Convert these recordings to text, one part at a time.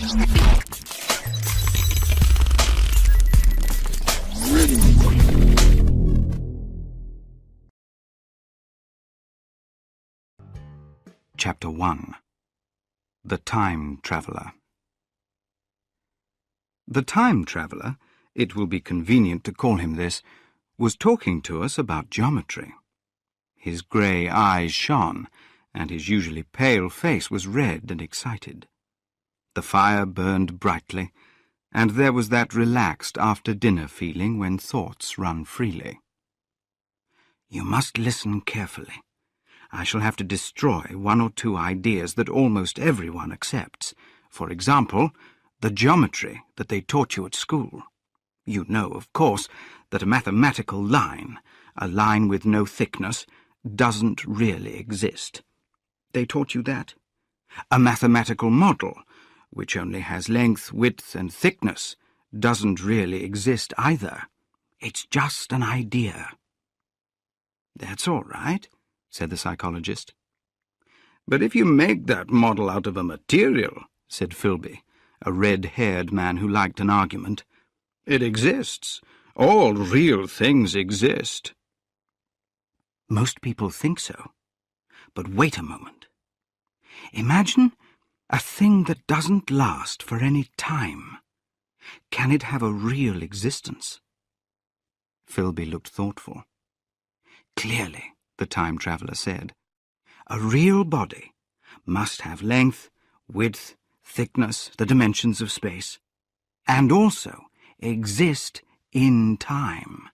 Chapter 1. The Time Traveller. The Time Traveller, it will be convenient to call him this, was talking to us about geometry. His grey eyes shone, and his usually pale face was red and excited. The fire burned brightly, and there was that relaxed after-dinner feeling when thoughts run freely. "You must listen carefully. I shall have to destroy one or two ideas that almost everyone accepts. For example, the geometry that they taught you at school. You know, of course, that a mathematical line, a line with no thickness, doesn't really exist. They taught you that. A mathematical model, which only has length, width, and thickness, doesn't really exist either. It's just an idea." "That's all right," said the psychologist. "But if you make that model out of a material," said Philby, a red-haired man who liked an argument, "it exists. All real things exist." "Most people think so. But wait a moment. Imagine a thing that doesn't last for any time. Can it have a real existence?" Philby looked thoughtful. "Clearly," the time traveller said, "a real body must have length, width, thickness, the dimensions of space, and also exist in time.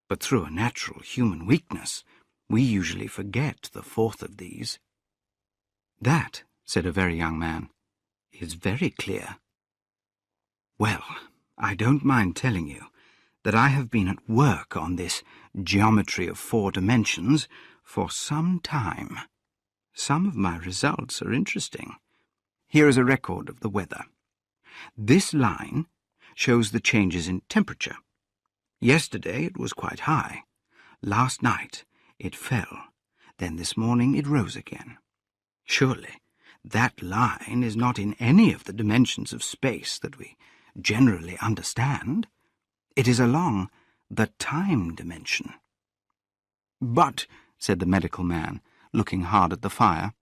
But through a natural human weakness, we usually forget the fourth of these." "That," said a very young man, "is very clear." "Well, I don't mind telling you that I have been at work on this geometry of 4 dimensions for some time. Some of my results are interesting. Here is a record of the weather. This line shows the changes in temperature. Yesterday it was quite high. Last night it fell. Then this morning it rose again. Surely that line is not in any of the dimensions of space that we generally understand. It is along the time dimension." "But," said the medical man, looking hard at the fire,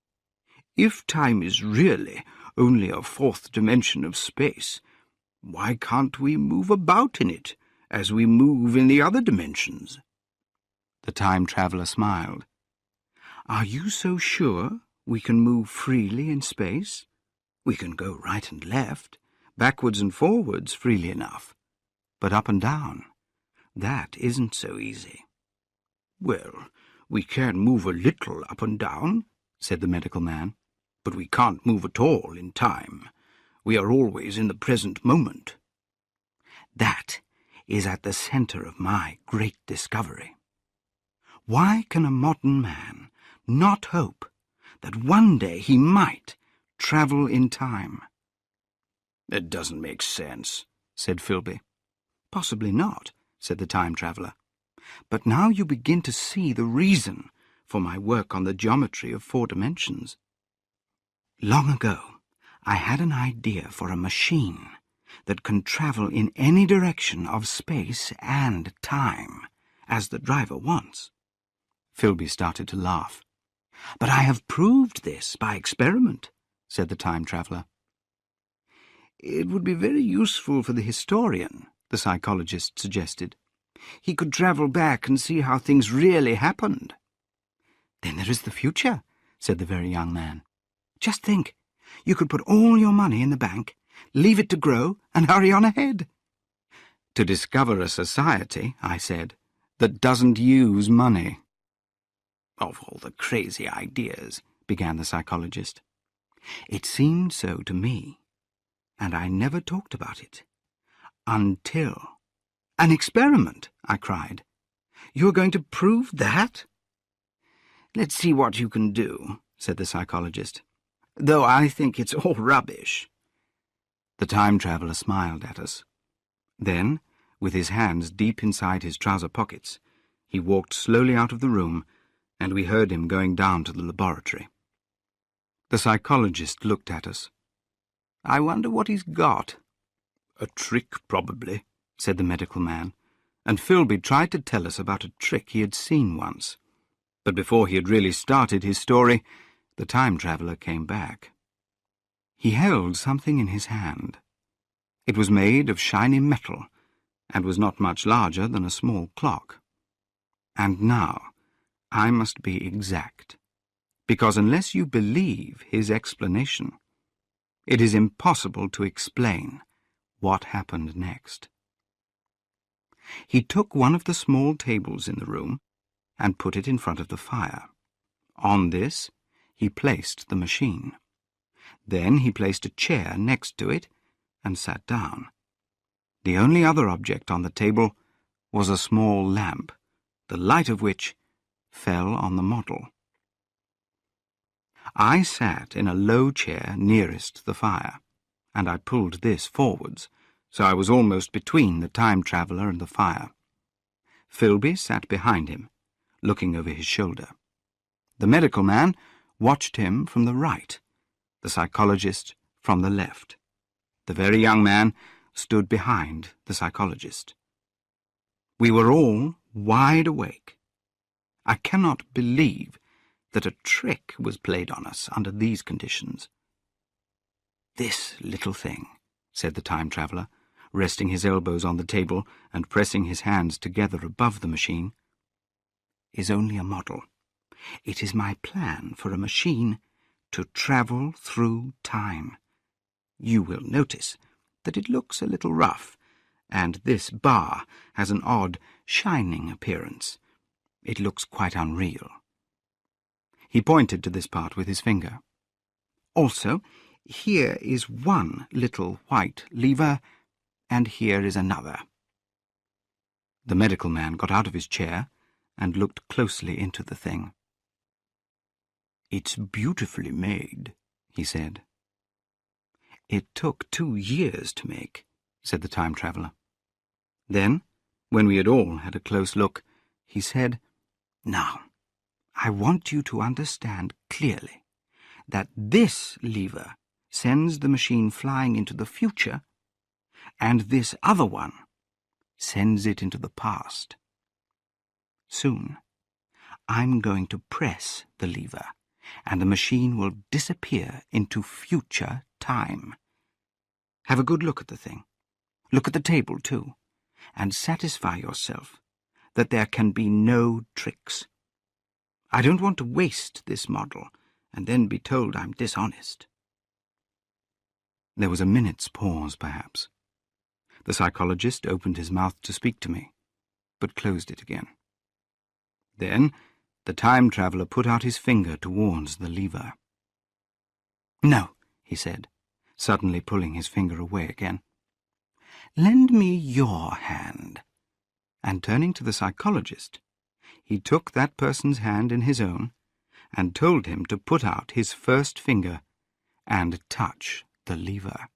"if time is really only a 4th dimension of space, why can't we move about in it as we move in the other dimensions?" The time traveller smiled. "Are you so sure we can move freely in space? We can go right and left, backwards and forwards freely enough. But up and down, that isn't so easy." "Well, we can move a little up and down," said the medical man, "but we can't move at all in time. We are always in the present moment." "That is at the centre of my great discovery. Why can a modern man not hope that one day he might travel in time?" "It doesn't make sense," said Philby. "Possibly not," said the time traveller. "But now you begin to see the reason for my work on the geometry of 4 dimensions. Long ago, I had an idea for a machine that can travel in any direction of space and time, as the driver wants." Philby started to laugh. "But I have proved this by experiment," said the time traveller. "It would be very useful for the historian," the psychologist suggested. "He could travel back and see how things really happened." "Then there is the future," said the very young man. "Just think, you could put all your money in the bank, leave it to grow, and hurry on ahead." "To discover a society," I said, "that doesn't use money." "Of all the crazy ideas," began the psychologist. "It seemed so to me, and I never talked about it. Until—" "An experiment!" I cried. "You are going to prove that?" "Let's see what you can do," said the psychologist, "though I think it's all rubbish." The time traveller smiled at us. Then, with his hands deep inside his trouser pockets, he walked slowly out of the room, and we heard him going down to the laboratory. The psychologist looked at us. I wonder what he's got." "A trick, probably," said the medical man, and Philby tried to tell us about a trick he had seen once. But before he had really started his story, the time-traveller came back. He held something in his hand. It was made of shiny metal, and was not much larger than a small clock. And now I must be exact, because unless you believe his explanation, it is impossible to explain what happened next. He took one of the small tables in the room and put it in front of the fire. On this he placed the machine. Then he placed a chair next to it and sat down. The only other object on the table was a small lamp, the light of which fell on the model. I sat in a low chair nearest the fire, and I pulled this forwards, so I was almost between the time-traveller and the fire. Philby sat behind him, looking over his shoulder. The medical man watched him from the right, the psychologist from the left. The very young man stood behind the psychologist. We were all wide awake. I cannot believe that a trick was played on us under these conditions. "This little thing," said the time-traveller, resting his elbows on the table and pressing his hands together above the machine, "is only a model. It is my plan for a machine to travel through time. You will notice that it looks a little rough, and this bar has an odd, shining appearance. It looks quite unreal." He pointed to this part with his finger. "Also, here is one little white lever, and here is another." The medical man got out of his chair and looked closely into the thing. "It's beautifully made," he said. "It took 2 years to make," said the time-traveller. Then, when we had all had a close look, he said, "Now, I want you to understand clearly that this lever sends the machine flying into the future, and this other one sends it into the past. Soon, I'm going to press the lever, and the machine will disappear into future time. Have a good look at the thing. Look at the table, too, and satisfy yourself that there can be no tricks. I don't want to waste this model and then be told I'm dishonest." There was a minute's pause, perhaps. The psychologist opened his mouth to speak to me, but closed it again. Then the time-traveller put out his finger towards the lever. "No," he said, suddenly pulling his finger away again. "Lend me your hand." And turning to the psychologist, he took that person's hand in his own and told him to put out his first finger and touch the lever.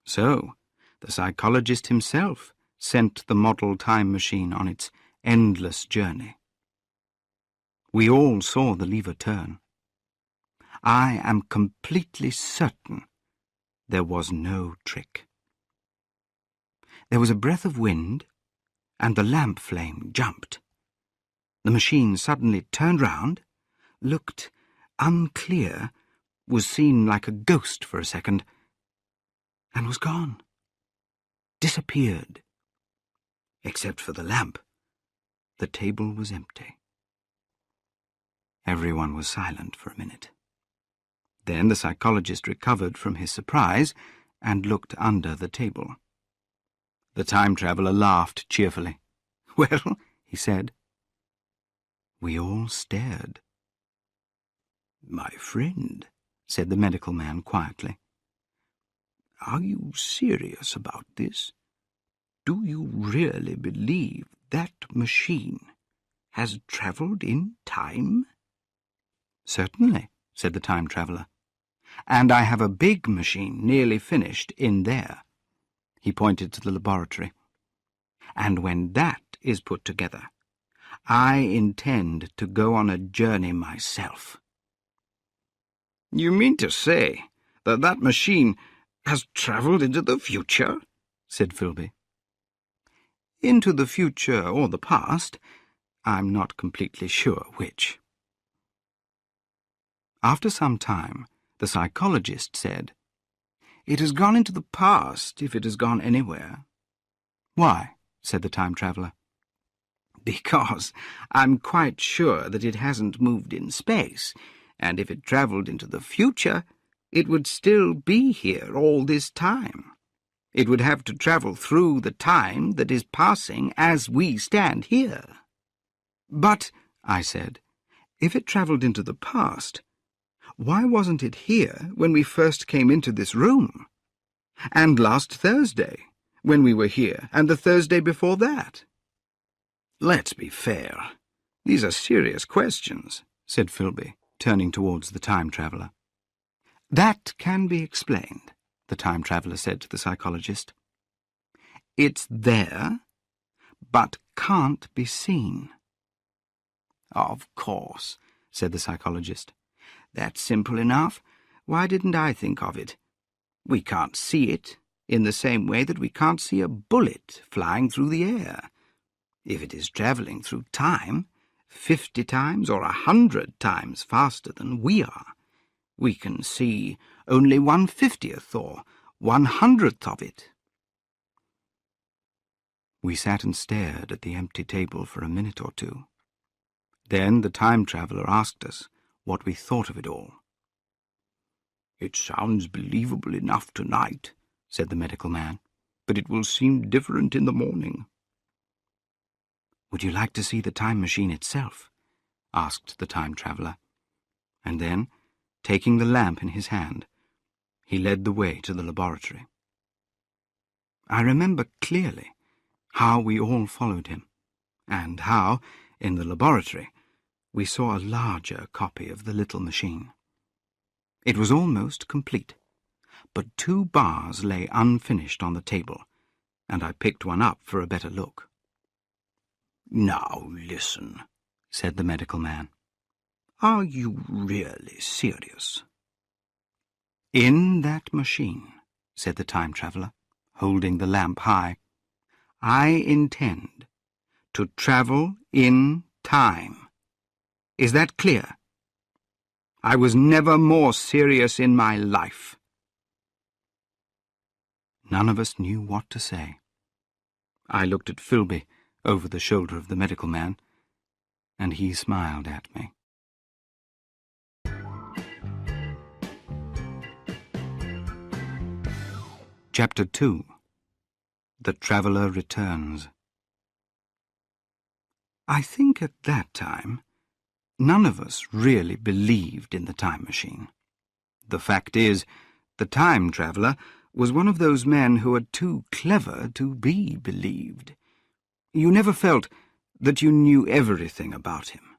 So, the psychologist himself sent the model time machine on its endless journey. We all saw the lever turn. I am completely certain there was no trick. There was a breath of wind, and the lamp flame jumped. The machine suddenly turned round, looked unclear, was seen like a ghost for a second, and was gone. Disappeared. Except for the lamp, the table was empty. Everyone was silent for a minute. Then the psychologist recovered from his surprise and looked under the table. The time-traveller laughed cheerfully. "Well," he said. We all stared. "My friend," said the medical man quietly, "are you serious about this? Do you really believe that machine has travelled in time?" "Certainly," said the time-traveller, "and I have a big machine nearly finished in there." He pointed to the laboratory. "And when that is put together, I intend to go on a journey myself." "You mean to say that that machine has travelled into the future?" said Philby. "Into the future or the past. I'm not completely sure which." After some time, the psychologist said, "It has gone into the past, if it has gone anywhere." "Why?" said the time-traveller. "Because I'm quite sure that it hasn't moved in space, and if it travelled into the future, it would still be here all this time. It would have to travel through the time that is passing as we stand here." "But," I said, "if it travelled into the past, why wasn't it here when we first came into this room? And last Thursday, when we were here, and the Thursday before that?" "Let's be fair. These are serious questions," said Philby, turning towards the time-traveller. "That can be explained," the time-traveller said to the psychologist. "It's there, but can't be seen." "Of course," said the psychologist. "That's simple enough. Why didn't I think of it? We can't see it, in the same way that we can't see a bullet flying through the air. If it is travelling through time, 50 times or 100 times faster than we are, we can see only 1/50th or 1/100th of it." We sat and stared at the empty table for a minute or two. Then the time-traveller asked us what we thought of it all. "It sounds believable enough tonight," said the medical man, "but it will seem different in the morning." "Would you like to see the time machine itself?" asked the time-traveller. And then, taking the lamp in his hand, he led the way to the laboratory. I remember clearly how we all followed him, and how, in the laboratory, we saw a larger copy of the little machine. It was almost complete, but 2 bars lay unfinished on the table, and I picked one up for a better look. "Now listen," said the medical man. "Are you really serious?" "In that machine," said the time-traveller, holding the lamp high, "I intend to travel in time. Is that clear? I was never more serious in my life." None of us knew what to say. I looked at Philby over the shoulder of the medical man, and he smiled at me. Chapter 2. The Traveller Returns. I think at that time none of us really believed in the time machine. The fact is, the time-traveller was one of those men who are too clever to be believed. You never felt that you knew everything about him.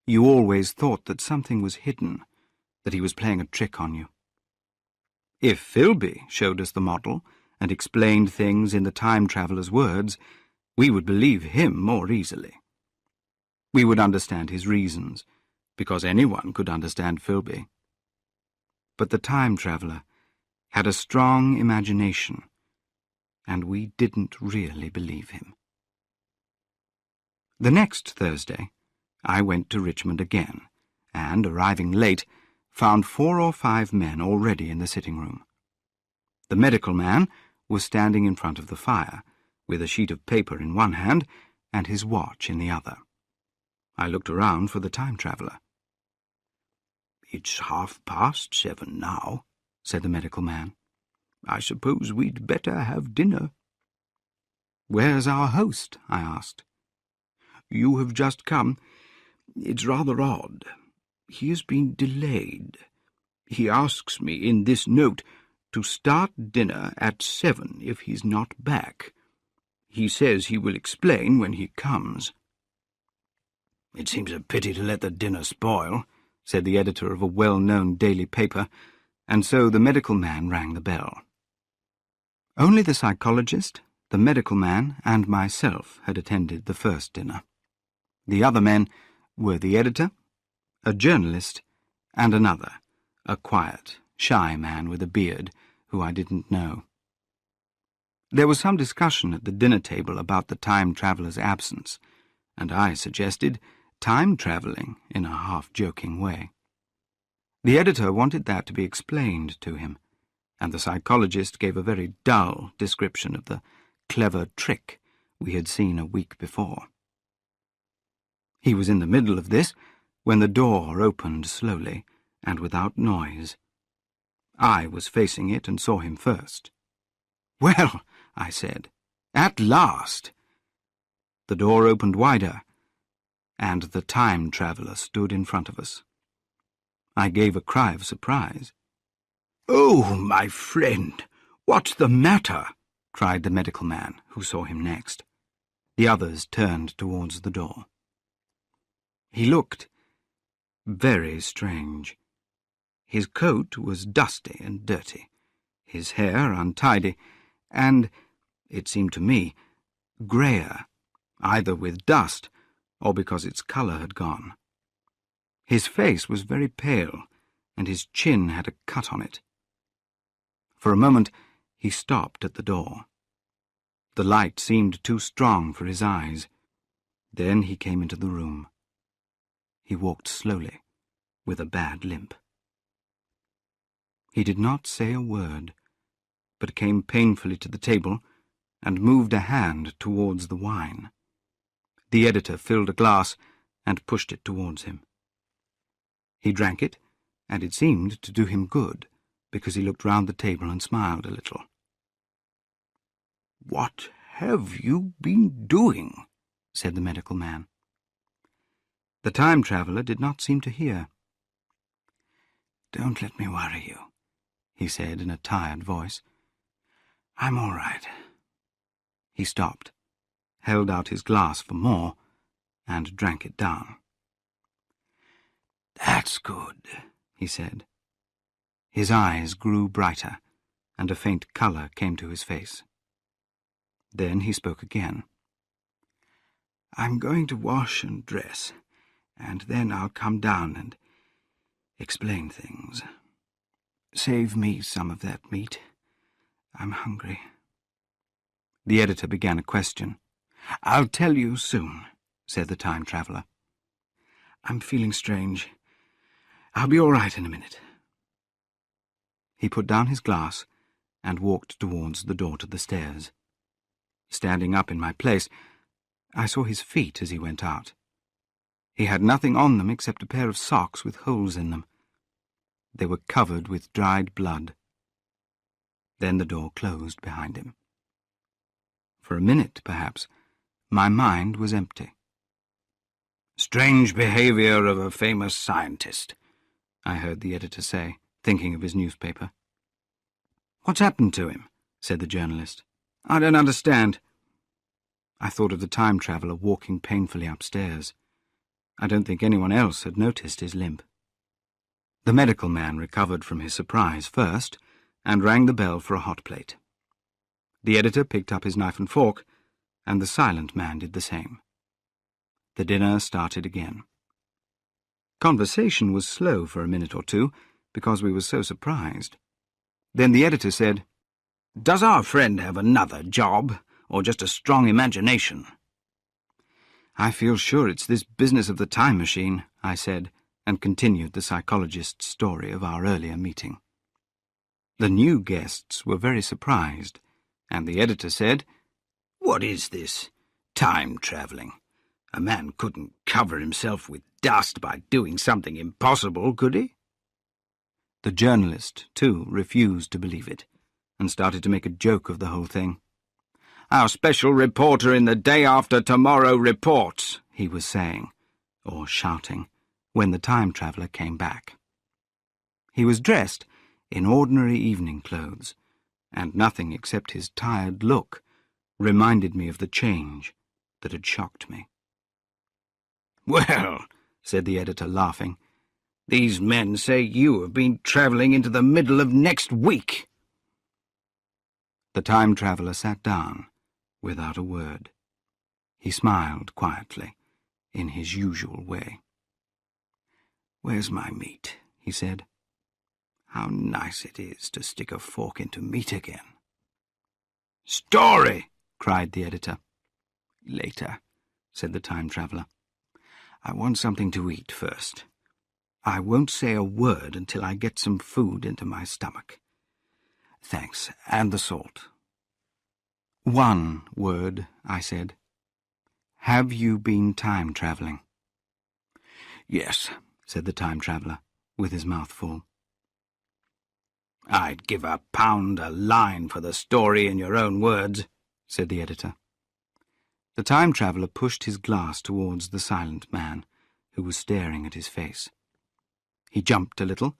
You always thought that something was hidden, that he was playing a trick on you. If Philby showed us the model and explained things in the time-traveller's words, we would believe him more easily. We would understand his reasons, because anyone could understand Philby. But the time-traveller had a strong imagination, and we didn't really believe him. The next Thursday, I went to Richmond again, and, arriving late, found 4 or 5 men already in the sitting-room. The medical man was standing in front of the fire, with a sheet of paper in one hand and his watch in the other. I looked around for the time-traveller. "It's 7:30 now," said the medical man. "I suppose we'd better have dinner." "Where's our host?" I asked. "You have just come. It's rather odd. He has been delayed. He asks me in this note to start dinner at 7 if he's not back. He says he will explain when he comes." "It seems a pity to let the dinner spoil," said the editor of a well-known daily paper, and so the medical man rang the bell. Only the psychologist, the medical man, and myself had attended the first dinner. The other men were the editor, a journalist, and another, a quiet shy man with a beard who I didn't know. There was some discussion at the dinner table about the time-traveller's absence, and I suggested time-travelling in a half-joking way. The editor wanted that to be explained to him, and the psychologist gave a very dull description of the clever trick we had seen a week before. He was in the middle of this when the door opened slowly and without noise. I was facing it and saw him first. "Well," I said, "at last!" The door opened wider, and the time-traveller stood in front of us. I gave a cry of surprise. "Oh, my friend, what's the matter?" cried the medical man, who saw him next. The others turned towards the door. He looked very strange. His coat was dusty and dirty, his hair untidy, and, it seemed to me, greyer, either with dust or because its colour had gone. His face was very pale, and his chin had a cut on it. For a moment he stopped at the door. The light seemed too strong for his eyes. Then he came into the room. He walked slowly, with a bad limp. He did not say a word, but came painfully to the table and moved a hand towards the wine. The editor filled a glass and pushed it towards him. He drank it, and it seemed to do him good, because he looked round the table and smiled a little. "What have you been doing?" said the medical man. The time-traveller did not seem to hear. "Don't let me worry you," he said in a tired voice. "I'm all right." He stopped, held out his glass for more, and drank it down. "That's good," he said. His eyes grew brighter, and a faint colour came to his face. Then he spoke again. "I'm going to wash and dress, and then I'll come down and explain things. Save me some of that meat. I'm hungry." The editor began a question. "I'll tell you soon," said the time-traveller. "I'm feeling strange. I'll be all right in a minute." He put down his glass and walked towards the door to the stairs. Standing up in my place, I saw his feet as he went out. He had nothing on them except a pair of socks with holes in them. They were covered with dried blood. Then the door closed behind him. For a minute, perhaps, my mind was empty. "Strange behaviour of a famous scientist," I heard the editor say, thinking of his newspaper. "What's happened to him?" said the journalist. "I don't understand." I thought of the time-traveller walking painfully upstairs. I don't think anyone else had noticed his limp. The medical man recovered from his surprise first, and rang the bell for a hot plate. The editor picked up his knife and fork, and the silent man did the same. The dinner started again. Conversation was slow for a minute or two, because we were so surprised. Then the editor said, "Does our friend have another job, or just a strong imagination?" "I feel sure it's this business of the time machine," I said, and continued the psychologist's story of our earlier meeting. The new guests were very surprised, and the editor said, "What is this? Time-travelling? A man couldn't cover himself with dust by doing something impossible, could he?" The journalist, too, refused to believe it, and started to make a joke of the whole thing. "Our special reporter in the Day After Tomorrow reports," he was saying, or shouting, when the time-traveller came back. He was dressed in ordinary evening clothes, and nothing except his tired look reminded me of the change that had shocked me. "Well," said the editor, laughing, "these men say you have been travelling into the middle of next week." The time-traveller sat down, without a word. He smiled quietly, in his usual way. "Where's my meat?" he said. How nice it is to stick a fork into meat again. "Story!" cried the editor. "Later," said the time traveller. "I want something to eat first. I won't say a word until I get some food into my stomach. Thanks, and the salt." "One word," I said. "Have you been time travelling?" "Yes," said the time traveller, with his mouth full. "I'd give £1 a line for the story in your own words," said the editor. The time traveller pushed his glass towards the silent man, who was staring at his face. He jumped a little,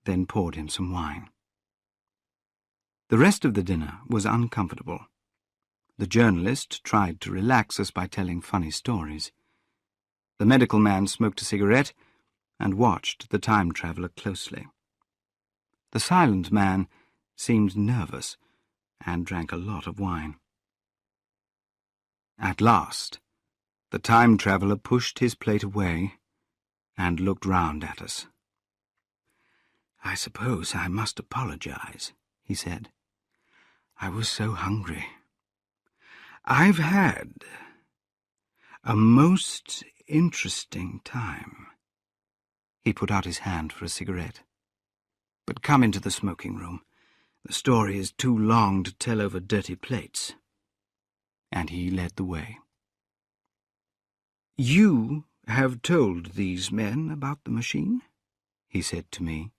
then poured him some wine. The rest of the dinner was uncomfortable. The journalist tried to relax us by telling funny stories. The medical man smoked a cigarette and watched the time traveller closely. The silent man seemed nervous and drank a lot of wine. At last, the time traveller pushed his plate away and looked round at us. "I suppose I must apologize," he said. "I was so hungry. I've had a most interesting time." He put out his hand for a cigarette. "But come into the smoking room. The story is too long to tell over dirty plates." And he led the way. "You have told these men about the machine?" he said to me,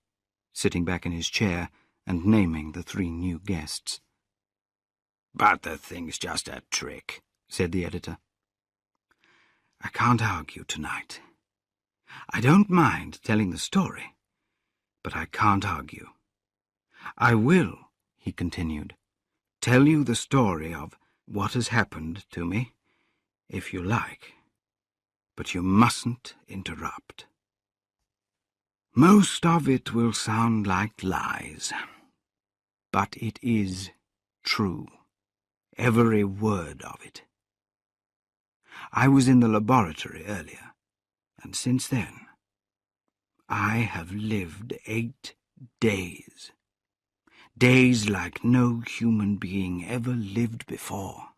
sitting back in his chair and naming the 3 new guests. "But the thing's just a trick," said the editor. "I can't argue tonight. I don't mind telling the story, but I can't argue. I will," he continued, "tell you the story of what has happened to me, if you like, but you mustn't interrupt. Most of it will sound like lies, but it is true, every word of it. I was in the laboratory earlier, and since then I have lived 8 days. Days like no human being ever lived before.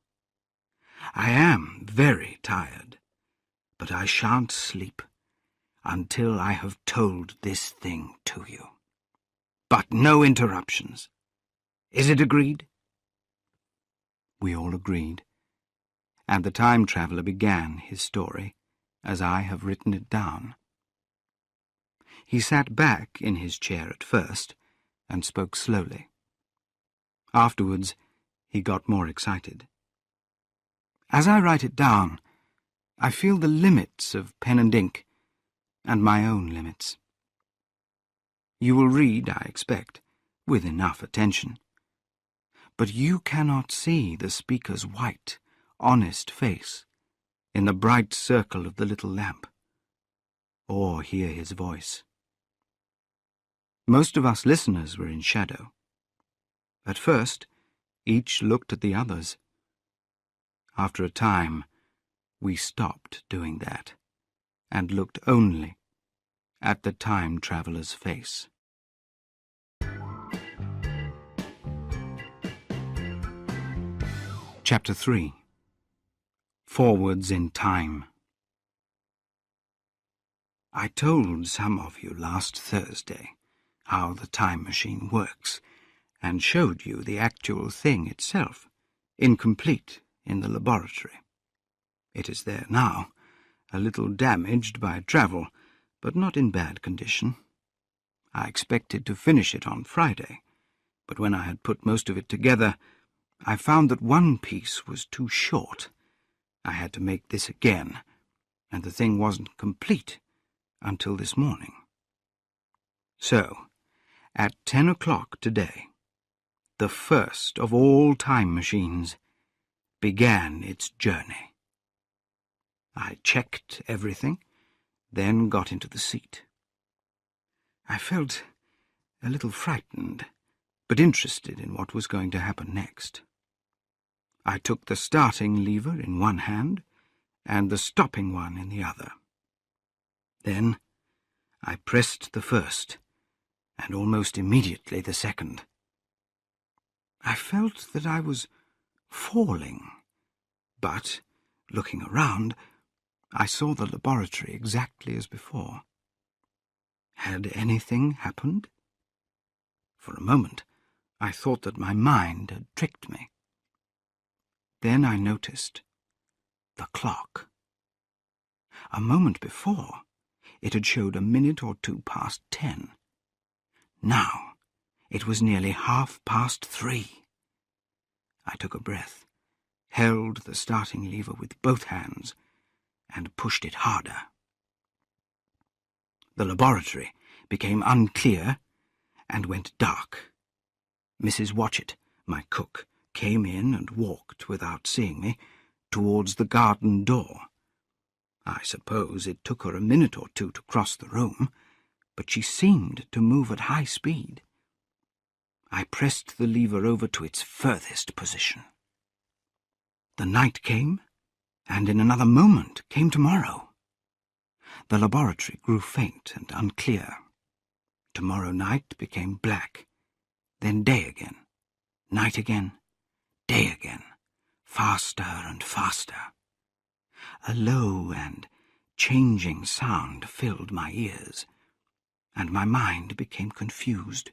I am very tired, but I shan't sleep until I have told this thing to you. But no interruptions. Is it agreed?" We all agreed, and the time traveller began his story as I have written it down. He sat back in his chair at first and spoke slowly. Afterwards, he got more excited. As I write it down, I feel the limits of pen and ink, and my own limits. You will read, I expect, with enough attention. But you cannot see the speaker's white, honest face in the bright circle of the little lamp, or hear his voice. Most of us listeners were in shadow. At first, each looked at the others. After a time, we stopped doing that, and looked only at the time traveller's face. Chapter 3. Forwards in Time. I told some of you last Thursday how the time machine works, and showed you the actual thing itself, incomplete in the laboratory. It is there now, a little damaged by travel, but not in bad condition. I expected to finish it on Friday, but when I had put most of it together, I found that one piece was too short. I had to make this again, and the thing wasn't complete until this morning. So, at 10 o'clock today, the first of all time machines began its journey. I checked everything, then got into the seat. I felt a little frightened, but interested in what was going to happen next. I took the starting lever in one hand and the stopping one in the other. Then I pressed the first, and almost immediately the second. I felt that I was falling, but, looking around, I saw the laboratory exactly as before. Had anything happened? For a moment, I thought that my mind had tricked me. Then I noticed the clock. A moment before, it had showed a minute or two past 10. Now, it was nearly 3:30. I took a breath, held the starting lever with both hands, and pushed it harder. The laboratory became unclear and went dark. Mrs. Watchett, my cook, came in and walked, without seeing me, towards the garden door. I suppose it took her a minute or two to cross the room, but she seemed to move at high speed. I pressed the lever over to its furthest position. The night came, and in another moment came tomorrow. The laboratory grew faint and unclear. Tomorrow night became black, then day again, night again, day again, faster and faster. A low and changing sound filled my ears, and my mind became confused.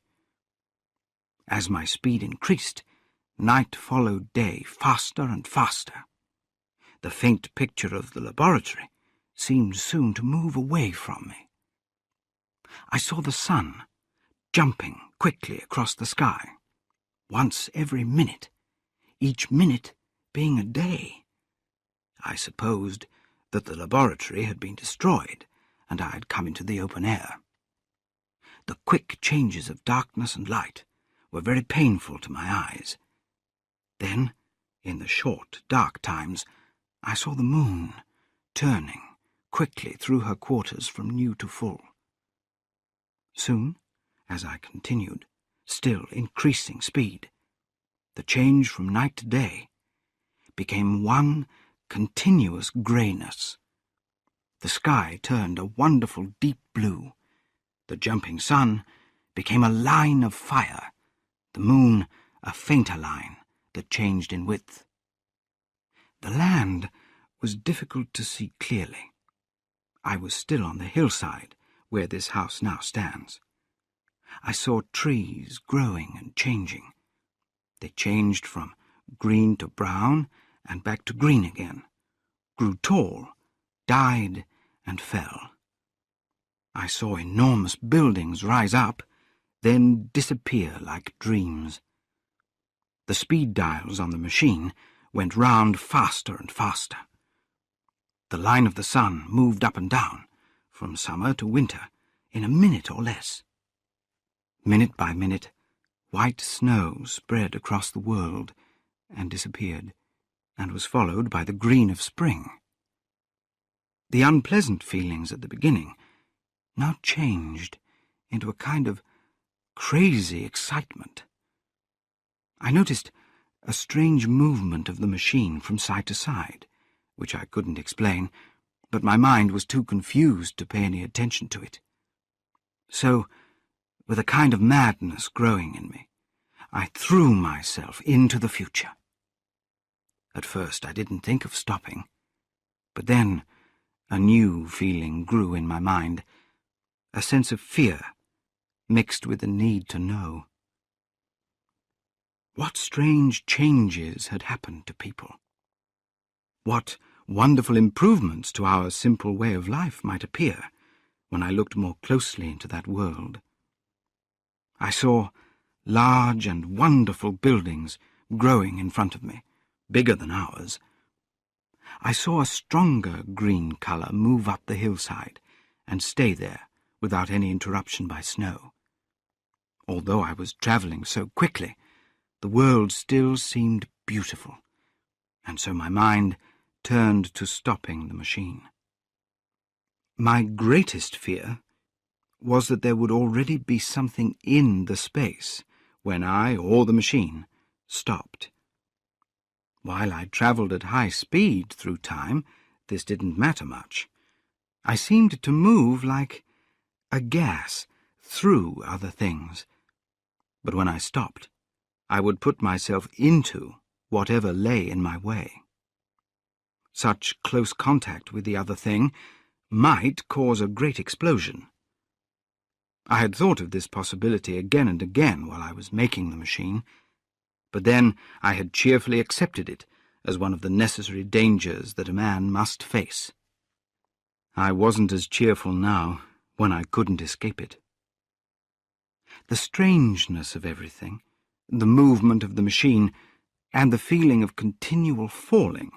As my speed increased, night followed day faster and faster. The faint picture of the laboratory seemed soon to move away from me. I saw the sun jumping quickly across the sky, once every minute, each minute being a day. I supposed that the laboratory had been destroyed, and I had come into the open air. The quick changes of darkness and light were very painful to my eyes. Then, in the short, dark times, I saw the moon turning quickly through her quarters from new to full. Soon, as I continued, still increasing speed, the change from night to day became one continuous greyness. The sky turned a wonderful deep blue. The jumping sun became a line of fire, the moon a fainter line that changed in width. The land was difficult to see clearly. I was still on the hillside where this house now stands. I saw trees growing and changing. They changed from green to brown and back to green again, grew tall, died, and fell. I saw enormous buildings rise up, then disappear like dreams. The speed dials on the machine went round faster and faster. The line of the sun moved up and down, from summer to winter, in a minute or less. Minute by minute, white snow spread across the world and disappeared, and was followed by the green of spring. The unpleasant feelings at the beginning now changed into a kind of crazy excitement. I noticed a strange movement of the machine from side to side, which I couldn't explain, but my mind was too confused to pay any attention to it. So, with a kind of madness growing in me, I threw myself into the future. At first I didn't think of stopping, but then a new feeling grew in my mind, a sense of fear mixed with the need to know. What strange changes had happened to people? What wonderful improvements to our simple way of life might appear when I looked more closely into that world? I saw large and wonderful buildings growing in front of me, bigger than ours. I saw a stronger green colour move up the hillside and stay there without any interruption by snow. Although I was travelling so quickly, the world still seemed beautiful, and so my mind turned to stopping the machine. My greatest fear was that there would already be something in the space when I, or the machine, stopped. While I travelled at high speed through time, this didn't matter much. I seemed to move like a gas through other things, but when I stopped, I would put myself into whatever lay in my way. Such close contact with the other thing might cause a great explosion. I had thought of this possibility again and again while I was making the machine, but then I had cheerfully accepted it as one of the necessary dangers that a man must face. I wasn't as cheerful now when I couldn't escape it. The strangeness of everything, the movement of the machine, and the feeling of continual falling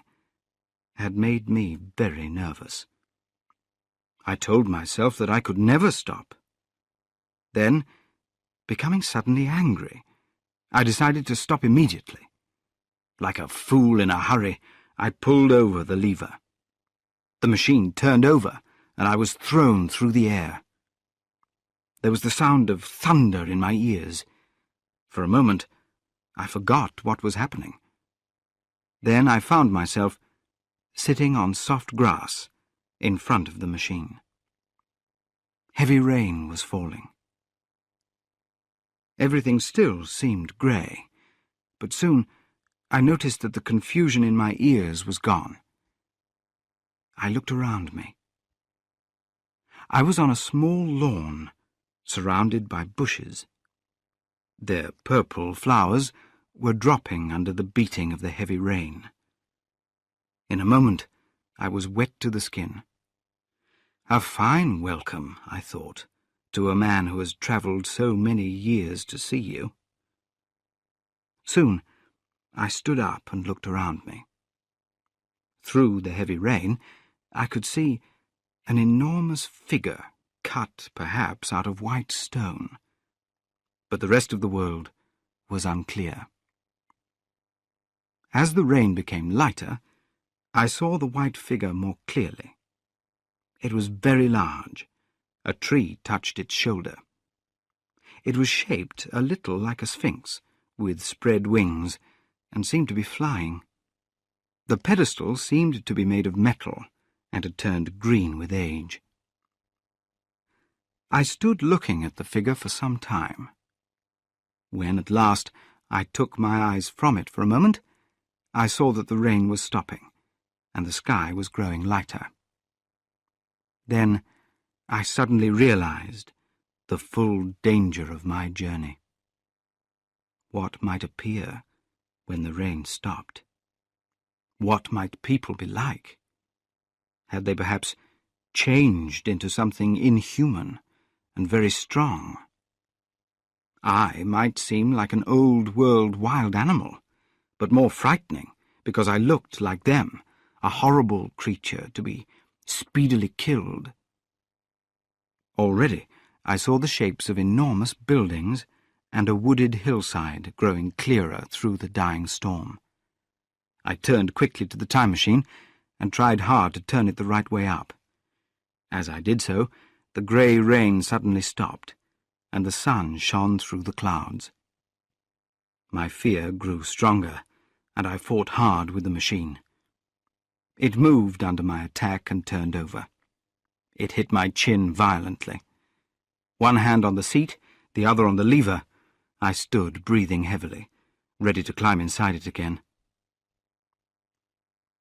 had made me very nervous. I told myself that I could never stop. Then, becoming suddenly angry, I decided to stop immediately. Like a fool in a hurry, I pulled over the lever. The machine turned over, and I was thrown through the air. There was the sound of thunder in my ears. For a moment, I forgot what was happening. Then I found myself sitting on soft grass in front of the machine. Heavy rain was falling. Everything still seemed grey, but soon I noticed that the confusion in my ears was gone. I looked around me. I was on a small lawn, surrounded by bushes. Their purple flowers were dropping under the beating of the heavy rain. In a moment, I was wet to the skin. A fine welcome, I thought, to a man who has travelled so many years to see you. Soon, I stood up and looked around me. Through the heavy rain, I could see an enormous figure cut, perhaps, out of white stone. But the rest of the world was unclear. As the rain became lighter, I saw the white figure more clearly. It was very large. A tree touched its shoulder. It was shaped a little like a sphinx, with spread wings, and seemed to be flying. The pedestal seemed to be made of metal, and had turned green with age. I stood looking at the figure for some time. When at last I took my eyes from it for a moment, I saw that the rain was stopping, and the sky was growing lighter. Then I suddenly realized the full danger of my journey. What might appear when the rain stopped? What might people be like? Had they perhaps changed into something inhuman and very strong? I might seem like an old-world wild animal, but more frightening because I looked like them, a horrible creature to be speedily killed. Already I saw the shapes of enormous buildings and a wooded hillside growing clearer through the dying storm. I turned quickly to the time machine and tried hard to turn it the right way up. As I did so, the grey rain suddenly stopped, and the sun shone through the clouds. My fear grew stronger, and I fought hard with the machine. It moved under my attack and turned over. It hit my chin violently. One hand on the seat, the other on the lever, I stood breathing heavily, ready to climb inside it again.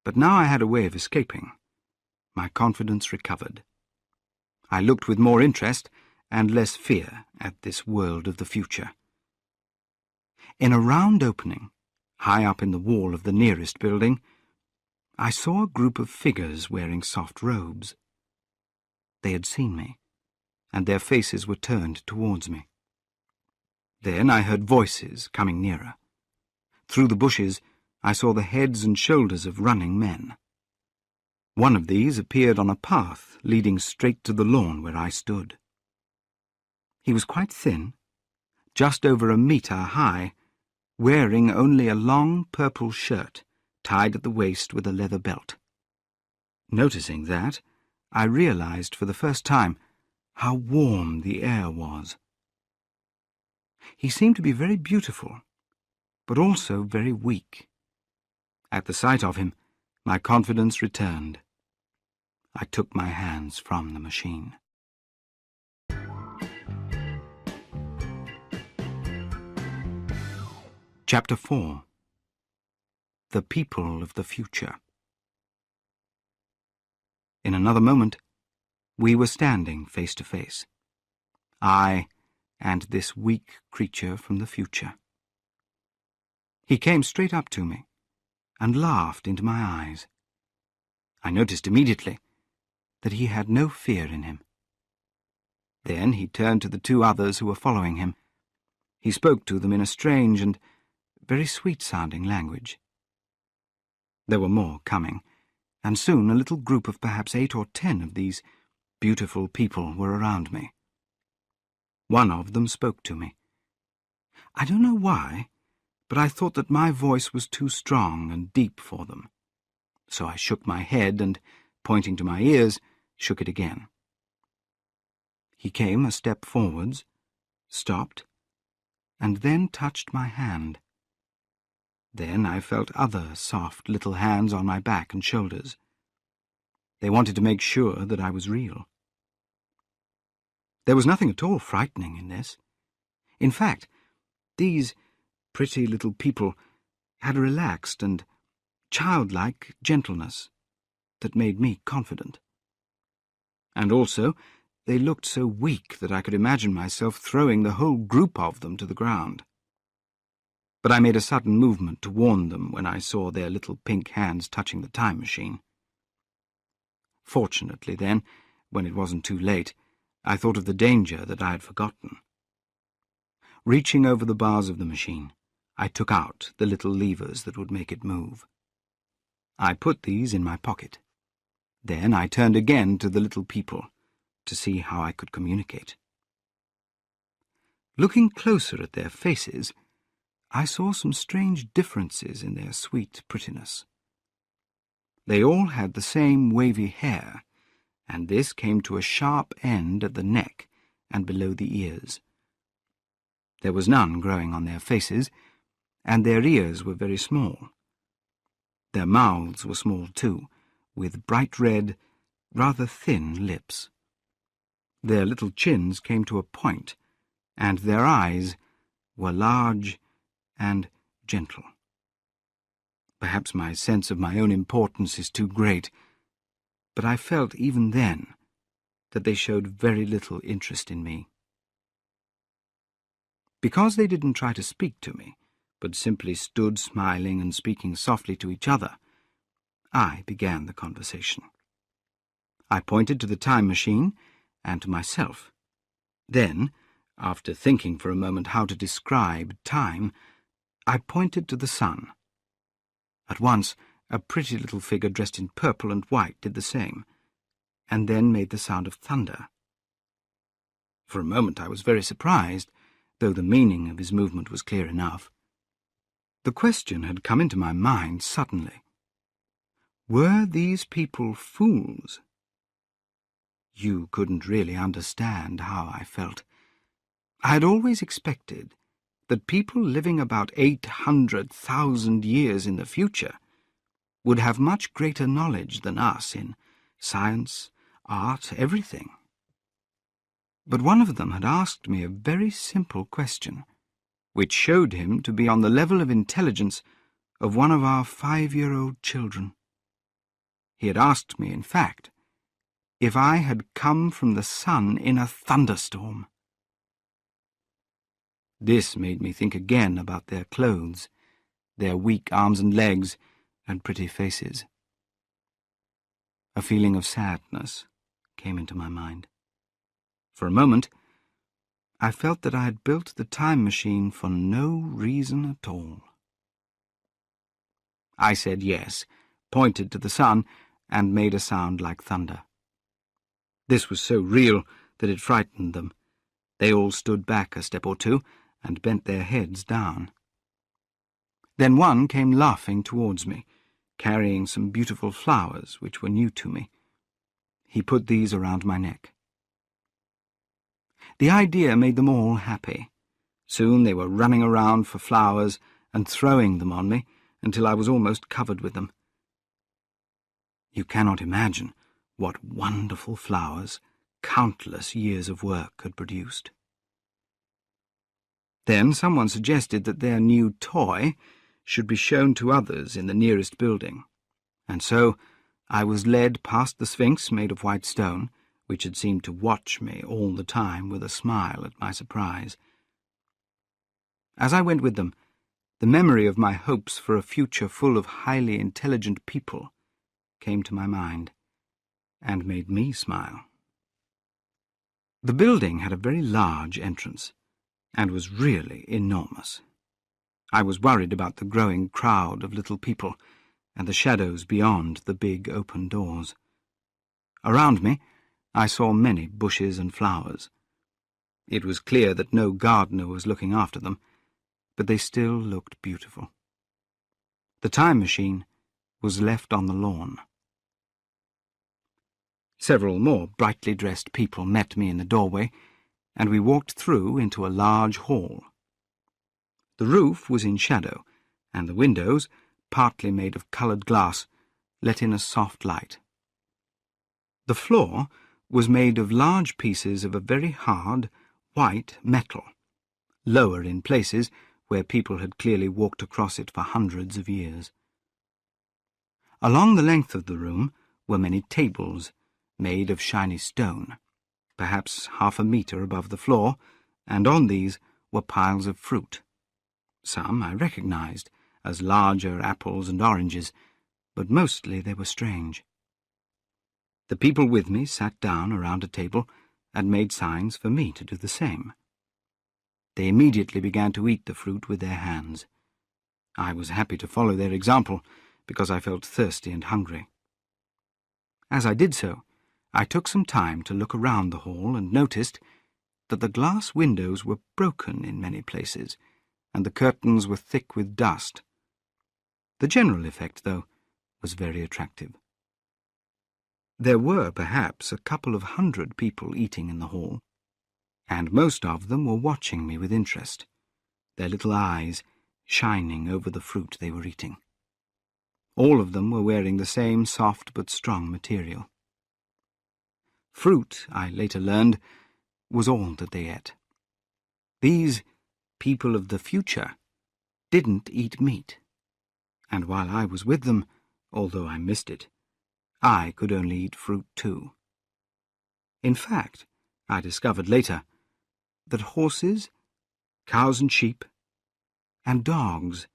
But now I had a way of escaping. My confidence recovered. I looked with more interest and less fear at this world of the future. In a round opening, high up in the wall of the nearest building, I saw a group of figures wearing soft robes. They had seen me, and their faces were turned towards me. Then I heard voices coming nearer. Through the bushes, I saw the heads and shoulders of running men. One of these appeared on a path leading straight to the lawn where I stood. He was quite thin, just over 1 metre high, wearing only a long purple shirt tied at the waist with a leather belt. Noticing that, I realized for the first time how warm the air was. He seemed to be very beautiful, but also very weak. At the sight of him, my confidence returned. I took my hands from the machine. Chapter 4. The People of the Future. In another moment, we were standing face to face, I and this weak creature from the future. He came straight up to me and laughed into my eyes. I noticed immediately that he had no fear in him. Then he turned to the two others who were following him. He spoke to them in a strange and very sweet-sounding language. There were more coming, and soon a little group of perhaps 8 or 10 of these beautiful people were around me. One of them spoke to me. I don't know why, but I thought that my voice was too strong and deep for them. So I shook my head and, pointing to my ears, shook it again. He came a step forwards, stopped, and then touched my hand. Then I felt other soft little hands on my back and shoulders. They wanted to make sure that I was real. There was nothing at all frightening in this. In fact, these pretty little people had a relaxed and childlike gentleness that made me confident. And also, they looked so weak that I could imagine myself throwing the whole group of them to the ground. But I made a sudden movement to warn them when I saw their little pink hands touching the time machine. Fortunately, then, when it wasn't too late, I thought of the danger that I had forgotten. Reaching over the bars of the machine, I took out the little levers that would make it move. I put these in my pocket. Then I turned again to the little people to see how I could communicate. Looking closer at their faces, I saw some strange differences in their sweet prettiness. They all had the same wavy hair, and this came to a sharp end at the neck and below the ears. There was none growing on their faces, and their ears were very small. Their mouths were small too, with bright red, rather thin lips. Their little chins came to a point, and their eyes were large and gentle. Perhaps my sense of my own importance is too great, but I felt even then that they showed very little interest in me. Because they didn't try to speak to me, but simply stood smiling and speaking softly to each other, I began the conversation. I pointed to the time machine and to myself. Then, after thinking for a moment how to describe time, I pointed to the sun. At once, a pretty little figure dressed in purple and white did the same, and then made the sound of thunder. For a moment I was very surprised, though the meaning of his movement was clear enough. The question had come into my mind suddenly. Were these people fools? You couldn't really understand how I felt. I had always expected that people living about 800,000 years in the future would have much greater knowledge than us in science, art, everything. But one of them had asked me a very simple question, which showed him to be on the level of intelligence of one of our 5-year-old children. He had asked me, in fact, if I had come from the sun in a thunderstorm. This made me think again about their clothes, their weak arms and legs, and pretty faces. A feeling of sadness came into my mind. For a moment, I felt that I had built the time machine for no reason at all. I said yes, pointed to the sun, and made a sound like thunder. This was so real that it frightened them. They all stood back a step or two and bent their heads down. Then one came laughing towards me, carrying some beautiful flowers which were new to me. He put these around my neck. The idea made them all happy. Soon they were running around for flowers and throwing them on me until I was almost covered with them. You cannot imagine what wonderful flowers countless years of work had produced. Then someone suggested that their new toy should be shown to others in the nearest building, and so I was led past the Sphinx made of white stone, which had seemed to watch me all the time with a smile at my surprise. As I went with them, the memory of my hopes for a future full of highly intelligent people came to my mind and made me smile. The building had a very large entrance and was really enormous. I was worried about the growing crowd of little people and the shadows beyond the big open doors. Around me, I saw many bushes and flowers. It was clear that no gardener was looking after them, but they still looked beautiful. The time machine was left on the lawn. Several more brightly dressed people met me in the doorway, and we walked through into a large hall. The roof was in shadow, and the windows, partly made of coloured glass, let in a soft light. The floor was made of large pieces of a very hard, white metal, lower in places where people had clearly walked across it for hundreds of years. Along the length of the room were many tables, made of shiny stone, perhaps half a metre above the floor, and on these were piles of fruit. Some I recognized as larger apples and oranges, but mostly they were strange. The people with me sat down around a table and made signs for me to do the same. They immediately began to eat the fruit with their hands. I was happy to follow their example, because I felt thirsty and hungry. As I did so, I took some time to look around the hall and noticed that the glass windows were broken in many places, and the curtains were thick with dust. The general effect, though, was very attractive. There were perhaps a couple of hundred people eating in the hall, and most of them were watching me with interest, their little eyes shining over the fruit they were eating. All of them were wearing the same soft but strong material. Fruit, I later learned, was all that they ate. These people of the future didn't eat meat, and while I was with them, although I missed it, I could only eat fruit too. In fact, I discovered later that horses, cows and sheep, and dogs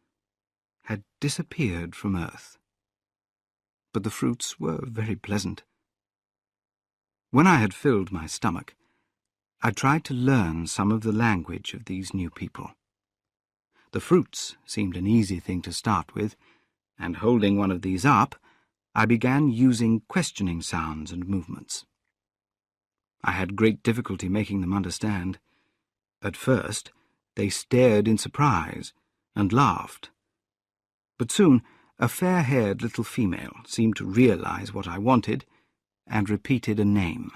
had disappeared from Earth. But the fruits were very pleasant. When I had filled my stomach, I tried to learn some of the language of these new people. The fruits seemed an easy thing to start with, and holding one of these up, I began using questioning sounds and movements. I had great difficulty making them understand. At first, they stared in surprise and laughed. But soon, a fair-haired little female seemed to realize what I wanted and repeated a name.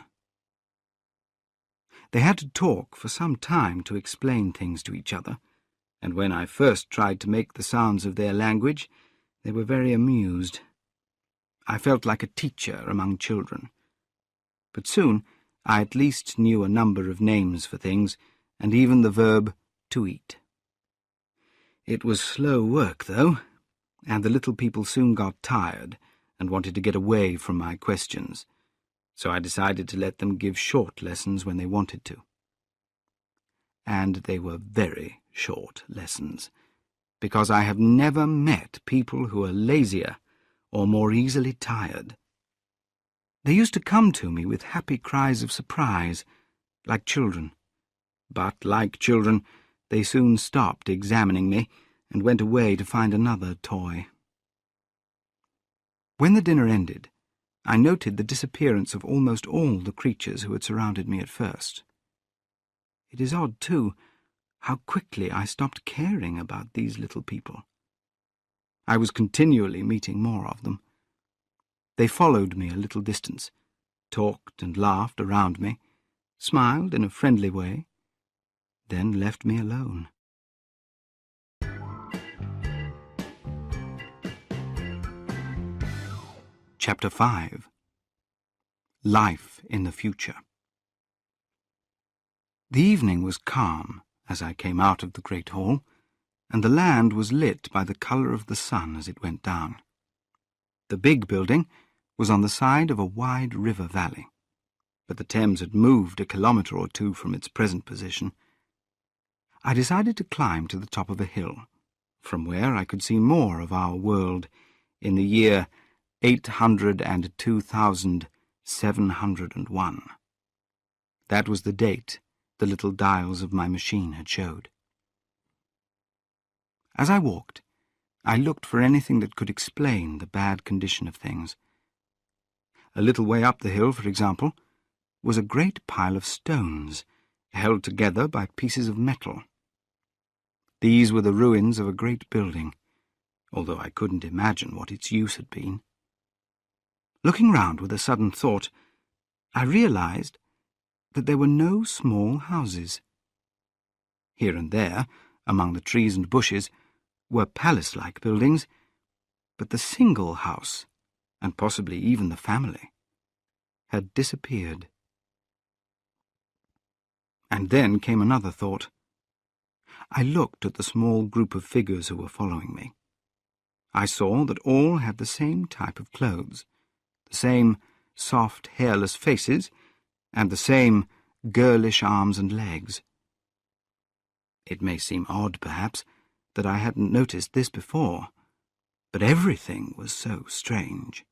They had to talk for some time to explain things to each other, and when I first tried to make the sounds of their language, they were very amused. I felt like a teacher among children. But soon I at least knew a number of names for things, and even the verb to eat. It was slow work, though, and the little people soon got tired and wanted to get away from my questions, so I decided to let them give short lessons when they wanted to. And they were very short lessons, because I have never met people who are lazier or more easily tired. They used to come to me with happy cries of surprise, like children. But, like children, they soon stopped examining me and went away to find another toy. When the dinner ended, I noted the disappearance of almost all the creatures who had surrounded me at first. It is odd, too, how quickly I stopped caring about these little people. I was continually meeting more of them. They followed me a little distance, talked and laughed around me, smiled in a friendly way, then left me alone. Chapter 5. Life in the Future. The evening was calm as I came out of the great hall, and the land was lit by the colour of the sun as it went down. The big building was on the side of a wide river valley, but the Thames had moved a kilometre or two from its present position. I decided to climb to the top of a hill, from where I could see more of our world in the year 802,701. That was the date the little dials of my machine had showed. As I walked, I looked for anything that could explain the bad condition of things. A little way up the hill, for example, was a great pile of stones, held together by pieces of metal. These were the ruins of a great building, although I couldn't imagine what its use had been. Looking round with a sudden thought, I realized that there were no small houses. Here and there, among the trees and bushes, were palace-like buildings, but the single house, and possibly even the family, had disappeared. And then came another thought. I looked at the small group of figures who were following me. I saw that all had the same type of clothes, the same soft, hairless faces, and the same girlish arms and legs. It may seem odd, perhaps, that I hadn't noticed this before, but everything was so strange.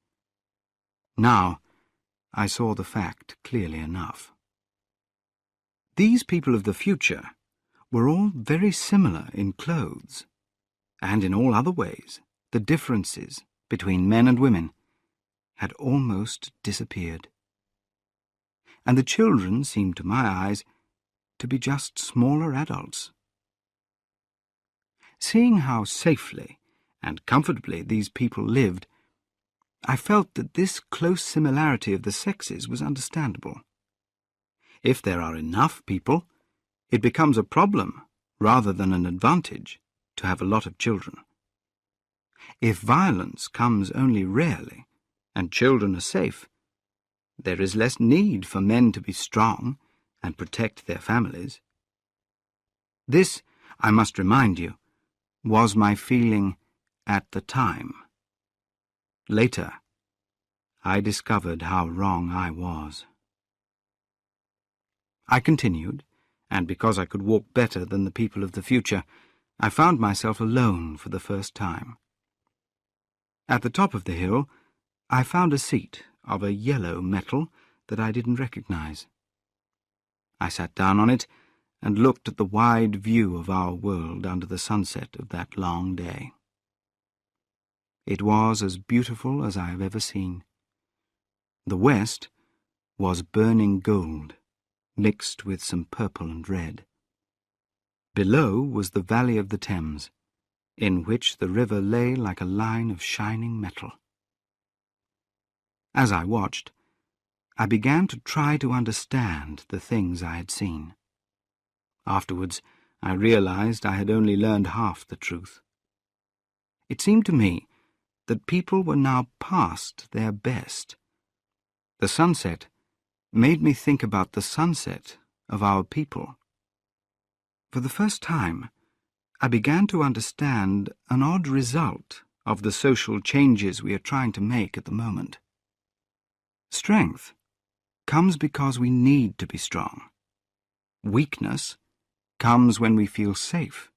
Now I saw the fact clearly enough. These people of the future were all very similar in clothes, and in all other ways the differences between men and women had almost disappeared. And the children seemed to my eyes to be just smaller adults. Seeing how safely and comfortably these people lived, I felt that this close similarity of the sexes was understandable. If there are enough people, it becomes a problem rather than an advantage to have a lot of children. If violence comes only rarely and children are safe, there is less need for men to be strong and protect their families. This, I must remind you, was my feeling at the time. Later, I discovered how wrong I was. I continued, and because I could walk better than the people of the future, I found myself alone for the first time. At the top of the hill, I found a seat of a yellow metal that I didn't recognize. I sat down on it and looked at the wide view of our world under the sunset of that long day. It was as beautiful as I have ever seen. The west was burning gold, mixed with some purple and red. Below was the valley of the Thames, in which the river lay like a line of shining metal. As I watched, I began to try to understand the things I had seen. Afterwards, I realized I had only learned half the truth. It seemed to me that people were now past their best. The sunset made me think about the sunset of our people. For the first time, I began to understand an odd result of the social changes we are trying to make at the moment. Strength comes because we need to be strong. Weakness comes when we feel safe.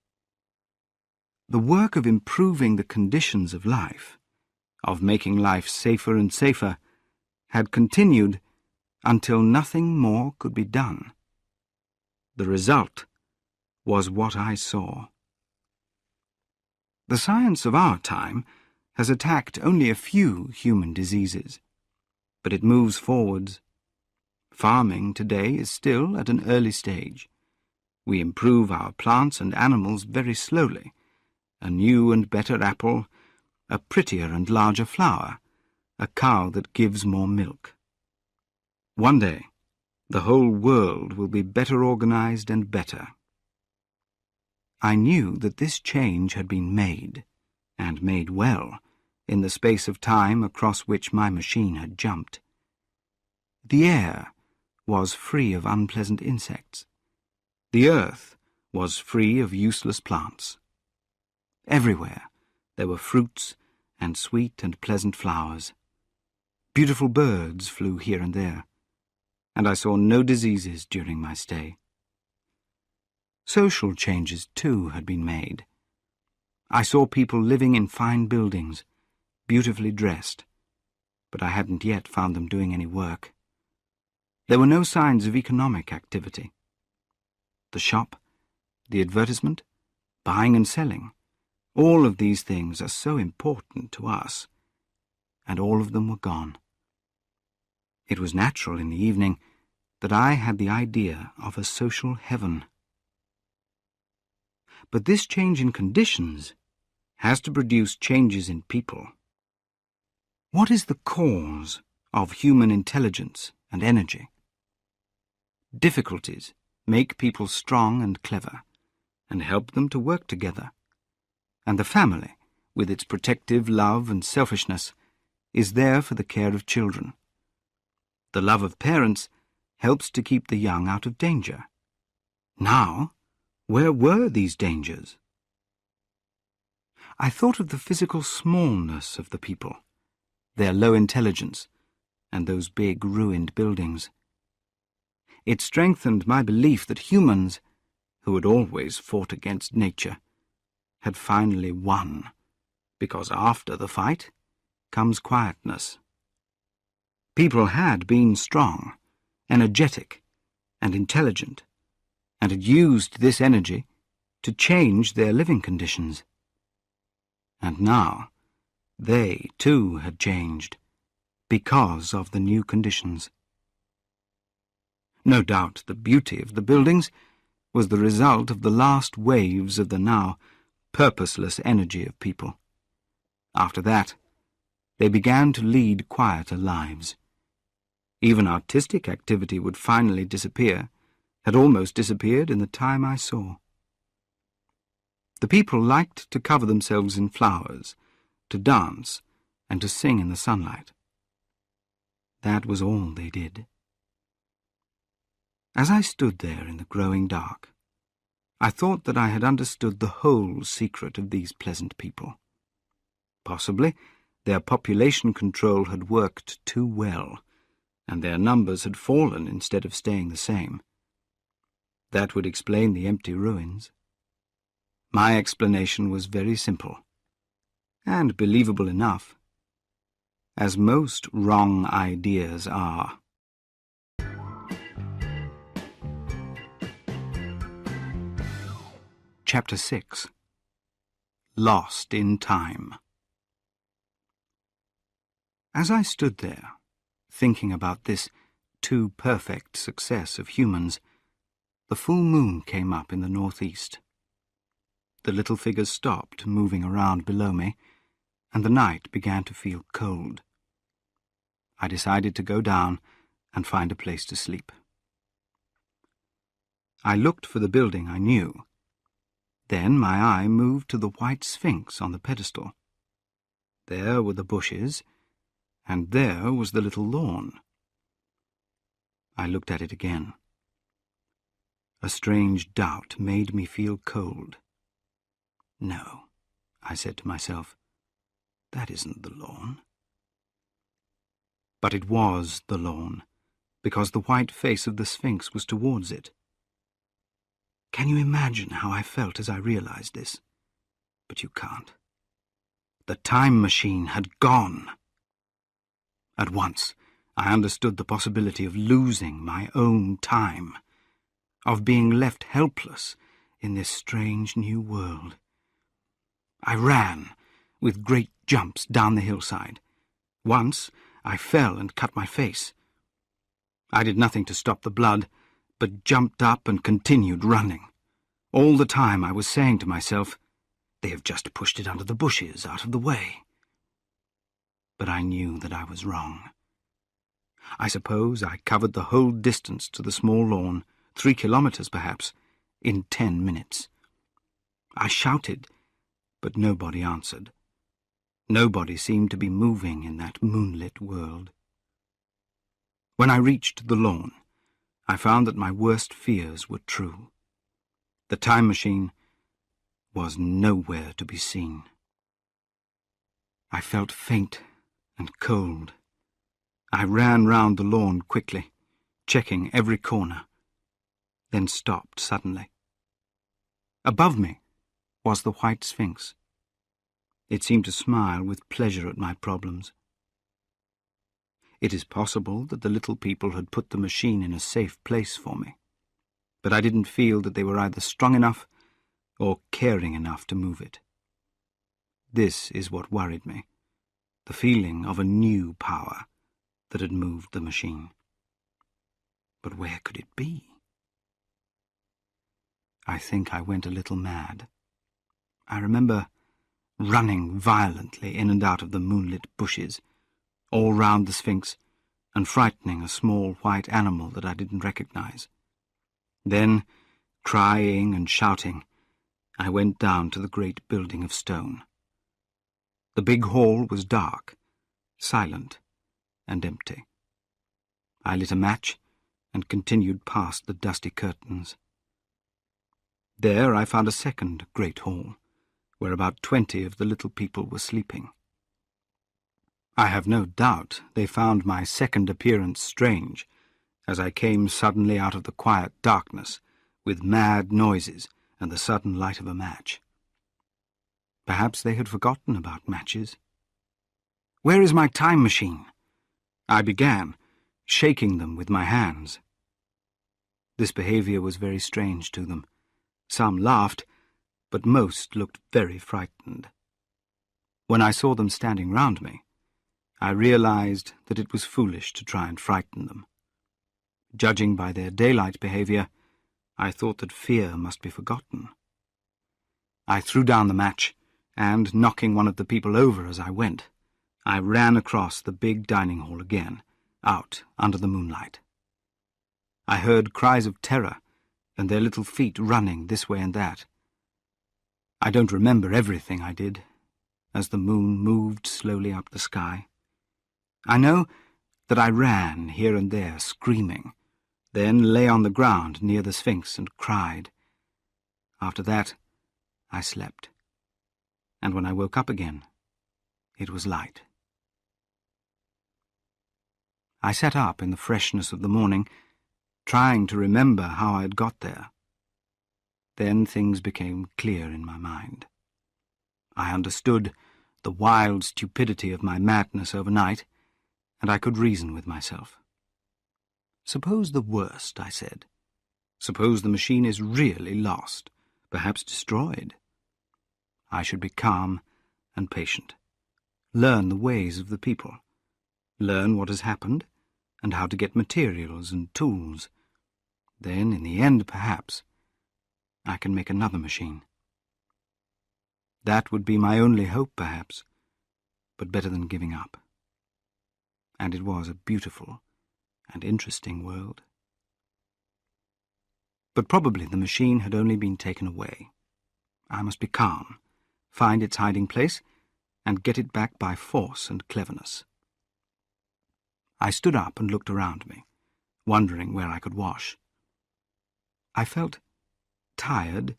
The work of improving the conditions of life, of making life safer and safer, had continued until nothing more could be done. The result was what I saw. The science of our time has attacked only a few human diseases, but it moves forwards. Farming today is still at an early stage. We improve our plants and animals very slowly. A new and better apple, a prettier and larger flower, a cow that gives more milk. One day, the whole world will be better organized and better. I knew that this change had been made, and made well, in the space of time across which my machine had jumped. The air was free of unpleasant insects. The earth was free of useless plants. Everywhere there were fruits and sweet and pleasant flowers. Beautiful birds flew here and there, and I saw no diseases during my stay. Social changes, too, had been made. I saw people living in fine buildings, beautifully dressed, but I hadn't yet found them doing any work. There were no signs of economic activity. The shop, the advertisement, buying and selling, all of these things are so important to us, and all of them were gone. It was natural in the evening that I had the idea of a social heaven. But this change in conditions has to produce changes in people. What is the cause of human intelligence and energy? Difficulties make people strong and clever, and help them to work together. And the family, with its protective love and selfishness, is there for the care of children. The love of parents helps to keep the young out of danger. Now, where were these dangers? I thought of the physical smallness of the people, their low intelligence, and those big ruined buildings. It strengthened my belief that humans, who had always fought against nature, had finally won, because after the fight comes quietness. People had been strong, energetic, and intelligent, and had used this energy to change their living conditions. And now they, too, had changed, because of the new conditions. No doubt the beauty of the buildings was the result of the last waves of the now purposeless energy of people. After that, they began to lead quieter lives. Even artistic activity would finally disappear, had almost disappeared in the time I saw. The people liked to cover themselves in flowers, to dance, and to sing in the sunlight. That was all they did. As I stood there in the growing dark, I thought that I had understood the whole secret of these pleasant people. Possibly their population control had worked too well, and their numbers had fallen instead of staying the same. That would explain the empty ruins. My explanation was very simple, and believable enough, as most wrong ideas are. Chapter 6. Lost in Time. As I stood there, thinking about this too perfect success of humans, the full moon came up in the northeast. The little figures stopped moving around below me, and the night began to feel cold. I decided to go down and find a place to sleep. I looked for the building I knew. Then my eye moved to the white sphinx on the pedestal. There were the bushes, and there was the little lawn. I looked at it again. A strange doubt made me feel cold. No, I said to myself, that isn't the lawn. But it was the lawn, because the white face of the sphinx was towards it. Can you imagine how I felt as I realized this? But you can't. The time machine had gone. At once, I understood the possibility of losing my own time, of being left helpless in this strange new world. I ran with great jumps down the hillside. Once, I fell and cut my face. I did nothing to stop the blood, but jumped up and continued running. All the time I was saying to myself, they have just pushed it under the bushes out of the way. But I knew that I was wrong. I suppose I covered the whole distance to the small lawn, 3 kilometers perhaps, in 10 minutes. I shouted, but nobody answered. Nobody seemed to be moving in that moonlit world. When I reached the lawn, I found that my worst fears were true. The time machine was nowhere to be seen. I felt faint and cold. I ran round the lawn quickly, checking every corner, then stopped suddenly. Above me was the white sphinx. It seemed to smile with pleasure at my problems. It is possible that the little people had put the machine in a safe place for me, but I didn't feel that they were either strong enough or caring enough to move it. This is what worried me, the feeling of a new power that had moved the machine. But where could it be? I think I went a little mad. I remember running violently in and out of the moonlit bushes, all round the Sphinx, and frightening a small white animal that I didn't recognize. Then, crying and shouting, I went down to the great building of stone. The big hall was dark, silent, and empty. I lit a match and continued past the dusty curtains. There I found a second great hall, where about 20 of the little people were sleeping. I have no doubt they found my second appearance strange, as I came suddenly out of the quiet darkness, with mad noises and the sudden light of a match. Perhaps they had forgotten about matches. "Where is my time machine?" I began, shaking them with my hands. This behavior was very strange to them. Some laughed, but most looked very frightened. When I saw them standing round me, I realized that it was foolish to try and frighten them. Judging by their daylight behavior, I thought that fear must be forgotten. I threw down the match, and, knocking one of the people over as I went, I ran across the big dining hall again, out under the moonlight. I heard cries of terror, and their little feet running this way and that. I don't remember everything I did, as the moon moved slowly up the sky. I know that I ran here and there, screaming, then lay on the ground near the Sphinx and cried. After that, I slept, and when I woke up again, it was light. I sat up in the freshness of the morning, trying to remember how I had got there. Then things became clear in my mind. I understood the wild stupidity of my madness overnight, and I could reason with myself. Suppose the worst, I said. Suppose the machine is really lost, perhaps destroyed. I should be calm and patient, learn the ways of the people, learn what has happened, and how to get materials and tools. Then, in the end, perhaps, I can make another machine. That would be my only hope, perhaps, but better than giving up. And it was a beautiful and interesting world. But probably the machine had only been taken away. I must be calm, find its hiding place, and get it back by force and cleverness. I stood up and looked around me, wondering where I could wash. I felt tired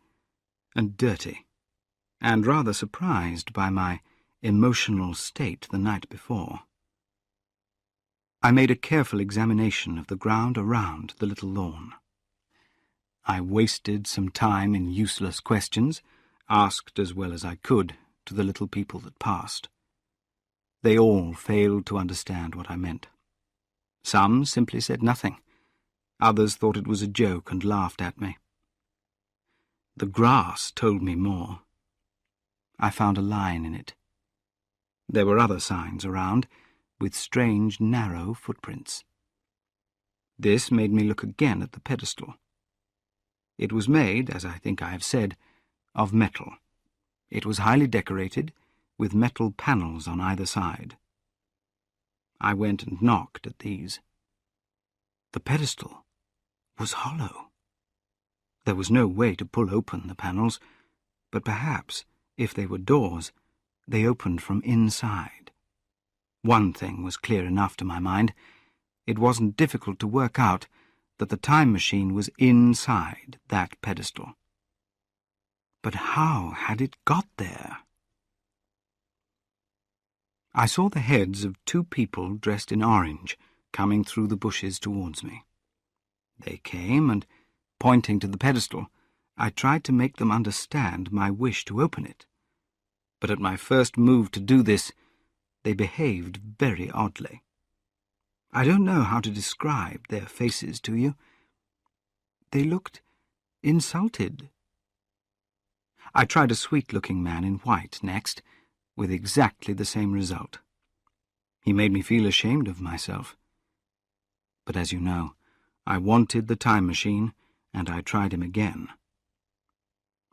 and dirty, and rather surprised by my emotional state the night before. I made a careful examination of the ground around the little lawn. I wasted some time in useless questions, asked as well as I could to the little people that passed. They all failed to understand what I meant. Some simply said nothing. Others thought it was a joke and laughed at me. The grass told me more. I found a line in it. There were other signs around, with strange, narrow footprints. This made me look again at the pedestal. It was made, as I think I have said, of metal. It was highly decorated, with metal panels on either side. I went and knocked at these. The pedestal was hollow. There was no way to pull open the panels, but perhaps, if they were doors, they opened from inside. One thing was clear enough to my mind. It wasn't difficult to work out that the time machine was inside that pedestal. But how had it got there? I saw the heads of 2 people dressed in orange coming through the bushes towards me. They came, and, pointing to the pedestal, I tried to make them understand my wish to open it. But at my first move to do this, they behaved very oddly. I don't know how to describe their faces to you. They looked insulted. I tried a sweet-looking man in white next, with exactly the same result. He made me feel ashamed of myself. But as you know, I wanted the time machine, and I tried him again.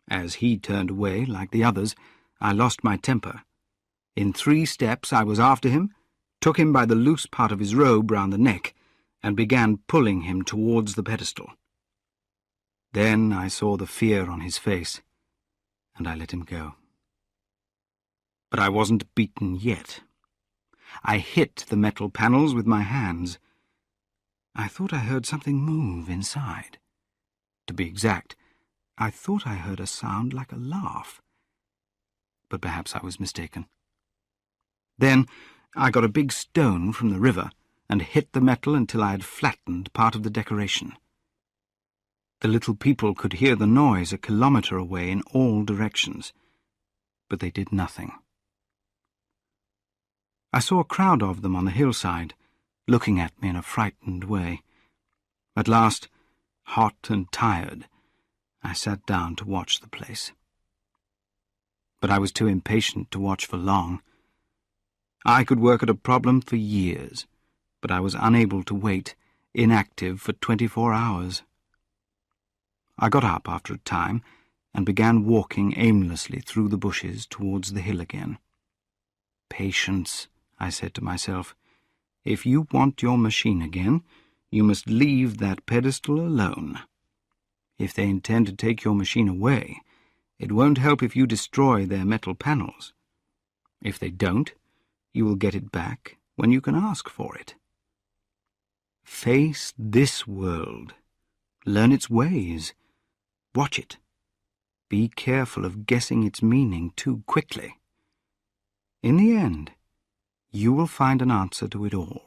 As he turned away, like the others, I lost my temper. In 3 steps I was after him, took him by the loose part of his robe round the neck, and began pulling him towards the pedestal. Then I saw the fear on his face, and I let him go. But I wasn't beaten yet. I hit the metal panels with my hands. I thought I heard something move inside. To be exact, I thought I heard a sound like a laugh. But perhaps I was mistaken. Then I got a big stone from the river and hit the metal until I had flattened part of the decoration. The little people could hear the noise a kilometre away in all directions, but they did nothing. I saw a crowd of them on the hillside, looking at me in a frightened way. At last, hot and tired, I sat down to watch the place. But I was too impatient to watch for long. I could work at a problem for years, but I was unable to wait, inactive for 24 hours. I got up after a time and began walking aimlessly through the bushes towards the hill again. Patience, I said to myself. If you want your machine again, you must leave that pedestal alone. If they intend to take your machine away, it won't help if you destroy their metal panels. If they don't, you will get it back when you can ask for it. Face this world. Learn its ways. Watch it. Be careful of guessing its meaning too quickly. In the end, you will find an answer to it all.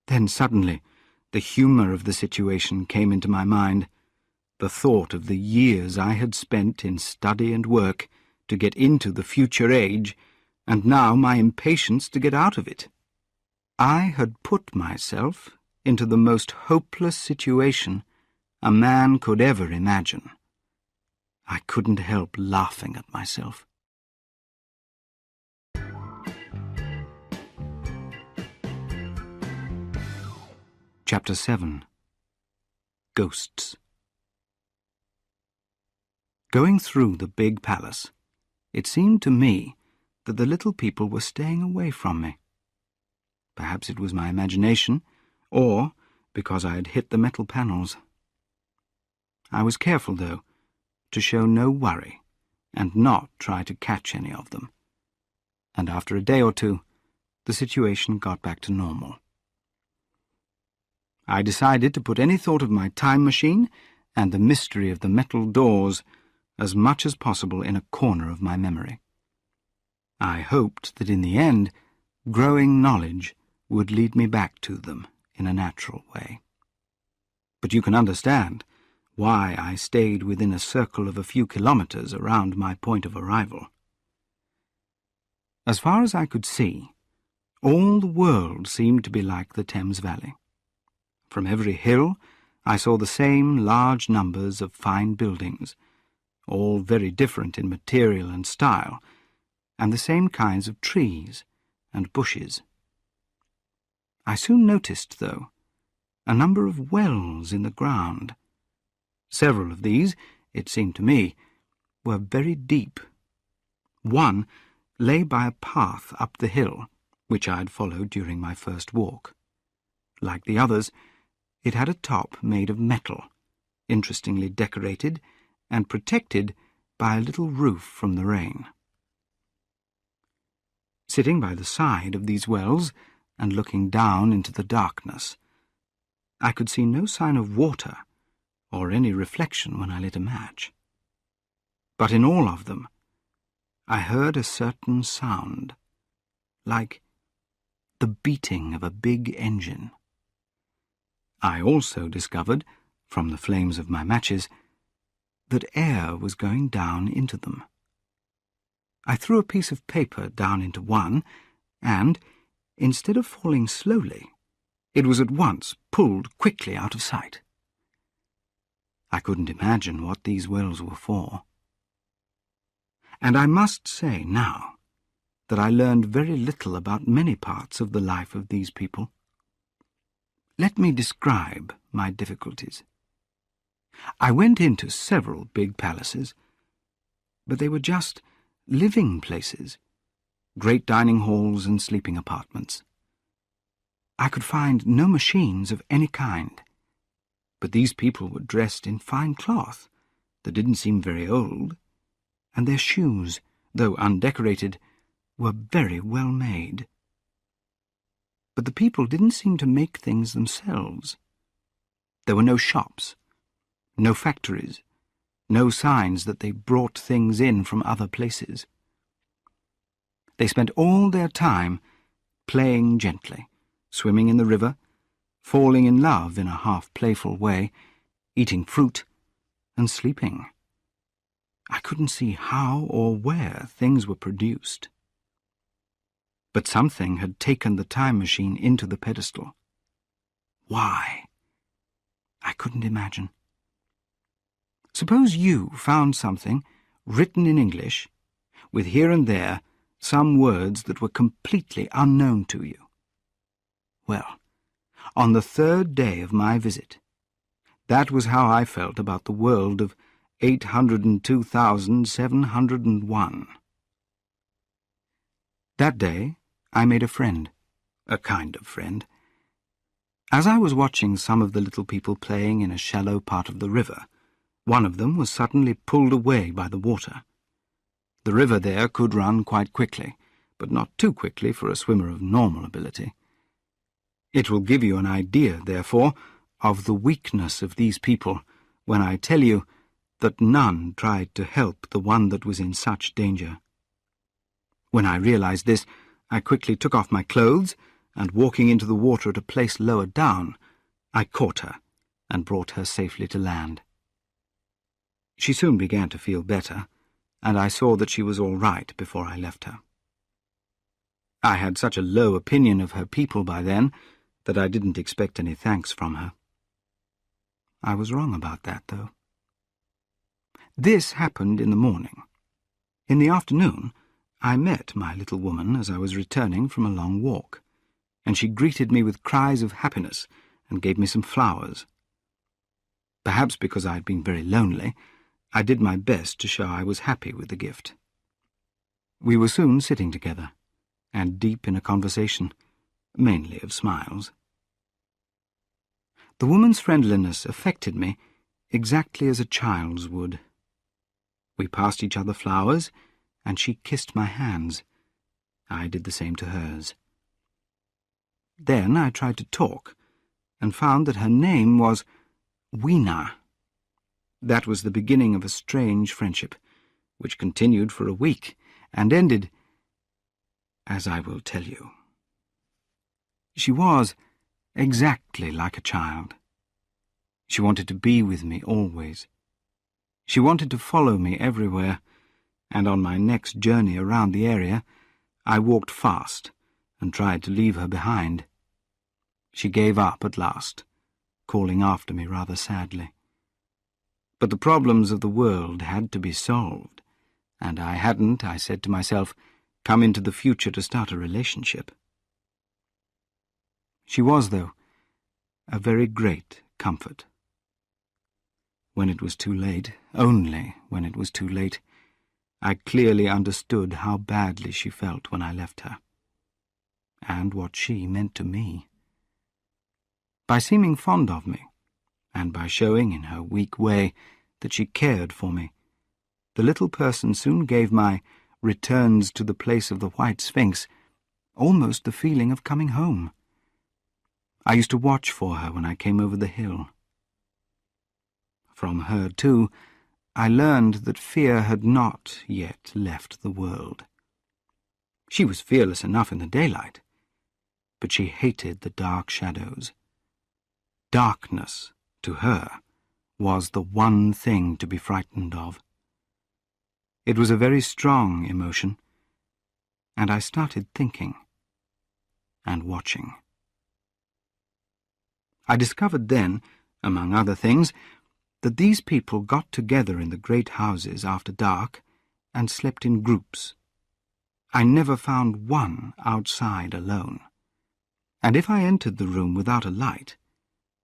Then suddenly, the humour of the situation came into my mind, the thought of the years I had spent in study and work to get into the future age, and now my impatience to get out of it. I had put myself into the most hopeless situation a man could ever imagine. I couldn't help laughing at myself. Chapter 7. Ghosts. Going through the big palace, it seemed to me that the little people were staying away from me. Perhaps it was my imagination, or because I had hit the metal panels. I was careful, though, to show no worry and not try to catch any of them. And after a day or two, the situation got back to normal. I decided to put any thought of my time machine and the mystery of the metal doors as much as possible in a corner of my memory. I hoped that in the end, growing knowledge would lead me back to them in a natural way. But you can understand why I stayed within a circle of a few kilometres around my point of arrival. As far as I could see, all the world seemed to be like the Thames Valley. From every hill I saw the same large numbers of fine buildings, all very different in material and style, and the same kinds of trees and bushes. I soon noticed, though, a number of wells in the ground. Several of these, it seemed to me, were very deep. One lay by a path up the hill, which I had followed during my first walk. Like the others, it had a top made of metal, interestingly decorated and protected by a little roof from the rain. Sitting by the side of these wells and looking down into the darkness, I could see no sign of water or any reflection when I lit a match. but in all of them I heard a certain sound, like the beating of a big engine. I also discovered, from the flames of my matches, that air was going down into them. I threw a piece of paper down into one, and, instead of falling slowly, it was at once pulled quickly out of sight. I couldn't imagine what these wells were for. And I must say now that I learned very little about many parts of the life of these people. Let me describe my difficulties. I went into several big palaces, but they were just living places, great dining halls and sleeping apartments. I could find no machines of any kind, but these people were dressed in fine cloth that didn't seem very old, and their shoes, though undecorated, were very well made. But the people didn't seem to make things themselves. There were no shops, no factories, no signs that they brought things in from other places. They spent all their time playing gently, swimming in the river, falling in love in a half-playful way, eating fruit, and sleeping. I couldn't see how or where things were produced. But something had taken the time machine into the pedestal. Why? I couldn't imagine. Suppose you found something written in English, with here and there some words that were completely unknown to you. Well, on the third day of my visit, that was how I felt about the world of 802,701. That day, I made a friend, a kind of friend. As I was watching some of the little people playing in a shallow part of the river, one of them was suddenly pulled away by the water. The river there could run quite quickly, but not too quickly for a swimmer of normal ability. It will give you an idea, therefore, of the weakness of these people when I tell you that none tried to help the one that was in such danger. When I realized this, I quickly took off my clothes, and walking into the water at a place lower down, I caught her and brought her safely to land. She soon began to feel better, and I saw that she was all right before I left her. I had such a low opinion of her people by then that I didn't expect any thanks from her. I was wrong about that, though. This happened in the morning. In the afternoon, I met my little woman as I was returning from a long walk, and she greeted me with cries of happiness and gave me some flowers. Perhaps because I had been very lonely, I did my best to show I was happy with the gift. We were soon sitting together, and deep in a conversation, mainly of smiles. The woman's friendliness affected me exactly as a child's would. We passed each other flowers, and she kissed my hands. I did the same to hers. Then I tried to talk, and found that her name was Weena. That was the beginning of a strange friendship, which continued for a week, and ended, as I will tell you. She was exactly like a child. She wanted to be with me always. She wanted to follow me everywhere, and on my next journey around the area, I walked fast and tried to leave her behind. She gave up at last, calling after me rather sadly. But the problems of the world had to be solved, and I hadn't, I said to myself, come into the future to start a relationship. She was, though, a very great comfort. When it was too late, only when it was too late, I clearly understood how badly she felt when I left her, and what she meant to me. By seeming fond of me, and by showing in her weak way that she cared for me, the little person soon gave my returns to the place of the White Sphinx almost the feeling of coming home. I used to watch for her when I came over the hill. From her, too, I learned that fear had not yet left the world. She was fearless enough in the daylight, but she hated the dark shadows. Darkness, to her, was the one thing to be frightened of. It was a very strong emotion, and I started thinking and watching. I discovered then, among other things, that these people got together in the great houses after dark and slept in groups. I never found one outside alone, and if I entered the room without a light,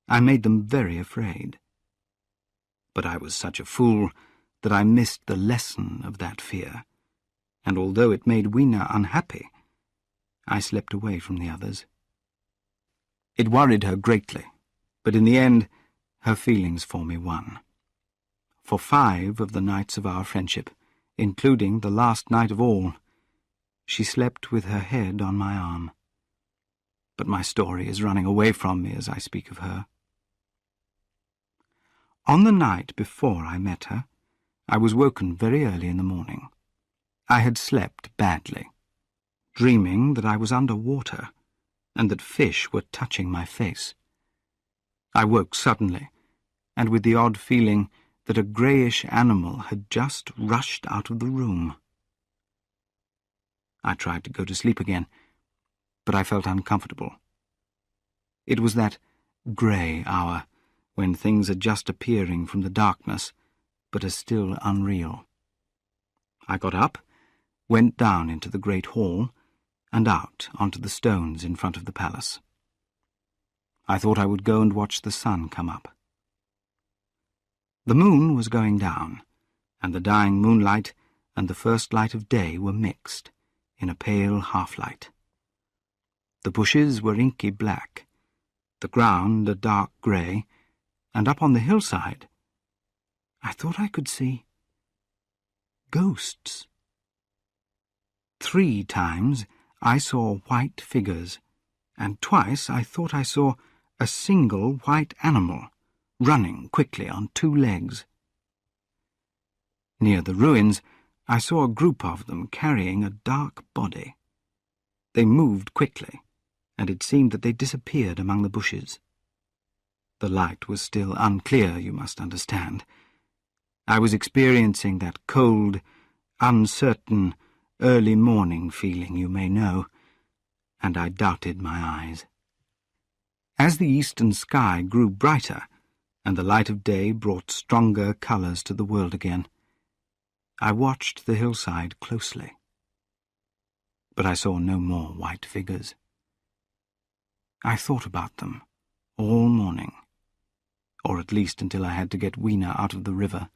I made them very afraid. But I was such a fool that I missed the lesson of that fear, and although it made Weena unhappy, I slept away from the others. It worried her greatly, but in the end her feelings for me won. For 5 of the nights of our friendship, including the last night of all, she slept with her head on my arm. But my story is running away from me as I speak of her. On the night before I met her, I was woken very early in the morning. I had slept badly, dreaming that I was under water and that fish were touching my face. I woke suddenly, and with the odd feeling that a greyish animal had just rushed out of the room. I tried to go to sleep again, but I felt uncomfortable. It was that grey hour when things are just appearing from the darkness, but are still unreal. I got up, went down into the great hall, and out onto the stones in front of the palace. I thought I would go and watch the sun come up. The moon was going down, and the dying moonlight and the first light of day were mixed in a pale half-light. The bushes were inky black, the ground a dark grey, and up on the hillside I thought I could see ghosts. 3 times I saw white figures, and twice I thought I saw a single white animal running quickly on 2 legs. Near the ruins, I saw a group of them carrying a dark body. They moved quickly, and it seemed that they disappeared among the bushes. The light was still unclear, you must understand. I was experiencing that cold, uncertain, early morning feeling you may know, and I darted my eyes. As the eastern sky grew brighter, and the light of day brought stronger colours to the world again, I watched the hillside closely. But I saw no more white figures. I thought about them all morning, or at least until I had to get Weena out of the river.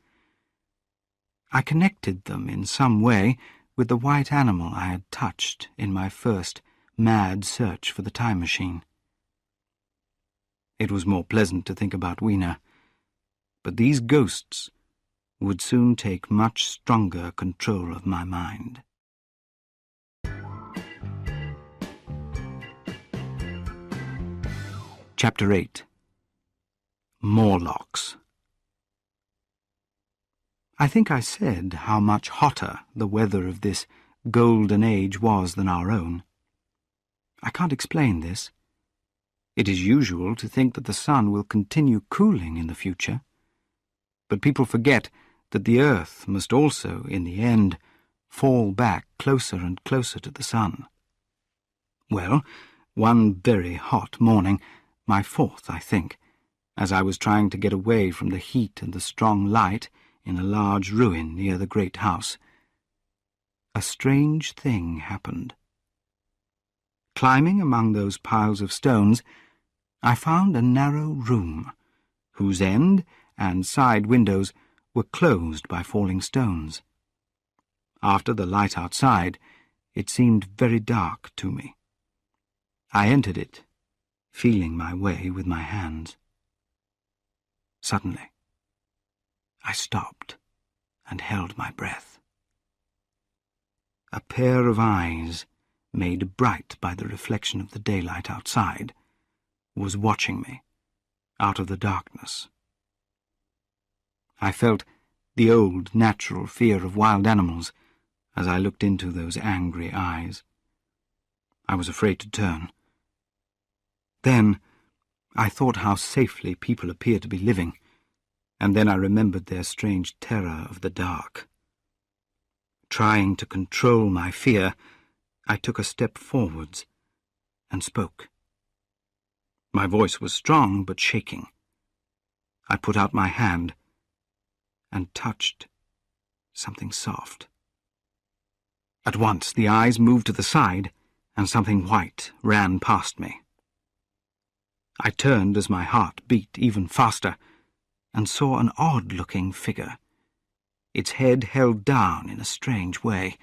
I connected them in some way with the white animal I had touched in my first mad search for the time machine. It was more pleasant to think about Weena, but these ghosts would soon take much stronger control of my mind. Chapter 8. Morlocks. I think I said how much hotter the weather of this golden age was than our own. I can't explain this. It is usual to think that the sun will continue cooling in the future, but people forget that the earth must also, in the end, fall back closer and closer to the sun. Well, one very hot morning, my 4th, I think, as I was trying to get away from the heat and the strong light in a large ruin near the great house, a strange thing happened. Climbing among those piles of stones, I found a narrow room, whose end and side windows were closed by falling stones. After the light outside, it seemed very dark to me. I entered it, feeling my way with my hands. Suddenly, I stopped and held my breath. A pair of eyes, made bright by the reflection of the daylight outside, was watching me out of the darkness. I felt the old natural fear of wild animals, as I looked into those angry eyes. I was afraid to turn. Then I thought how safely people appear to be living, and then I remembered their strange terror of the dark. Trying to control my fear, I took a step forwards and spoke. My voice was strong but shaking. I put out my hand and touched something soft. At once the eyes moved to the side, and something white ran past me. I turned as my heart beat even faster, and saw an odd-looking figure, its head held down in a strange way,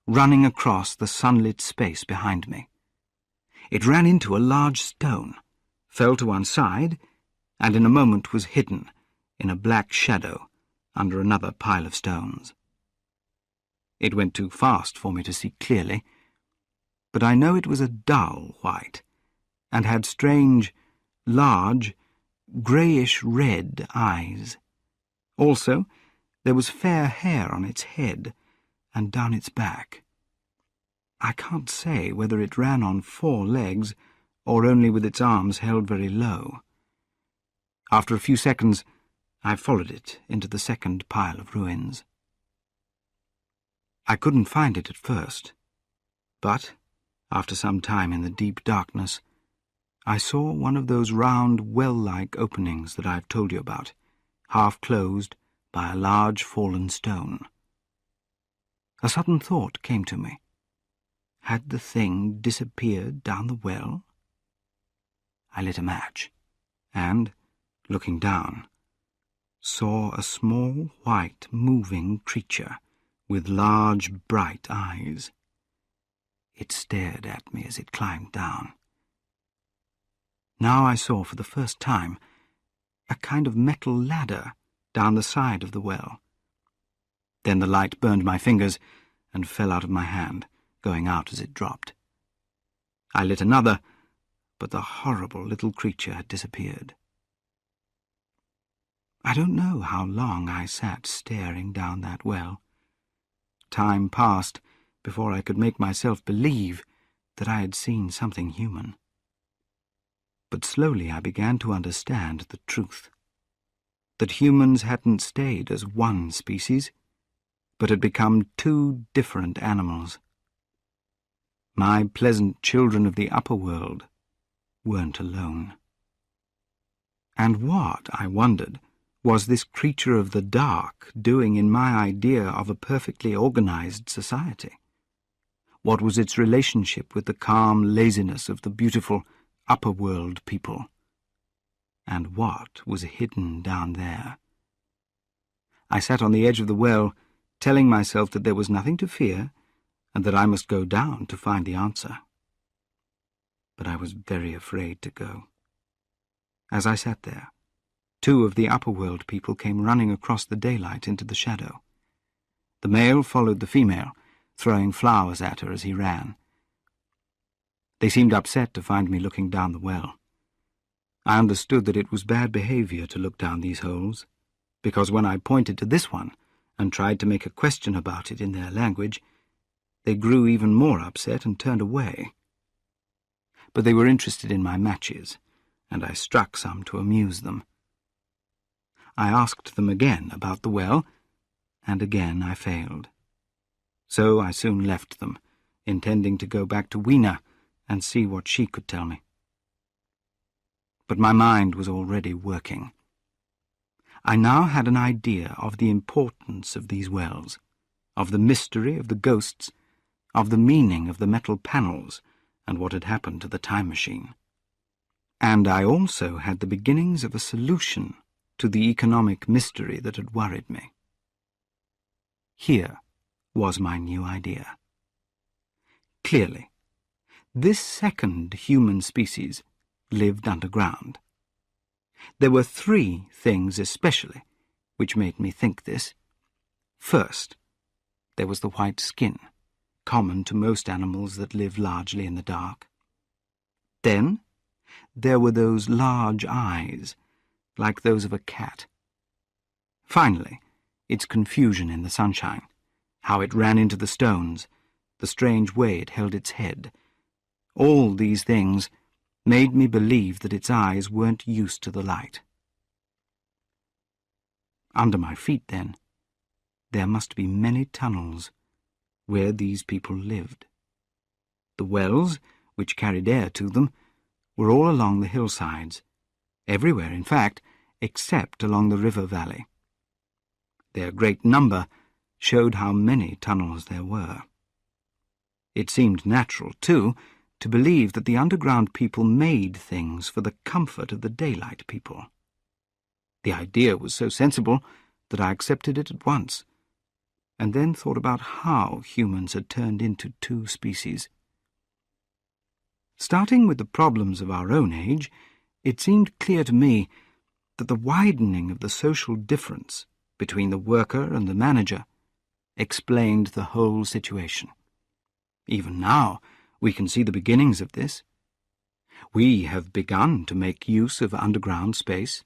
running across the sunlit space behind me. It ran into a large stone, fell to one side, and in a moment was hidden in a black shadow under another pile of stones. It went too fast for me to see clearly, but I know it was a dull white, and had strange, large, greyish-red eyes. Also, there was fair hair on its head and down its back. I can't say whether it ran on 4 legs or only with its arms held very low. After a few seconds, I followed it into the second pile of ruins. I couldn't find it at first, but, after some time in the deep darkness, I saw one of those round, well-like openings that I've told you about, half closed by a large fallen stone. A sudden thought came to me. Had the thing disappeared down the well? I lit a match, and, looking down, saw a small, white, moving creature with large, bright eyes. It stared at me as it climbed down. Now I saw for the first time a kind of metal ladder down the side of the well. Then the light burned my fingers and fell out of my hand, going out as it dropped. I lit another, but the horrible little creature had disappeared. I don't know how long I sat staring down that well. Time passed before I could make myself believe that I had seen something human. But slowly I began to understand the truth, that humans hadn't stayed as one species, but had become 2 different animals. My pleasant children of the upper world weren't alone. And what, I wondered, was this creature of the dark doing in my idea of a perfectly organized society? What was its relationship with the calm laziness of the beautiful upper world people? And what was hidden down there? I sat on the edge of the well, telling myself that there was nothing to fear, and that I must go down to find the answer. But I was very afraid to go. As I sat there, 2 of the upper world people came running across the daylight into the shadow. The male followed the female, throwing flowers at her as he ran. They seemed upset to find me looking down the well. I understood that it was bad behavior to look down these holes, because when I pointed to this one and tried to make a question about it in their language, they grew even more upset and turned away. But they were interested in my matches, and I struck some to amuse them. I asked them again about the well, and again I failed. So I soon left them, intending to go back to Weena and see what she could tell me. But my mind was already working. I now had an idea of the importance of these wells, of the mystery of the ghosts, of the meaning of the metal panels, and what had happened to the time machine. And I also had the beginnings of a solution to the economic mystery that had worried me. Here was my new idea. Clearly, this second human species lived underground. There were 3 things especially which made me think this. First, there was the white skin, common to most animals that live largely in the dark. Then, there were those large eyes, like those of a cat. Finally, its confusion in the sunshine, how it ran into the stones, the strange way it held its head. All these things made me believe that its eyes weren't used to the light. Under my feet, then, there must be many tunnels where these people lived. The wells, which carried air to them, were all along the hillsides, everywhere, in fact, except along the river valley. Their great number showed how many tunnels there were. It seemed natural, too, to believe that the underground people made things for the comfort of the daylight people. The idea was so sensible that I accepted it at once, and then thought about how humans had turned into two species. Starting with the problems of our own age, it seemed clear to me that the widening of the social difference between the worker and the manager explained the whole situation. Even now, we can see the beginnings of this. We have begun to make use of underground space.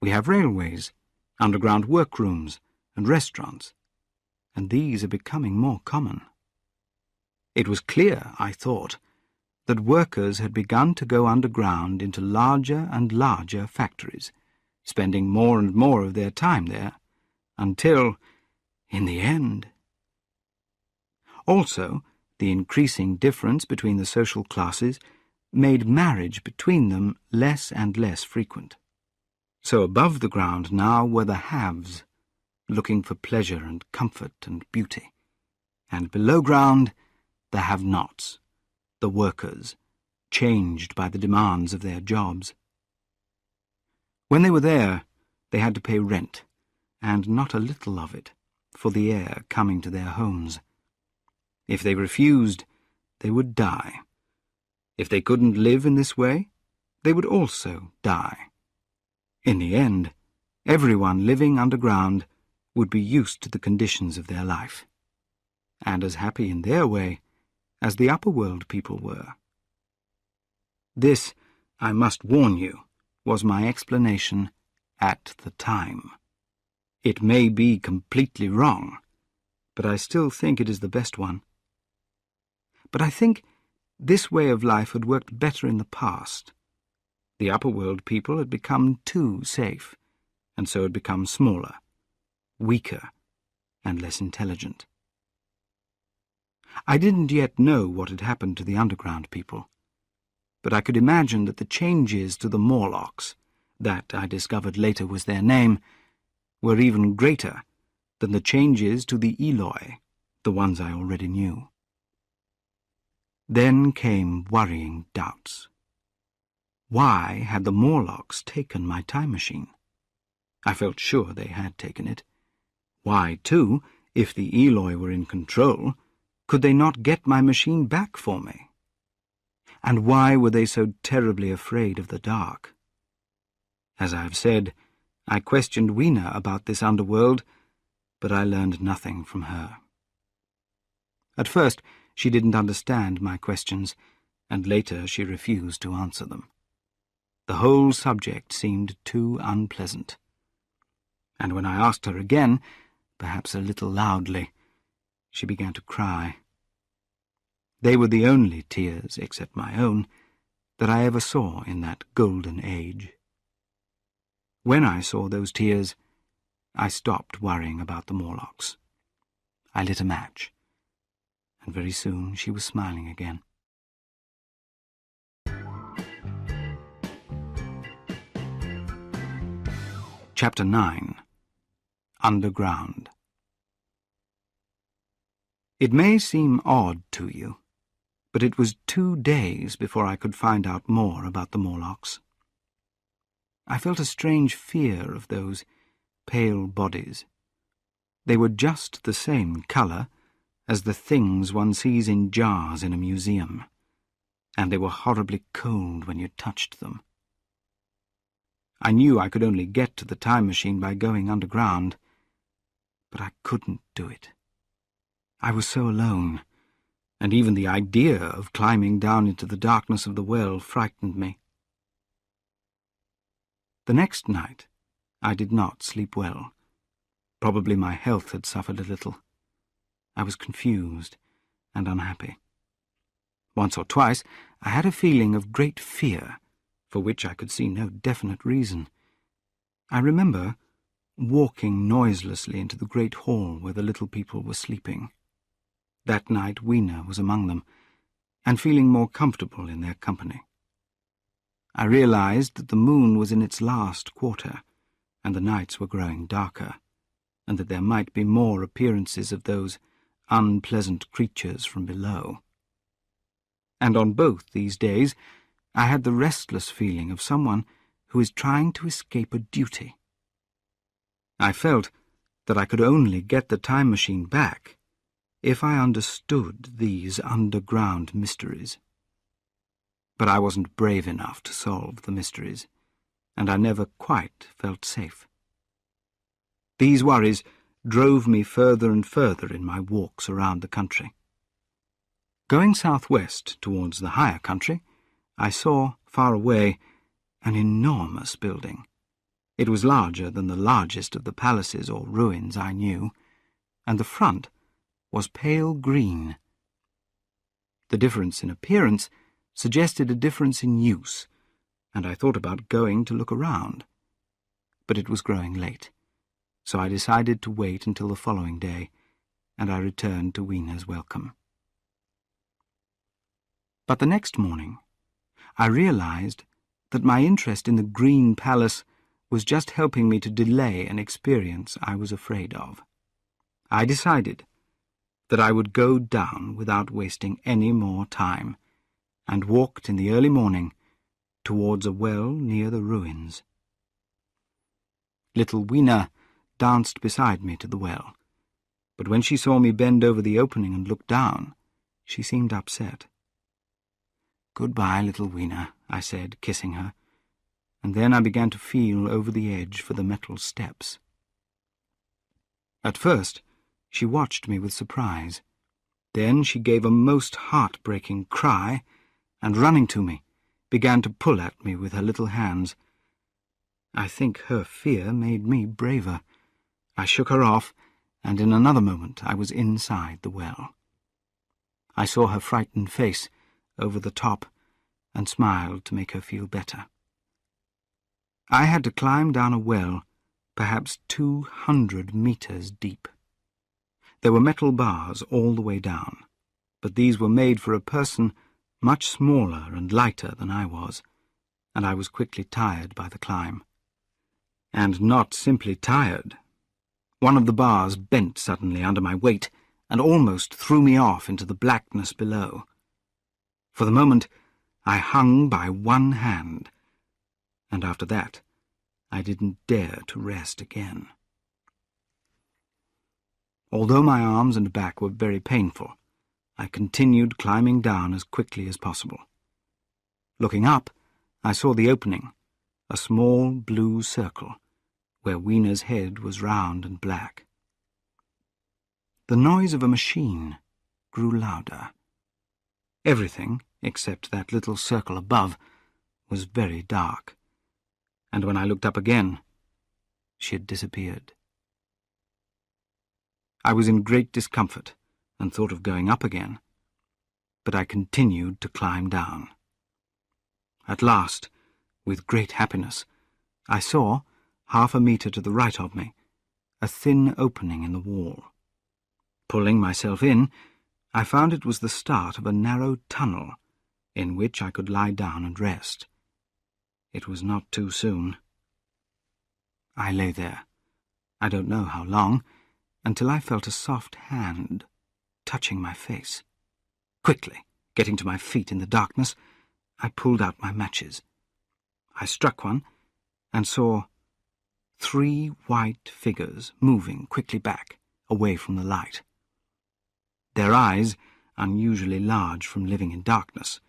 We have railways, underground workrooms, and restaurants, and these are becoming more common. It was clear, I thought, that workers had begun to go underground into larger and larger factories, spending more and more of their time there, until, in the end... Also, the increasing difference between the social classes made marriage between them less and less frequent. So above the ground now were the haves, looking for pleasure and comfort and beauty, and below ground the have-nots, the workers, changed by the demands of their jobs. When they were there, they had to pay rent, and not a little of it, for the air coming to their homes. If they refused, they would die. If they couldn't live in this way, they would also die. In the end, everyone living underground would be used to the conditions of their life, and as happy in their way as the upper world people were. This, I must warn you, was my explanation at the time. It may be completely wrong, but I still think it is the best one. But I think this way of life had worked better in the past. The upper world people had become too safe, and so had become smaller, weaker, and less intelligent. I didn't yet know what had happened to the underground people, but I could imagine that the changes to the Morlocks, that I discovered later was their name, were even greater than the changes to the Eloi, the ones I already knew. Then came worrying doubts. Why had the Morlocks taken my time machine? I felt sure they had taken it. Why, too, if the Eloi were in control, could they not get my machine back for me? And why were they so terribly afraid of the dark? As I have said, I questioned Weena about this underworld, but I learned nothing from her. At first, she didn't understand my questions, and later she refused to answer them. The whole subject seemed too unpleasant. And when I asked her again, perhaps a little loudly, she began to cry. They were the only tears, except my own, that I ever saw in that golden age. When I saw those tears, I stopped worrying about the Morlocks. I lit a match, and very soon she was smiling again. Chapter 9. Underground. It may seem odd to you, but it was 2 days before I could find out more about the Morlocks. I felt a strange fear of those pale bodies. They were just the same colour as the things one sees in jars in a museum, and they were horribly cold when you touched them. I knew I could only get to the time machine by going underground, but I couldn't do it. I was so alone, and even the idea of climbing down into the darkness of the well frightened me. The next night I did not sleep well. Probably my health had suffered a little. I was confused and unhappy. Once or twice I had a feeling of great fear, for which I could see no definite reason. I remember walking noiselessly into the great hall where the little people were sleeping. That night Weena was among them, and feeling more comfortable in their company. I realized that the moon was in its last quarter, and the nights were growing darker, and that there might be more appearances of those unpleasant creatures from below. And on both these days I had the restless feeling of someone who is trying to escape a duty. I felt that I could only get the time machine back if I understood these underground mysteries. But I wasn't brave enough to solve the mysteries, and I never quite felt safe. These worries drove me further and further in my walks around the country. Going southwest towards the higher country, I saw, far away, an enormous building. It was larger than the largest of the palaces or ruins I knew, and the front was pale green. The difference in appearance suggested a difference in use, and I thought about going to look around. But it was growing late, so I decided to wait until the following day, and I returned to Weena's welcome. But the next morning, I realized that my interest in the Green Palace was just helping me to delay an experience I was afraid of. I decided that I would go down without wasting any more time, and walked in the early morning towards a well near the ruins. Little Weena danced beside me to the well, but when she saw me bend over the opening and look down, she seemed upset. "Goodbye, little Weena," I said, kissing her, and then I began to feel over the edge for the metal steps. At first, she watched me with surprise. Then she gave a most heartbreaking cry, and running to me, began to pull at me with her little hands. I think her fear made me braver. I shook her off, and in another moment I was inside the well. I saw her frightened face over the top, and smiled to make her feel better. I had to climb down a well, perhaps 200 meters deep. There were metal bars all the way down, but these were made for a person much smaller and lighter than I was, and I was quickly tired by the climb. And not simply tired. One of the bars bent suddenly under my weight and almost threw me off into the blackness below. For the moment, I hung by one hand, and after that, I didn't dare to rest again. Although my arms and back were very painful, I continued climbing down as quickly as possible. Looking up, I saw the opening, a small blue circle, where Weena's head was round and black. The noise of a machine grew louder. Everything, except that little circle above, was very dark, and when I looked up again, she had disappeared. I was in great discomfort, and thought of going up again, but I continued to climb down. At last, with great happiness, I saw, 1/2 meter to the right of me, a thin opening in the wall. Pulling myself in, I found it was the start of a narrow tunnel in which I could lie down and rest. It was not too soon. I lay there, I don't know how long, until I felt a soft hand touching my face. Quickly, getting to my feet in the darkness, I pulled out my matches. I struck one and saw 3 white figures moving quickly back, away from the light. Their eyes, unusually large from living in darkness,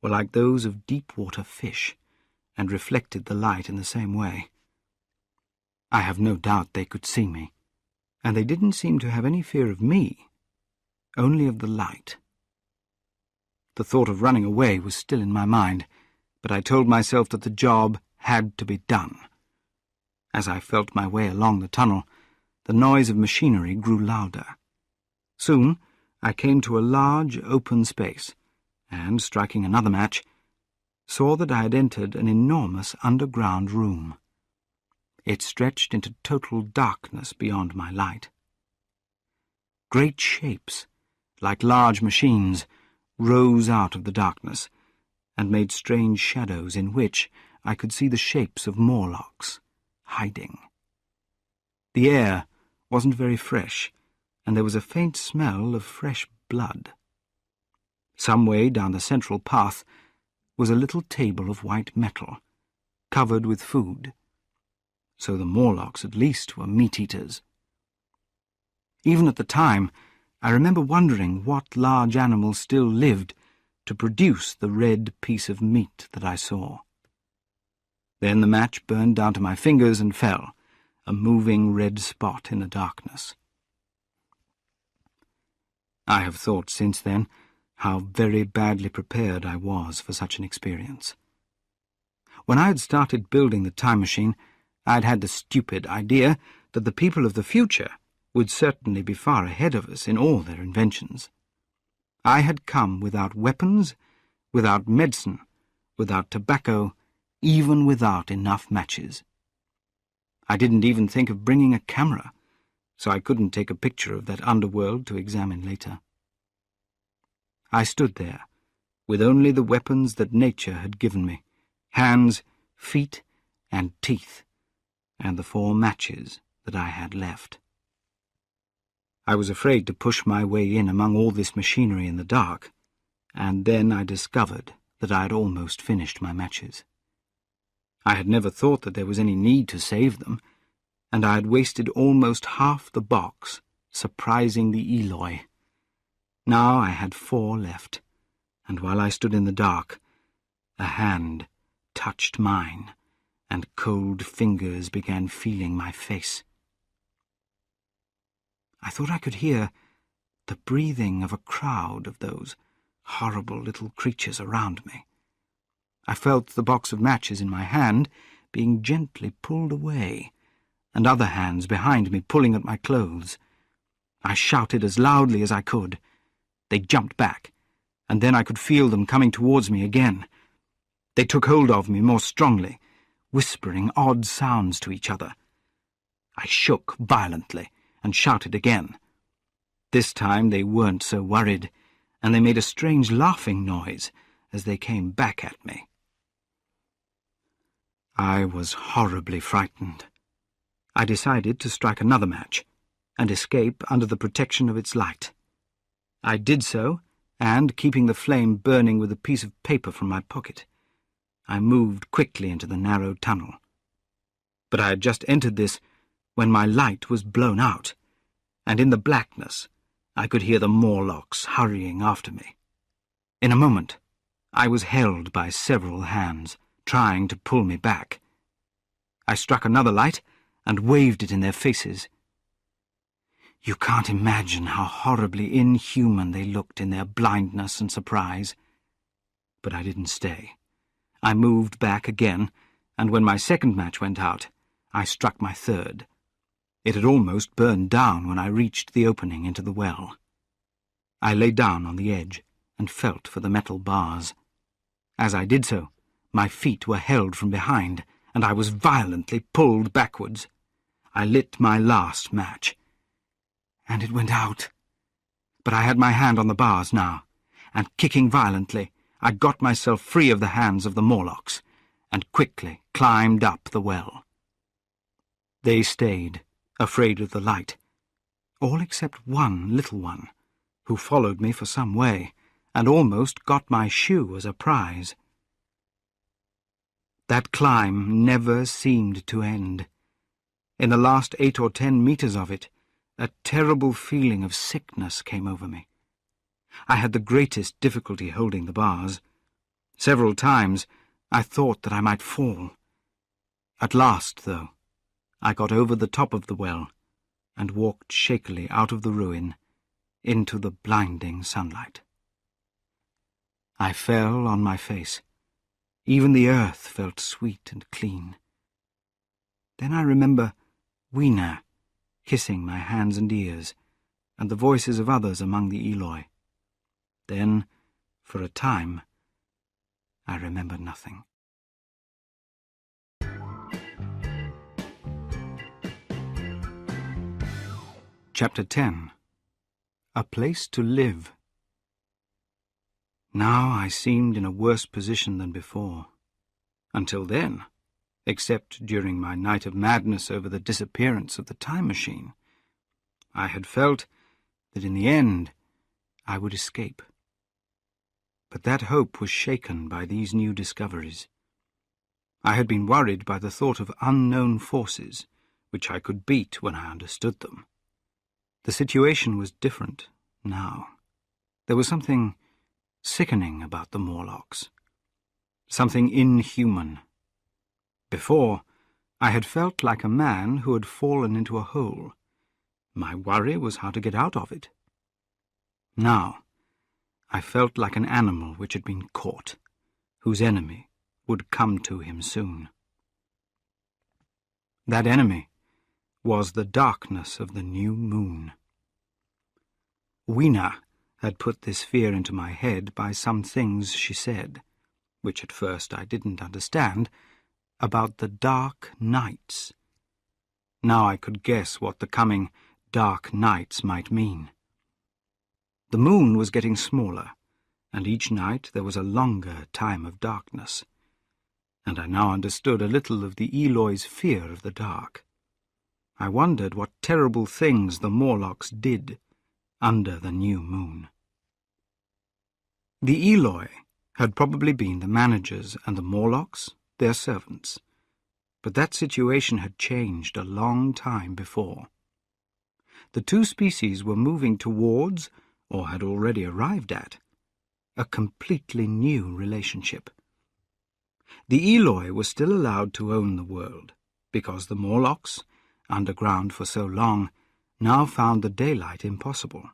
were like those of deep-water fish, and reflected the light in the same way. I have no doubt they could see me, and they didn't seem to have any fear of me, only of the light. The thought of running away was still in my mind, but I told myself that the job had to be done. As I felt my way along the tunnel, the noise of machinery grew louder. Soon I came to a large open space, and, striking another match, saw that I had entered an enormous underground room. It stretched into total darkness beyond my light. Great shapes, like large machines, rose out of the darkness and made strange shadows in which I could see the shapes of Morlocks hiding. The air wasn't very fresh, and there was a faint smell of fresh blood. Some way down the central path was a little table of white metal, covered with food. So the Morlocks at least were meat-eaters. Even at the time, I remember wondering what large animal still lived to produce the red piece of meat that I saw. Then the match burned down to my fingers and fell, a moving red spot in the darkness. I have thought since then how very badly prepared I was for such an experience. When I had started building the time machine, I had had the stupid idea that the people of the future would certainly be far ahead of us in all their inventions. I had come without weapons, without medicine, without tobacco, even without enough matches. I didn't even think of bringing a camera, so I couldn't take a picture of that underworld to examine later. I stood there, with only the weapons that nature had given me, hands, feet, and teeth, and the 4 matches that I had left. I was afraid to push my way in among all this machinery in the dark, and then I discovered that I had almost finished my matches. I had never thought that there was any need to save them, and I had wasted almost half the box surprising the Eloi. Now I had 4 left, and while I stood in the dark, a hand touched mine, and cold fingers began feeling my face. I thought I could hear the breathing of a crowd of those horrible little creatures around me. I felt the box of matches in my hand being gently pulled away, and other hands behind me pulling at my clothes. I shouted as loudly as I could. They jumped back, and then I could feel them coming towards me again. They took hold of me more strongly, whispering odd sounds to each other. I shook violently and shouted again. This time they weren't so worried, and they made a strange laughing noise as they came back at me. I was horribly frightened. I decided to strike another match and escape under the protection of its light. I did so, and, keeping the flame burning with a piece of paper from my pocket, I moved quickly into the narrow tunnel. But I had just entered this when my light was blown out, and in the blackness I could hear the Morlocks hurrying after me. In a moment I was held by several hands, trying to pull me back. I struck another light and waved it in their faces. You can't imagine how horribly inhuman they looked in their blindness and surprise. But I didn't stay. I moved back again, and when my second match went out, I struck my third. It had almost burned down when I reached the opening into the well. I lay down on the edge and felt for the metal bars. As I did so, my feet were held from behind, and I was violently pulled backwards. I lit my last match, and it went out. But I had my hand on the bars now, and kicking violently, I got myself free of the hands of the Morlocks, and quickly climbed up the well. They stayed, afraid of the light, all except one little one, who followed me for some way, and almost got my shoe as a prize. That climb never seemed to end. In the last 8 or 10 meters of it, a terrible feeling of sickness came over me. I had the greatest difficulty holding the bars. Several times I thought that I might fall. At last, though, I got over the top of the well and walked shakily out of the ruin into the blinding sunlight. I fell on my face. Even the earth felt sweet and clean. Then I remember Weena, kissing my hands and ears, and the voices of others among the Eloi. Then, for a time, I remember nothing. Chapter 10. A Place to Live. Now I seemed in a worse position than before. Until then, except during my night of madness over the disappearance of the time machine, I had felt that in the end I would escape. But that hope was shaken by these new discoveries. I had been worried by the thought of unknown forces, which I could beat when I understood them. The situation was different now. There was something sickening about the Morlocks, something inhuman. Before, I had felt like a man who had fallen into a hole. My worry was how to get out of it. Now, I felt like an animal which had been caught, whose enemy would come to him soon. That enemy was the darkness of the new moon. Weena had put this fear into my head by some things she said, which at first I didn't understand, about the dark nights. Now I could guess what the coming dark nights might mean. The moon was getting smaller, and each night there was a longer time of darkness, and I now understood a little of the Eloi's fear of the dark. I wondered what terrible things the Morlocks did under the new moon. The Eloi had probably been the managers and the Morlocks their servants, but that situation had changed a long time before. The two species were moving towards, or had already arrived at, a completely new relationship. The Eloi were still allowed to own the world, because the Morlocks, underground for so long, now found the daylight impossible.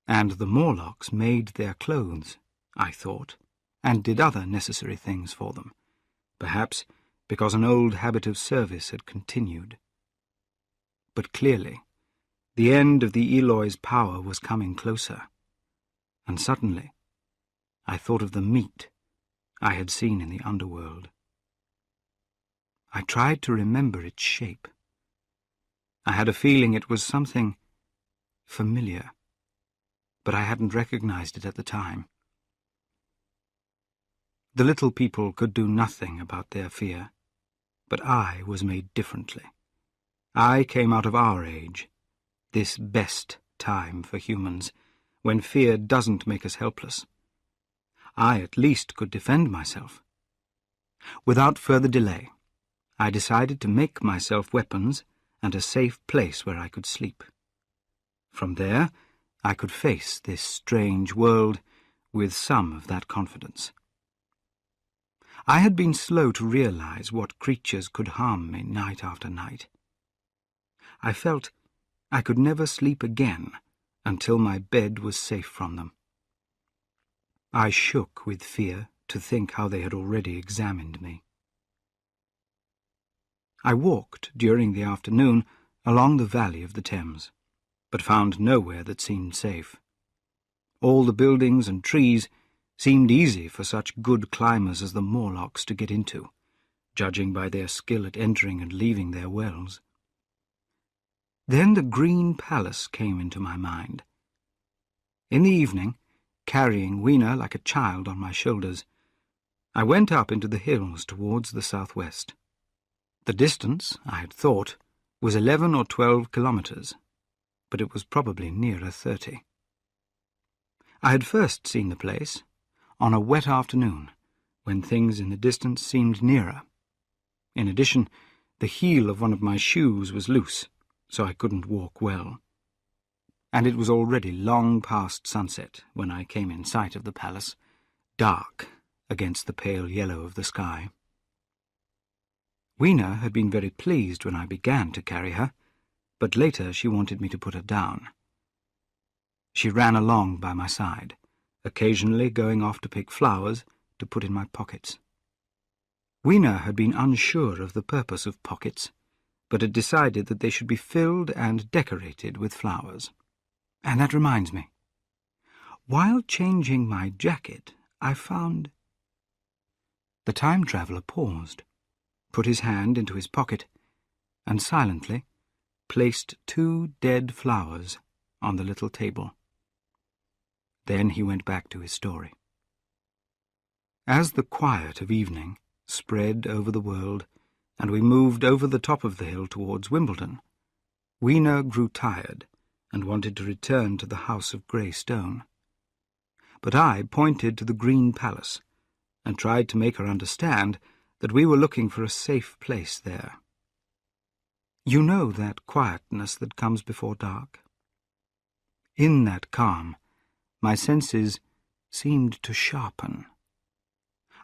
And the Morlocks made their clothes, I thought, and did other necessary things for them, perhaps because an old habit of service had continued. But clearly, the end of the Eloi's power was coming closer, and suddenly I thought of the meat I had seen in the underworld. I tried to remember its shape. I had a feeling it was something familiar, but I hadn't recognized it at the time. The little people could do nothing about their fear, but I was made differently. I came out of our age, this best time for humans, when fear doesn't make us helpless. I at least could defend myself. Without further delay, I decided to make myself weapons and a safe place where I could sleep. From there, I could face this strange world with some of that confidence. I had been slow to realize what creatures could harm me night after night. I felt I could never sleep again until my bed was safe from them. I shook with fear to think how they had already examined me. I walked during the afternoon along the valley of the Thames, but found nowhere that seemed safe. All the buildings and trees seemed easy for such good climbers as the Morlocks to get into, judging by their skill at entering and leaving their wells. Then the Green Palace came into my mind. In the evening, carrying Weena like a child on my shoulders, I went up into the hills towards the southwest. The distance, I had thought, was 11 or 12 kilometers, but it was probably nearer 30. I had first seen the place on a wet afternoon, when things in the distance seemed nearer. In addition, the heel of one of my shoes was loose, so I couldn't walk well. And it was already long past sunset when I came in sight of the palace, dark against the pale yellow of the sky. Weena had been very pleased when I began to carry her, but later she wanted me to put her down. She ran along by my side, occasionally going off to pick flowers to put in my pockets. Weena had been unsure of the purpose of pockets, but had decided that they should be filled and decorated with flowers. And that reminds me. While changing my jacket, I found... The time traveller paused, put his hand into his pocket, and silently placed 2 dead flowers on the little table. Then he went back to his story. As the quiet of evening spread over the world, and we moved over the top of the hill towards Wimbledon, Weena grew tired and wanted to return to the house of grey stone. But I pointed to the Green Palace and tried to make her understand that we were looking for a safe place there. You know that quietness that comes before dark? In that calm, my senses seemed to sharpen.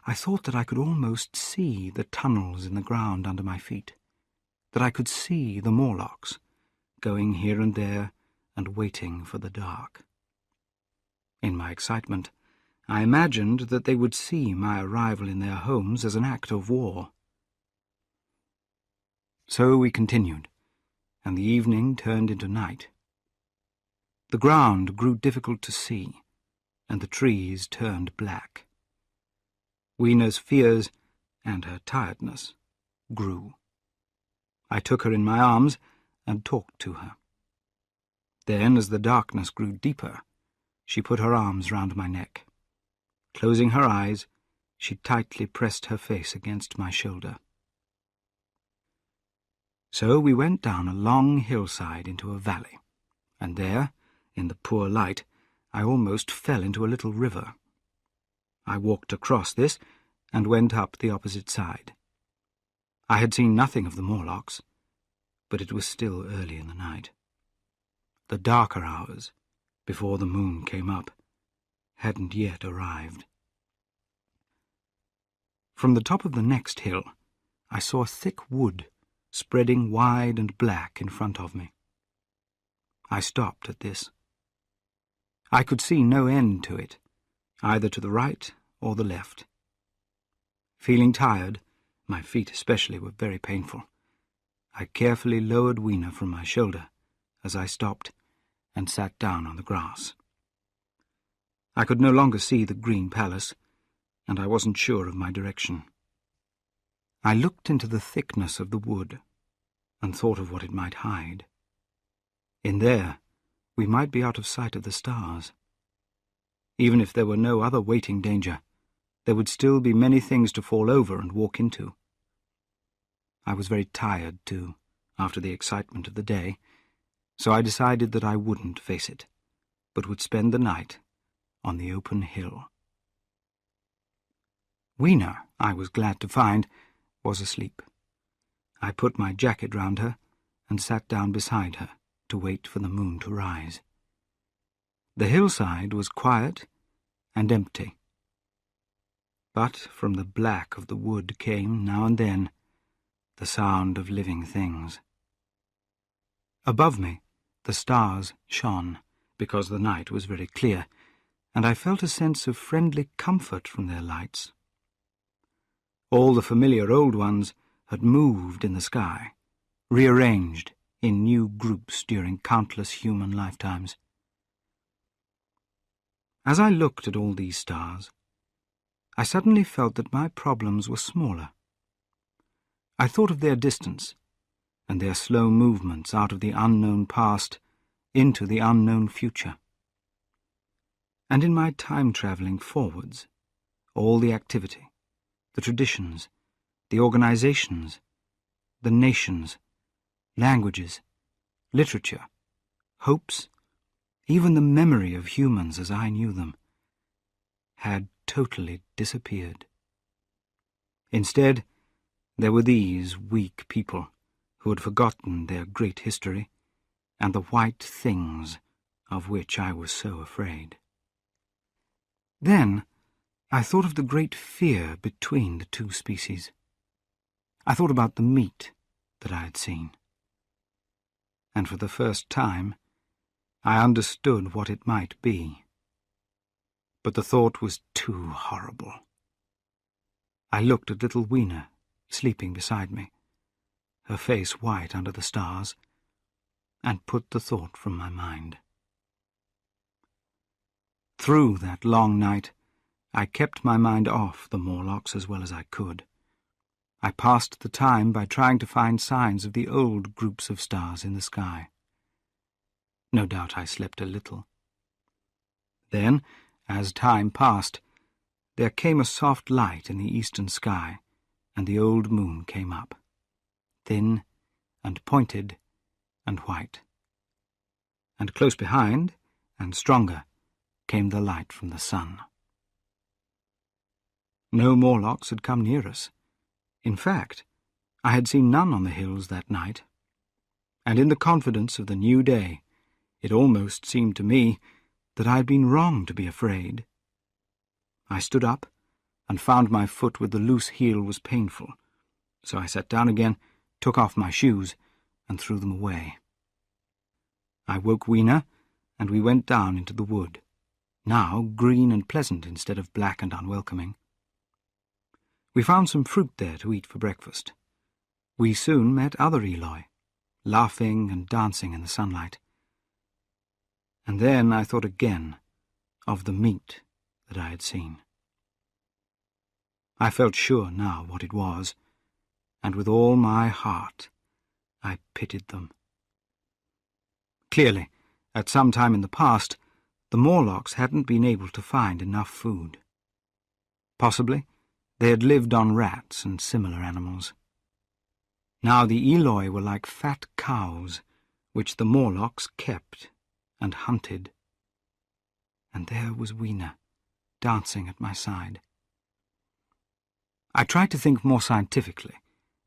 I thought that I could almost see the tunnels in the ground under my feet, that I could see the Morlocks going here and there and waiting for the dark. In my excitement, I imagined that they would see my arrival in their homes as an act of war. So we continued, and the evening turned into night. The ground grew difficult to see, and the trees turned black. Weena's fears and her tiredness grew. I took her in my arms and talked to her. Then, as the darkness grew deeper, she put her arms round my neck. Closing her eyes, she tightly pressed her face against my shoulder. So we went down a long hillside into a valley, and there, in the poor light, I almost fell into a little river. I walked across this and went up the opposite side. I had seen nothing of the Morlocks, but it was still early in the night. The darker hours, before the moon came up, hadn't yet arrived. From the top of the next hill, I saw a thick wood spreading wide and black in front of me. I stopped at this. I could see no end to it, either to the right or the left. Feeling tired, my feet especially were very painful, I carefully lowered Weena from my shoulder as I stopped and sat down on the grass. I could no longer see the Green Palace, and I wasn't sure of my direction. I looked into the thickness of the wood and thought of what it might hide. In there, we might be out of sight of the stars. Even if there were no other waiting danger, there would still be many things to fall over and walk into. I was very tired, too, after the excitement of the day, so I decided that I wouldn't face it, but would spend the night on the open hill. Weena, I was glad to find, was asleep. I put my jacket round her and sat down beside her to wait for the moon to rise. The hillside was quiet and empty, but from the black of the wood came, now and then, the sound of living things. Above me, the stars shone, because the night was very clear, and I felt a sense of friendly comfort from their lights. All the familiar old ones had moved in the sky, rearranged in new groups during countless human lifetimes. As I looked at all these stars, I suddenly felt that my problems were smaller. I thought of their distance, and their slow movements out of the unknown past into the unknown future. And in my time-travelling forwards, all the activity, the traditions, the organizations, the nations, languages, literature, hopes, even the memory of humans as I knew them, had totally disappeared. Instead, there were these weak people who had forgotten their great history and the white things of which I was so afraid. Then I thought of the great fear between the two species. I thought about the meat that I had seen. And for the first time, I understood what it might be. But the thought was too horrible. I looked at little Weena sleeping beside me, her face white under the stars, and put the thought from my mind. Through that long night, I kept my mind off the Morlocks as well as I could. I passed the time by trying to find signs of the old groups of stars in the sky. No doubt I slept a little. Then, as time passed, there came a soft light in the eastern sky, and the old moon came up, thin and pointed and white. And close behind, and stronger, came the light from the sun. No Morlocks had come near us. In fact, I had seen none on the hills that night, and in the confidence of the new day, it almost seemed to me that I had been wrong to be afraid. I stood up, and found my foot with the loose heel was painful, so I sat down again, took off my shoes, and threw them away. I woke Weena, and we went down into the wood, now green and pleasant instead of black and unwelcoming. We found some fruit there to eat for breakfast. We soon met other Eloi, laughing and dancing in the sunlight. And then I thought again of the meat that I had seen. I felt sure now what it was, and with all my heart I pitied them. Clearly, at some time in the past, the Morlocks hadn't been able to find enough food. Possibly, they had lived on rats and similar animals. Now the Eloi were like fat cows, which the Morlocks kept and hunted. And there was Weena, dancing at my side. I tried to think more scientifically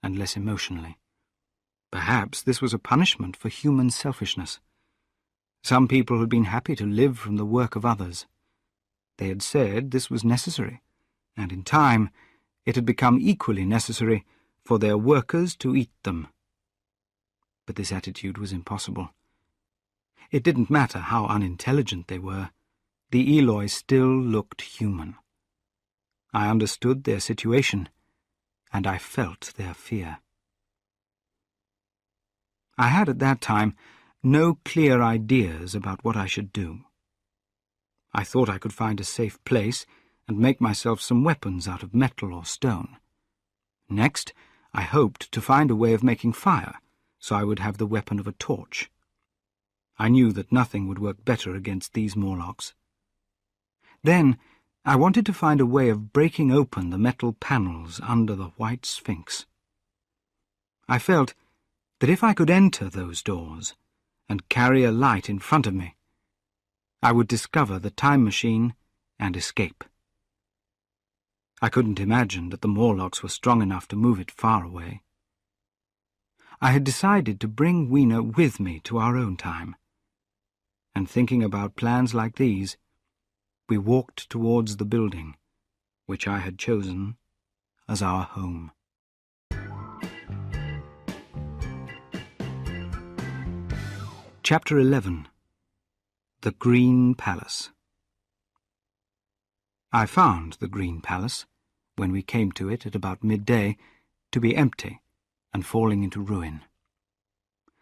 and less emotionally. Perhaps this was a punishment for human selfishness. Some people had been happy to live from the work of others. They had said this was necessary, and in time it had become equally necessary for their workers to eat them. But this attitude was impossible. It didn't matter how unintelligent they were. The Eloi still looked human. I understood their situation, and I felt their fear. I had at that time no clear ideas about what I should do. I thought I could find a safe place and make myself some weapons out of metal or stone. Next, I hoped to find a way of making fire, so I would have the weapon of a torch. I knew that nothing would work better against these Morlocks. Then, I wanted to find a way of breaking open the metal panels under the white sphinx. I felt that if I could enter those doors and carry a light in front of me, I would discover the time machine and escape. I couldn't imagine that the Morlocks were strong enough to move it far away. I had decided to bring Weena with me to our own time, and thinking about plans like these, we walked towards the building, which I had chosen as our home. Chapter 11. The Green Palace. I found the Green Palace, when we came to it at about midday, to be empty and falling into ruin.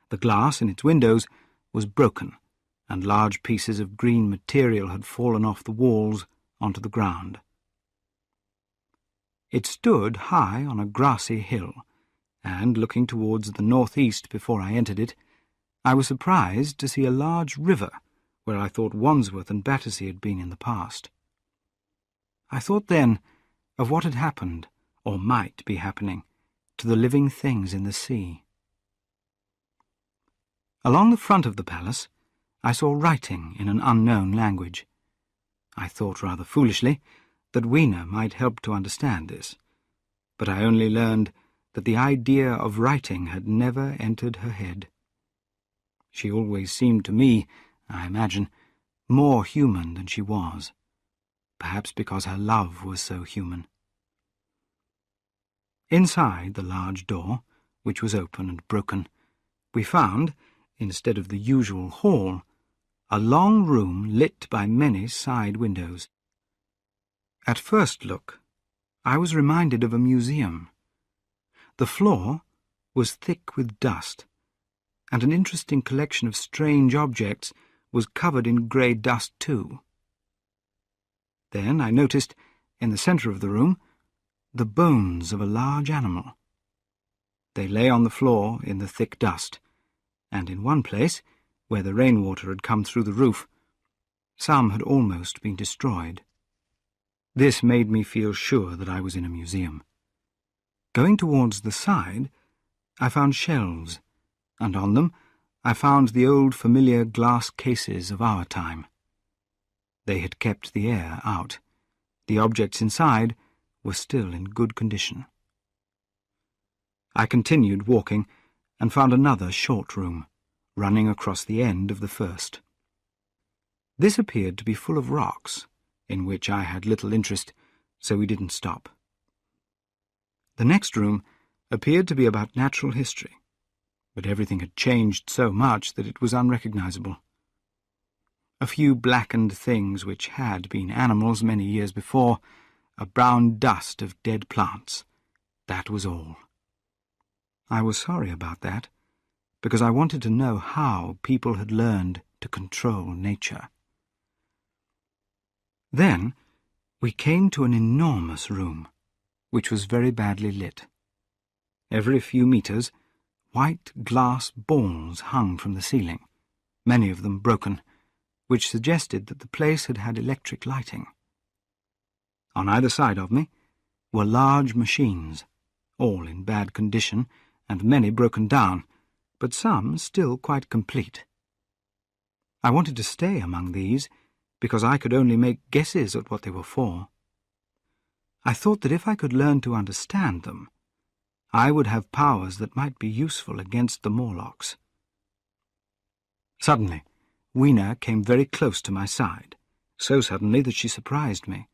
The glass in its windows was broken, and large pieces of green material had fallen off the walls onto the ground. It stood high on a grassy hill, and, looking towards the northeast before I entered it, I was surprised to see a large river where I thought Wandsworth and Battersea had been in the past. I thought then of what had happened, or might be happening, to the living things in the sea. Along the front of the palace, I saw writing in an unknown language. I thought rather foolishly that Weena might help to understand this, but I only learned that the idea of writing had never entered her head. She always seemed to me, I imagine, more human than she was, perhaps because her love was so human. Inside the large door, which was open and broken, we found, instead of the usual hall, a long room lit by many side windows. At first look, I was reminded of a museum. The floor was thick with dust, and an interesting collection of strange objects was covered in grey dust too. Then I noticed, in the centre of the room, the bones of a large animal. They lay on the floor in the thick dust, and in one place, where the rainwater had come through the roof, some had almost been destroyed. This made me feel sure that I was in a museum. Going towards the side, I found shelves, and on them I found the old familiar glass cases of our time. They had kept the air out. The objects inside were still in good condition. I continued walking and found another short room, running across the end of the first. This appeared to be full of rocks, in which I had little interest, so we didn't stop. The next room appeared to be about natural history, but everything had changed so much that it was unrecognizable. A few blackened things which had been animals many years before, a brown dust of dead plants, that was all. I was sorry about that, because I wanted to know how people had learned to control nature. Then we came to an enormous room, which was very badly lit. Every few meters, white glass balls hung from the ceiling, many of them broken, which suggested that the place had had electric lighting. On either side of me were large machines, all in bad condition and many broken down, but some still quite complete. I wanted to stay among these because I could only make guesses at what they were for. I thought that if I could learn to understand them, I would have powers that might be useful against the Morlocks. Suddenly, Weena came very close to my side, so suddenly that she surprised me.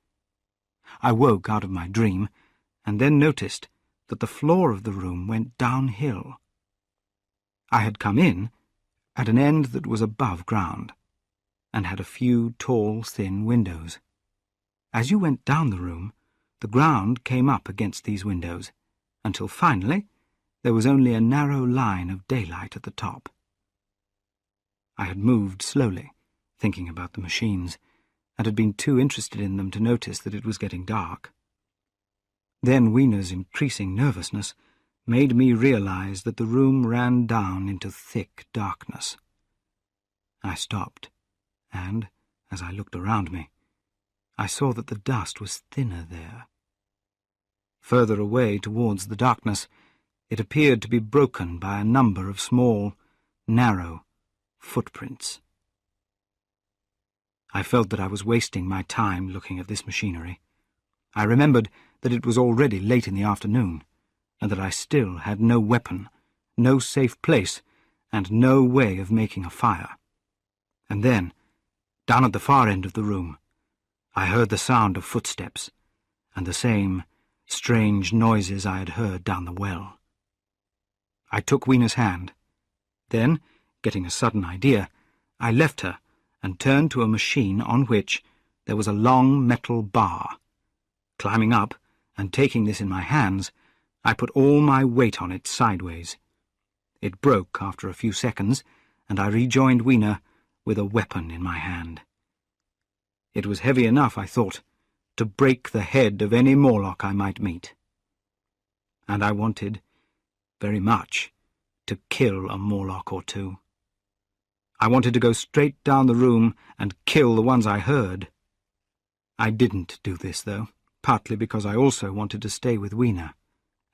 I woke out of my dream, and then noticed that the floor of the room went downhill. I had come in at an end that was above ground, and had a few tall, thin windows. As you went down the room, the ground came up against these windows, until finally there was only a narrow line of daylight at the top. I had moved slowly, thinking about the machines, and had been too interested in them to notice that it was getting dark. Then Weena's increasing nervousness made me realize that the room ran down into thick darkness. I stopped, and, as I looked around me, I saw that the dust was thinner there. Further away towards the darkness, it appeared to be broken by a number of small, narrow footprints. I felt that I was wasting my time looking at this machinery. I remembered that it was already late in the afternoon, and that I still had no weapon, no safe place, and no way of making a fire. And then, down at the far end of the room, I heard the sound of footsteps, and the same strange noises I had heard down the well. I took Weena's hand. Then, getting a sudden idea, I left her and turned to a machine on which there was a long metal bar. Climbing up and taking this in my hands, I put all my weight on it sideways. It broke after a few seconds, and I rejoined Weena with a weapon in my hand. It was heavy enough, I thought, to break the head of any Morlock I might meet. And I wanted, very much, to kill a Morlock or two. I wanted to go straight down the room and kill the ones I heard. I didn't do this, though, partly because I also wanted to stay with Weena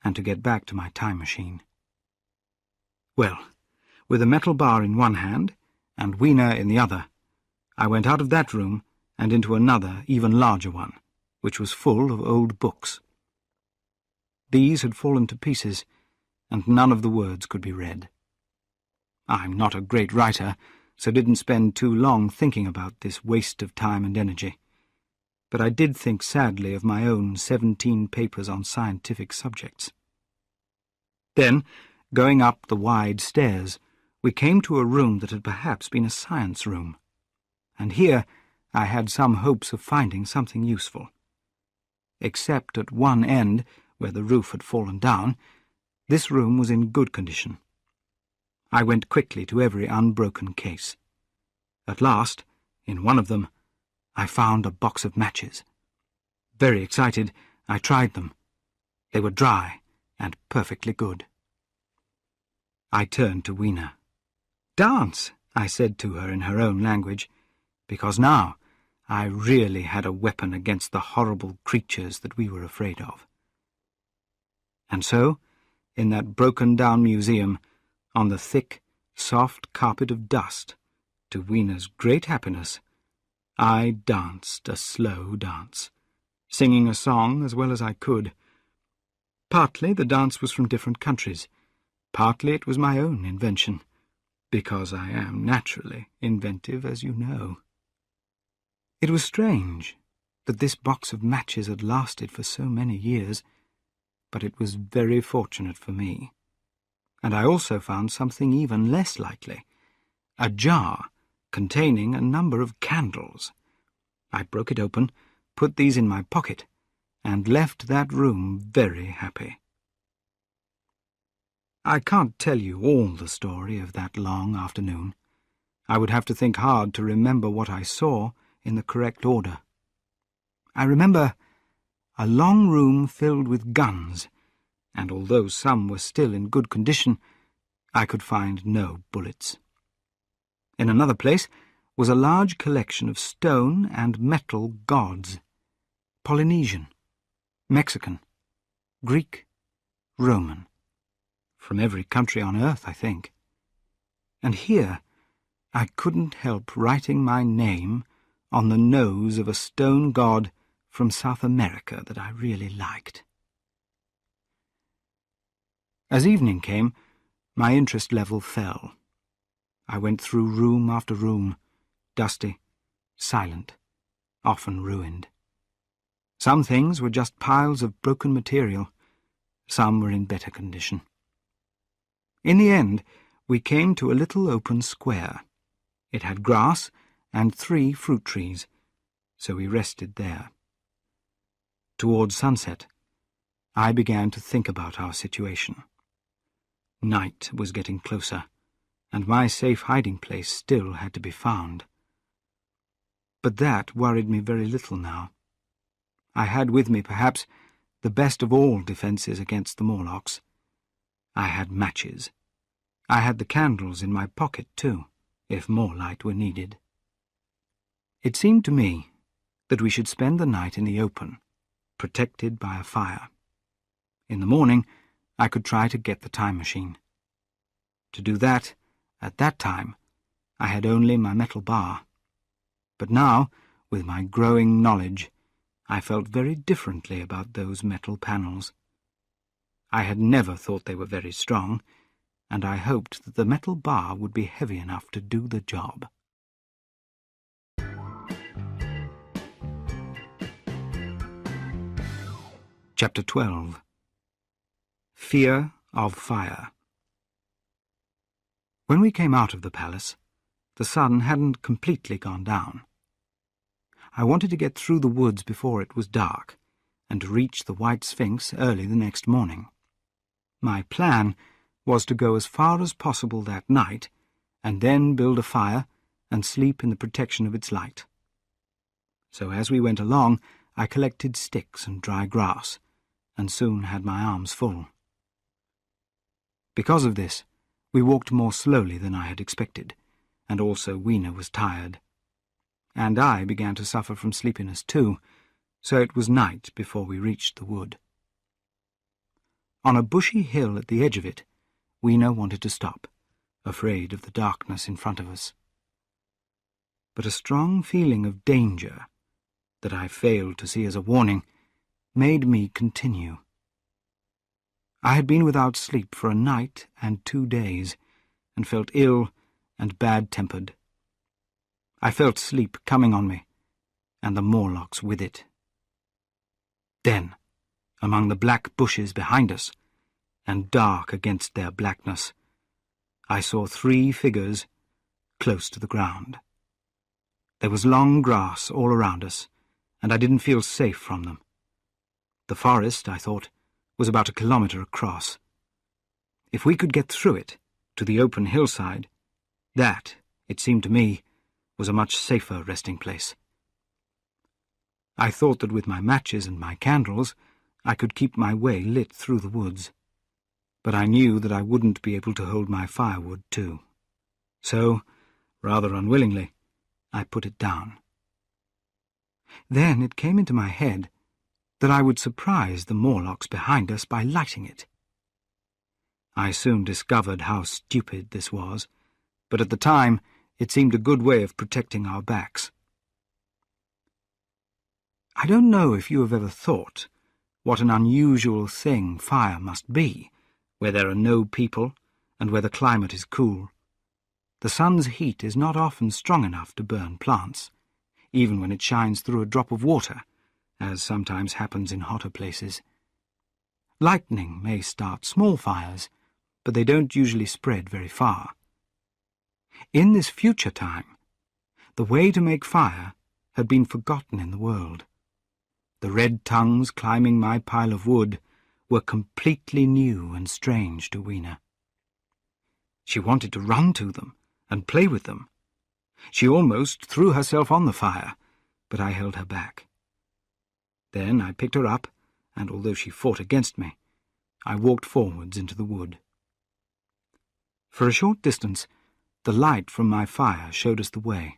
and to get back to my time machine. Well, with a metal bar in one hand and Weena in the other, I went out of that room and into another, even larger one, which was full of old books. These had fallen to pieces, and none of the words could be read. I'm not a great writer, so didn't spend too long thinking about this waste of time and energy. But I did think sadly of my own 17 papers on scientific subjects. Then, going up the wide stairs, we came to a room that had perhaps been a science room, and here I had some hopes of finding something useful. Except at one end, where the roof had fallen down, This room was in good condition. I went quickly to every unbroken case. At last, in one of them, I found a box of matches. Very excited, I tried them. They were dry and perfectly good. I turned to Weena. "Dance," I said to her in her own language, because now I really had a weapon against the horrible creatures that we were afraid of. And so, in that broken-down museum, on the thick, soft carpet of dust, to Weena's great happiness, I danced a slow dance, singing a song as well as I could. Partly the dance was from different countries, partly it was my own invention, because I am naturally inventive, as you know. It was strange that this box of matches had lasted for so many years, but it was very fortunate for me. And I also found something even less likely, a jar containing a number of candles. I broke it open, put these in my pocket, and left that room very happy. I can't tell you all the story of that long afternoon. I would have to think hard to remember what I saw in the correct order. I remember a long room filled with guns, and although some were still in good condition, I could find no bullets. In another place was a large collection of stone and metal gods, Polynesian, Mexican, Greek, Roman, from every country on earth, I think. And here I couldn't help writing my name on the nose of a stone god from South America that I really liked. As evening came, my interest level fell. I went through room after room, dusty, silent, often ruined. Some things were just piles of broken material, some were in better condition. In the end, we came to a little open square. It had grass and 3 fruit trees, so we rested there. Towards sunset, I began to think about our situation. Night was getting closer, and my safe hiding place still had to be found. But that worried me very little now. I had with me, perhaps, the best of all defences against the Morlocks. I had matches. I had the candles in my pocket, too, if more light were needed. It seemed to me that we should spend the night in the open, protected by a fire. In the morning, I could try to get the time machine. To do that, at that time, I had only my metal bar. But now, with my growing knowledge, I felt very differently about those metal panels. I had never thought they were very strong, and I hoped that the metal bar would be heavy enough to do the job. Chapter 12. Fear of Fire. When we came out of the palace, the sun hadn't completely gone down. I wanted to get through the woods before it was dark, and to reach the White Sphinx early the next morning. My plan was to go as far as possible that night, and then build a fire and sleep in the protection of its light. So as we went along, I collected sticks and dry grass, and soon had my arms full. Because of this, we walked more slowly than I had expected, and also Weena was tired. And I began to suffer from sleepiness too, so it was night before we reached the wood. On a bushy hill at the edge of it, Weena wanted to stop, afraid of the darkness in front of us. But a strong feeling of danger, that I failed to see as a warning, made me continue. I had been without sleep for a night and 2 days, and felt ill and bad-tempered. I felt sleep coming on me, and the Morlocks with it. Then, among the black bushes behind us, and dark against their blackness, I saw 3 figures close to the ground. There was long grass all around us, and I didn't feel safe from them. The forest, I thought, was about 1 kilometre across. If we could get through it, to the open hillside, that, it seemed to me, was a much safer resting place. I thought that with my matches and my candles, I could keep my way lit through the woods. But I knew that I wouldn't be able to hold my firewood too. So, rather unwillingly, I put it down. Then it came into my head that I would surprise the Morlocks behind us by lighting it. I soon discovered how stupid this was, but at the time it seemed a good way of protecting our backs. I don't know if you have ever thought what an unusual thing fire must be, where there are no people and where the climate is cool. The sun's heat is not often strong enough to burn plants, even when it shines through a drop of water, as sometimes happens in hotter places. Lightning may start small fires, but they don't usually spread very far. In this future time, the way to make fire had been forgotten in the world. The red tongues climbing my pile of wood were completely new and strange to Weena. She wanted to run to them and play with them. She almost threw herself on the fire, but I held her back. Then I picked her up, and although she fought against me, I walked forwards into the wood. For a short distance, the light from my fire showed us the way.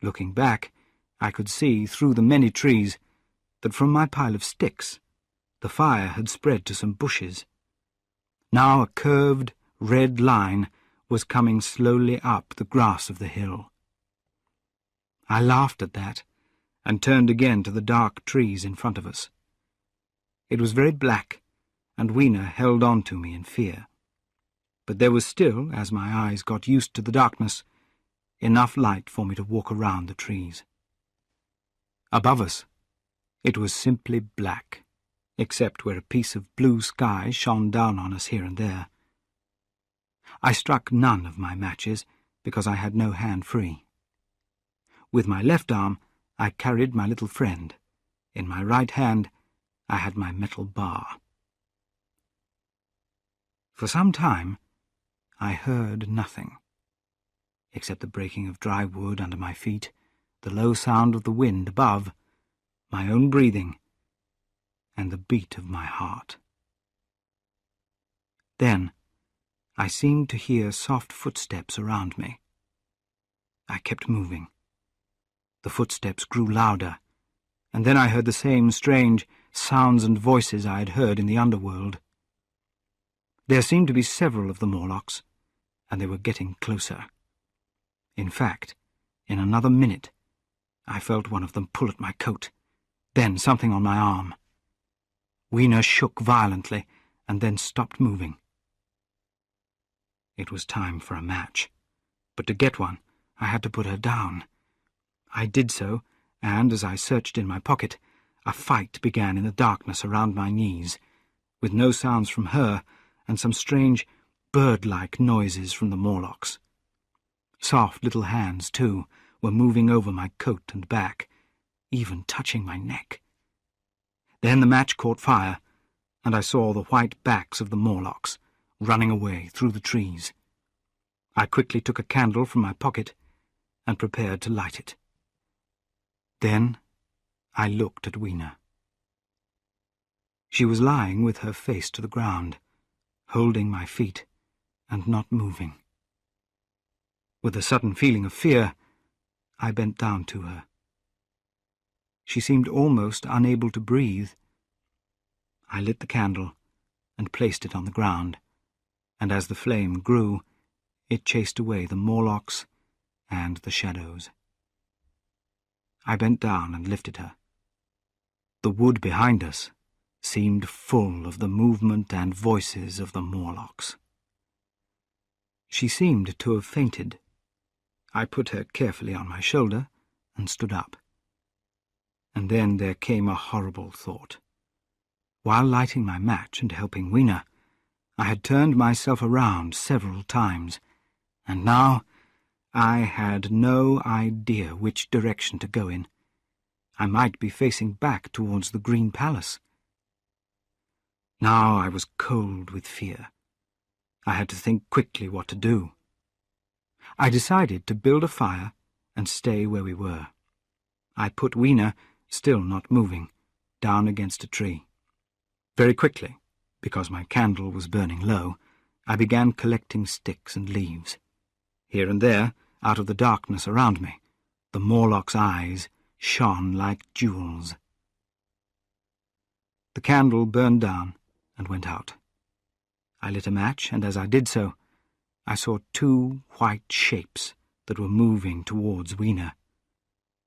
Looking back, I could see through the many trees that from my pile of sticks, the fire had spread to some bushes. Now a curved, red line was coming slowly up the grass of the hill. I laughed at that, and turned again to the dark trees in front of us. It was very black, and Weena held on to me in fear. But there was still, as my eyes got used to the darkness, enough light for me to walk around the trees. Above us, it was simply black, except where a piece of blue sky shone down on us here and there. I struck none of my matches, because I had no hand free. With my left arm, I carried my little friend. In my right hand, I had my metal bar. For some time, I heard nothing, except the breaking of dry wood under my feet, the low sound of the wind above, my own breathing, and the beat of my heart. Then I seemed to hear soft footsteps around me. I kept moving. The footsteps grew louder, and then I heard the same strange sounds and voices I had heard in the underworld. There seemed to be several of the Morlocks, and they were getting closer. In fact, in another minute, I felt one of them pull at my coat, then something on my arm. Weena shook violently, and then stopped moving. It was time for a match, but to get one, I had to put her down. I did so, and as I searched in my pocket, a fight began in the darkness around my knees, with no sounds from her, and some strange, bird-like noises from the Morlocks. Soft little hands, too, were moving over my coat and back, even touching my neck. Then the match caught fire, and I saw the white backs of the Morlocks running away through the trees. I quickly took a candle from my pocket and prepared to light it. Then I looked at Weena. She was lying with her face to the ground, holding my feet and not moving. With a sudden feeling of fear, I bent down to her. She seemed almost unable to breathe. I lit the candle and placed it on the ground, and as the flame grew, it chased away the Morlocks and the shadows. I bent down and lifted her. The wood behind us seemed full of the movement and voices of the Morlocks. She seemed to have fainted. I put her carefully on my shoulder and stood up. And then there came a horrible thought. While lighting my match and helping Weena, I had turned myself around several times, and now I had no idea which direction to go in. I might be facing back towards the Green Palace. Now I was cold with fear. I had to think quickly what to do. I decided to build a fire and stay where we were. I put Weena, still not moving, down against a tree. Very quickly, because my candle was burning low, I began collecting sticks and leaves. Here and there, out of the darkness around me, the Morlock's eyes shone like jewels. The candle burned down and went out. I lit a match, and as I did so, I saw two white shapes that were moving towards Weena.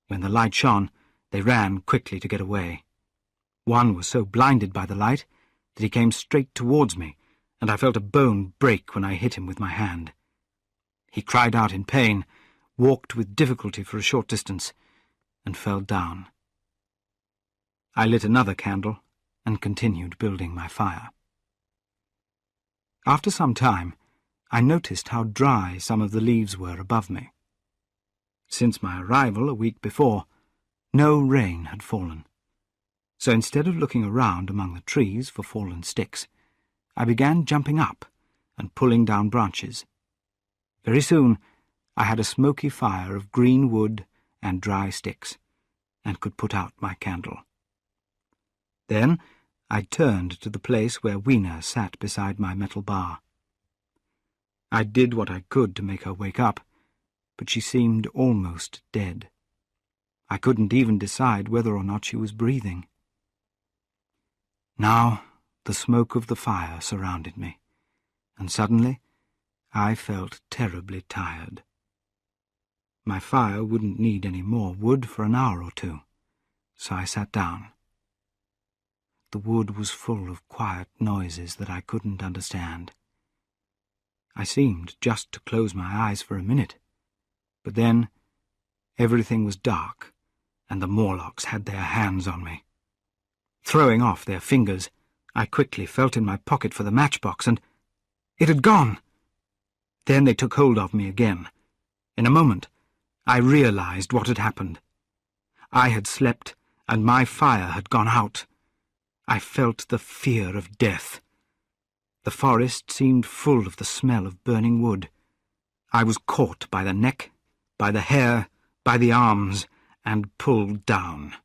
When the light shone, they ran quickly to get away. One was so blinded by the light that he came straight towards me, and I felt a bone break when I hit him with my hand. He cried out in pain, walked with difficulty for a short distance, and fell down. I lit another candle and continued building my fire. After some time, I noticed how dry some of the leaves were above me. Since my arrival a week before, no rain had fallen. So instead of looking around among the trees for fallen sticks, I began jumping up and pulling down branches. Very soon I had a smoky fire of green wood and dry sticks, and could put out my candle. Then I turned to the place where Weena sat beside my metal bar. I did what I could to make her wake up, but she seemed almost dead. I couldn't even decide whether or not she was breathing. Now the smoke of the fire surrounded me, and suddenly I felt terribly tired. My fire wouldn't need any more wood for an hour or two, so I sat down. The wood was full of quiet noises that I couldn't understand. I seemed just to close my eyes for a minute, but then everything was dark, and the Morlocks had their hands on me. Throwing off their fingers, I quickly felt in my pocket for the matchbox, and it had gone. Then they took hold of me again. In a moment, I realized what had happened. I had slept, and my fire had gone out. I felt the fear of death. The forest seemed full of the smell of burning wood. I was caught by the neck, by the hair, by the arms, and pulled down.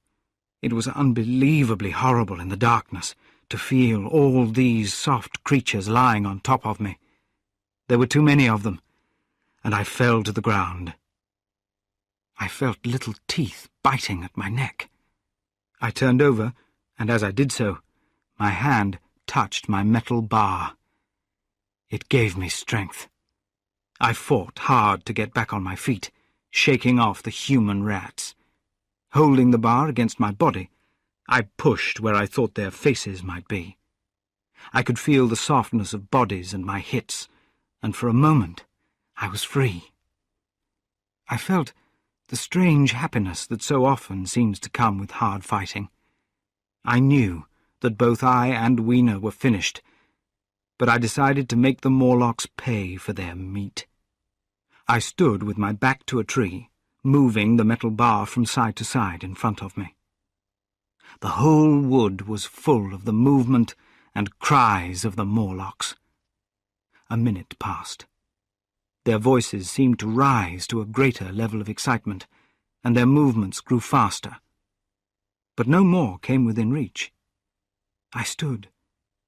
It was unbelievably horrible in the darkness to feel all these soft creatures lying on top of me. There were too many of them, and I fell to the ground. I felt little teeth biting at my neck. I turned over, and as I did so, my hand touched my metal bar. It gave me strength. I fought hard to get back on my feet, shaking off the human rats. Holding the bar against my body, I pushed where I thought their faces might be. I could feel the softness of bodies and my hits, and for a moment I was free. I felt the strange happiness that so often seems to come with hard fighting. I knew that both I and Weena were finished, but I decided to make the Morlocks pay for their meat. I stood with my back to a tree, moving the metal bar from side to side in front of me. The whole wood was full of the movement and cries of the Morlocks. A minute passed. Their voices seemed to rise to a greater level of excitement, and their movements grew faster. But no more came within reach. I stood,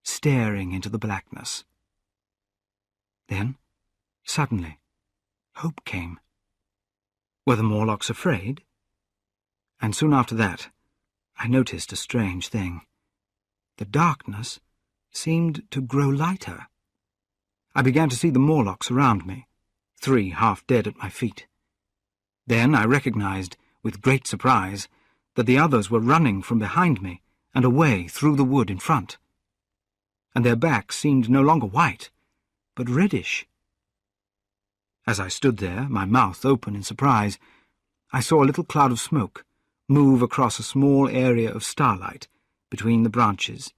staring into the blackness. Then, suddenly, hope came. Were the Morlocks afraid? And soon after that, I noticed a strange thing. The darkness seemed to grow lighter. I began to see the Morlocks around me, 3 half dead at my feet. Then I recognized, with great surprise, that the others were running from behind me and away through the wood in front. And their backs seemed no longer white, but reddish. As I stood there, my mouth open in surprise, I saw a little cloud of smoke move across a small area of starlight between the branches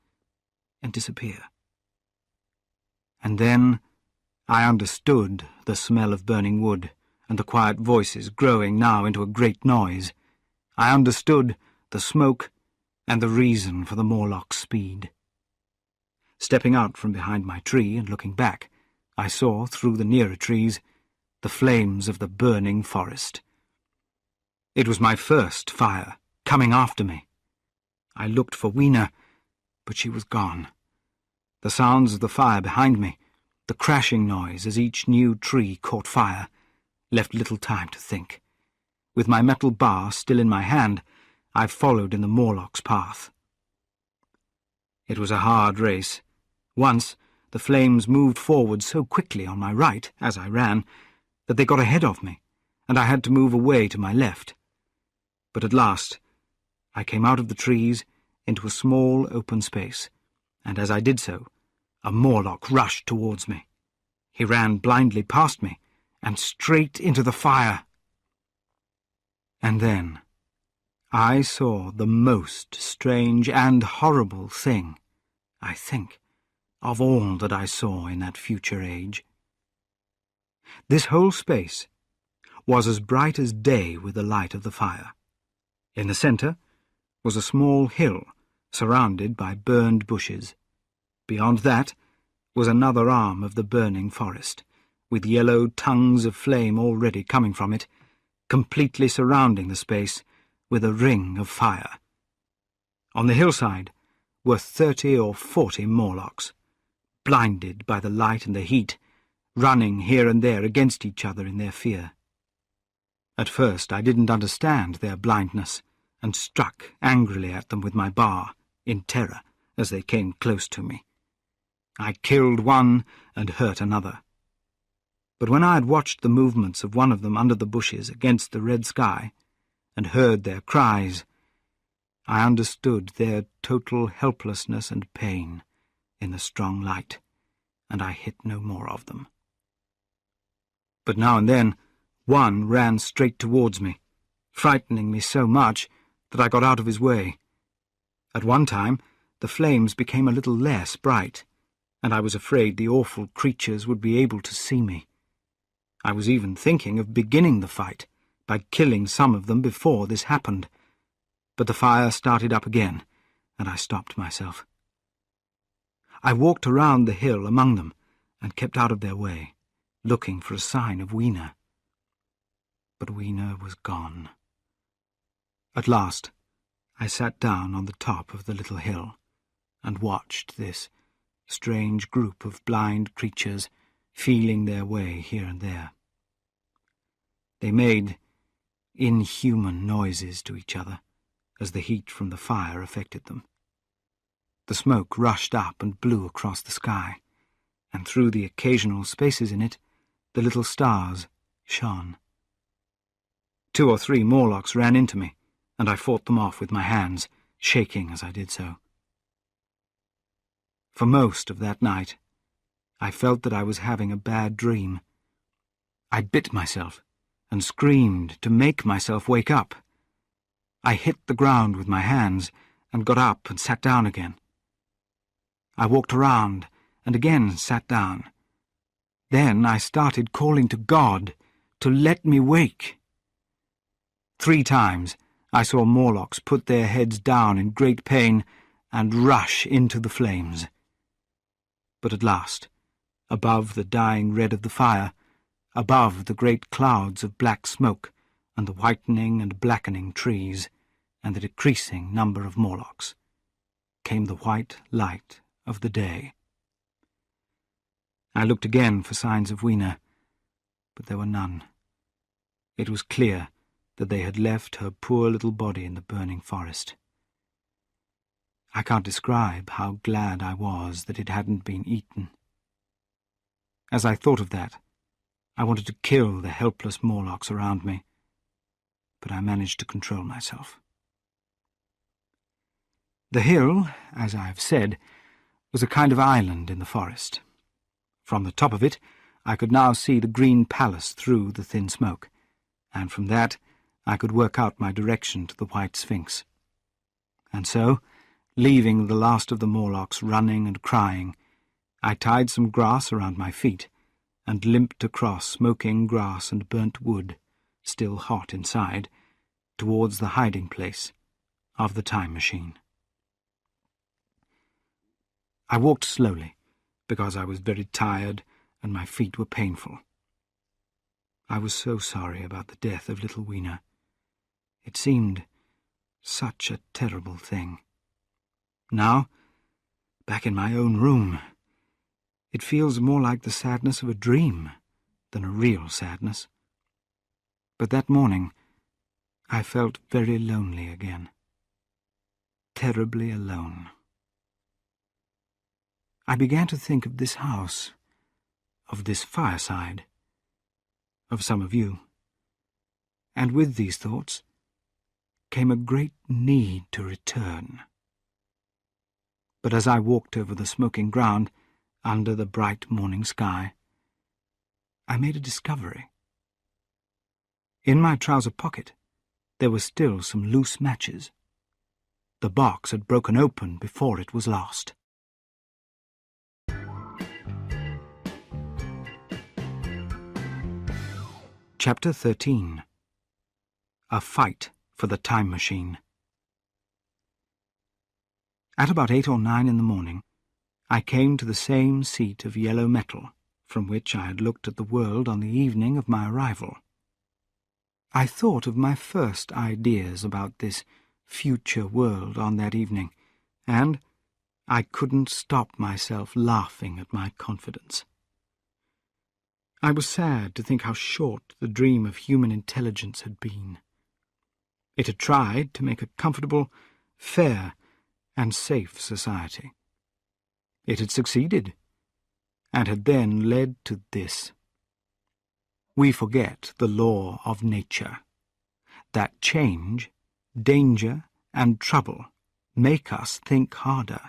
and disappear. And then I understood the smell of burning wood and the quiet voices growing now into a great noise. I understood the smoke and the reason for the Morlock's speed. Stepping out from behind my tree and looking back, I saw, through the nearer trees, the flames of the burning forest. It was my first fire, coming after me. I looked for Weena, but she was gone. The sounds of the fire behind me, the crashing noise as each new tree caught fire, left little time to think. With my metal bar still in my hand, I followed in the Morlock's path. It was a hard race. Once, the flames moved forward so quickly on my right, as I ran, that they got ahead of me, and I had to move away to my left. But at last, I came out of the trees into a small open space, and as I did so, a Morlock rushed towards me. He ran blindly past me, and straight into the fire. And then I saw the most strange and horrible thing, I think, of all that I saw in that future age. This whole space was as bright as day with the light of the fire. In the centre was a small hill surrounded by burned bushes. Beyond that was another arm of the burning forest, with yellow tongues of flame already coming from it, completely surrounding the space with a ring of fire. On the hillside were 30 or 40 Morlocks, blinded by the light and the heat, running here and there against each other in their fear. At first I didn't understand their blindness, and struck angrily at them with my bar, in terror, as they came close to me. I killed one and hurt another. But when I had watched the movements of one of them under the bushes against the red sky, and heard their cries, I understood their total helplessness and pain in the strong light, and I hit no more of them. But now and then one ran straight towards me, frightening me so much that I got out of his way. At one time the flames became a little less bright, and I was afraid the awful creatures would be able to see me. I was even thinking of beginning the fight by killing some of them before this happened, but the fire started up again, and I stopped myself. I walked around the hill among them and kept out of their way, looking for a sign of Weena. But Weena was gone. At last, I sat down on the top of the little hill and watched this strange group of blind creatures feeling their way here and there. They made inhuman noises to each other as the heat from the fire affected them. The smoke rushed up and blew across the sky, and through the occasional spaces in it, the little stars shone. 2 or 3 Morlocks ran into me, and I fought them off with my hands, shaking as I did so. For most of that night, I felt that I was having a bad dream. I bit myself and screamed to make myself wake up. I hit the ground with my hands and got up and sat down again. I walked around and again sat down. Then I started calling to God to let me wake. 3 times I saw Morlocks put their heads down in great pain and rush into the flames. But at last, above the dying red of the fire, above the great clouds of black smoke and the whitening and blackening trees and the decreasing number of Morlocks, came the white light of the day. I looked again for signs of Weena, but there were none. It was clear that they had left her poor little body in the burning forest. I can't describe how glad I was that it hadn't been eaten. As I thought of that, I wanted to kill the helpless Morlocks around me, but I managed to control myself. The hill, as I have said, was a kind of island in the forest. From the top of it, I could now see the green palace through the thin smoke, and from that I could work out my direction to the White Sphinx. And so, leaving the last of the Morlocks running and crying, I tied some grass around my feet and limped across smoking grass and burnt wood, still hot inside, towards the hiding place of the time machine. I walked slowly, because I was very tired and my feet were painful. I was so sorry about the death of little Weena. It seemed such a terrible thing. Now, back in my own room, it feels more like the sadness of a dream than a real sadness. But that morning, I felt very lonely again. Terribly alone. I began to think of this house, of this fireside, of some of you. And with these thoughts came a great need to return. But as I walked over the smoking ground, under the bright morning sky, I made a discovery. In my trouser pocket, there were still some loose matches. The box had broken open before it was lost. Chapter 13. A Fight for the Time Machine. At about 8 or 9 in the morning, I came to the same seat of yellow metal from which I had looked at the world on the evening of my arrival. I thought of my first ideas about this future world on that evening, and I couldn't stop myself laughing at my confidence. I was sad to think how short the dream of human intelligence had been. It had tried to make a comfortable, fair, and safe society. It had succeeded, and had then led to this. We forget the law of nature, that change, danger, and trouble make us think harder.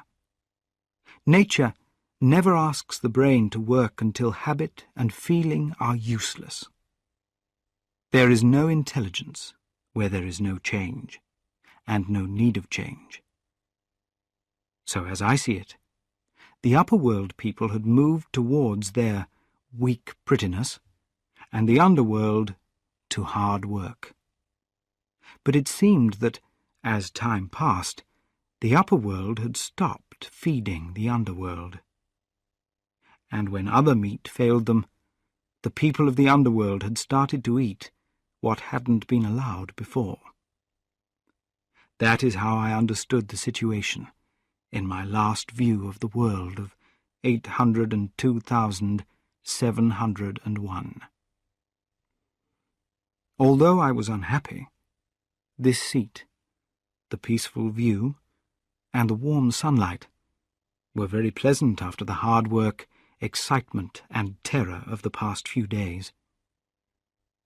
Nature never asks the brain to work until habit and feeling are useless. There is no intelligence where there is no change, and no need of change. So as I see it, the upper world people had moved towards their weak prettiness, and the underworld to hard work. But it seemed that, as time passed, the upper world had stopped feeding the underworld. And when other meat failed them, the people of the underworld had started to eat what hadn't been allowed before. That is how I understood the situation in my last view of the world of 802,701. Although I was unhappy, this seat, the peaceful view, and the warm sunlight were very pleasant after the hard work, excitement, and terror of the past few days.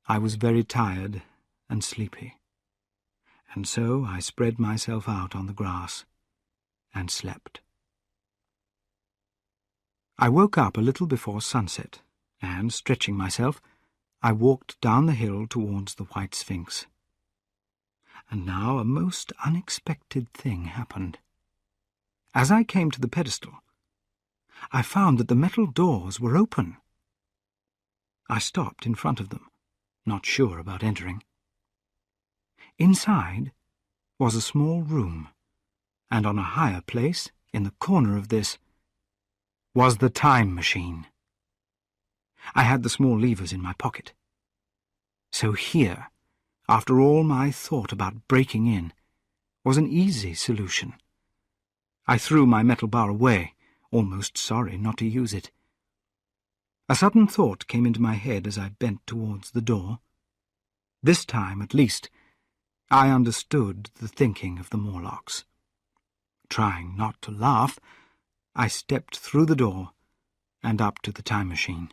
I was very tired and sleepy, and so I spread myself out on the grass and slept. I woke up a little before sunset, and, stretching myself, I walked down the hill towards the White Sphinx. And now a most unexpected thing happened. As I came to the pedestal, I found that the metal doors were open. I stopped in front of them, not sure about entering. Inside was a small room, and on a higher place, in the corner of this, was the time machine. I had the small levers in my pocket. So here, after all my thought about breaking in, was an easy solution. I threw my metal bar away, almost sorry not to use it. A sudden thought came into my head as I bent towards the door. This time, at least, I understood the thinking of the Morlocks. Trying not to laugh, I stepped through the door and up to the time machine.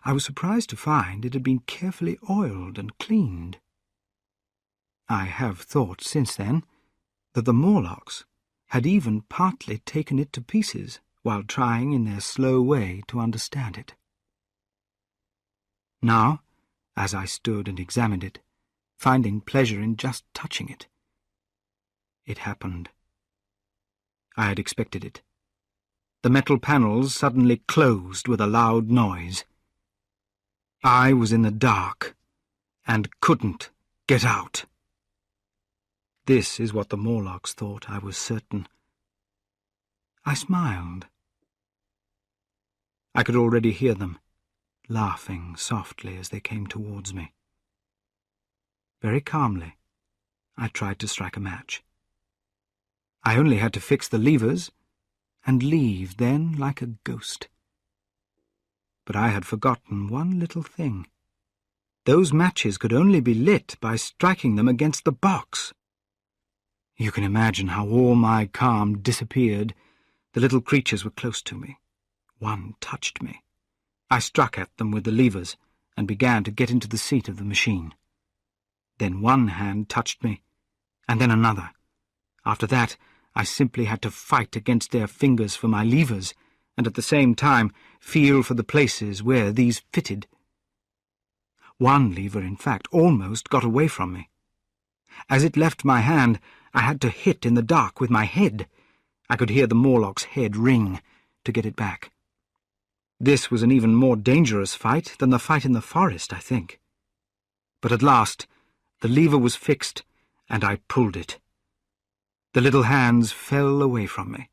I was surprised to find it had been carefully oiled and cleaned. I have thought since then that the Morlocks had even partly taken it to pieces while trying in their slow way to understand it. Now, as I stood and examined it, finding pleasure in just touching it, it happened. I had expected it. The metal panels suddenly closed with a loud noise. I was in the dark and couldn't get out. This is what the Morlocks thought, I was certain. I smiled. I could already hear them, laughing softly as they came towards me. Very calmly, I tried to strike a match. I only had to fix the levers and leave then like a ghost. But I had forgotten one little thing. Those matches could only be lit by striking them against the box. You can imagine how all my calm disappeared. The little creatures were close to me. One touched me. I struck at them with the levers and began to get into the seat of the machine. Then one hand touched me, and then another. After that, I simply had to fight against their fingers for my levers, and at the same time feel for the places where these fitted. One lever, in fact, almost got away from me. As it left my hand, I had to hit in the dark with my head. I could hear the Morlock's head ring to get it back. This was an even more dangerous fight than the fight in the forest, I think. But at last, the lever was fixed, and I pulled it. The little hands fell away from me.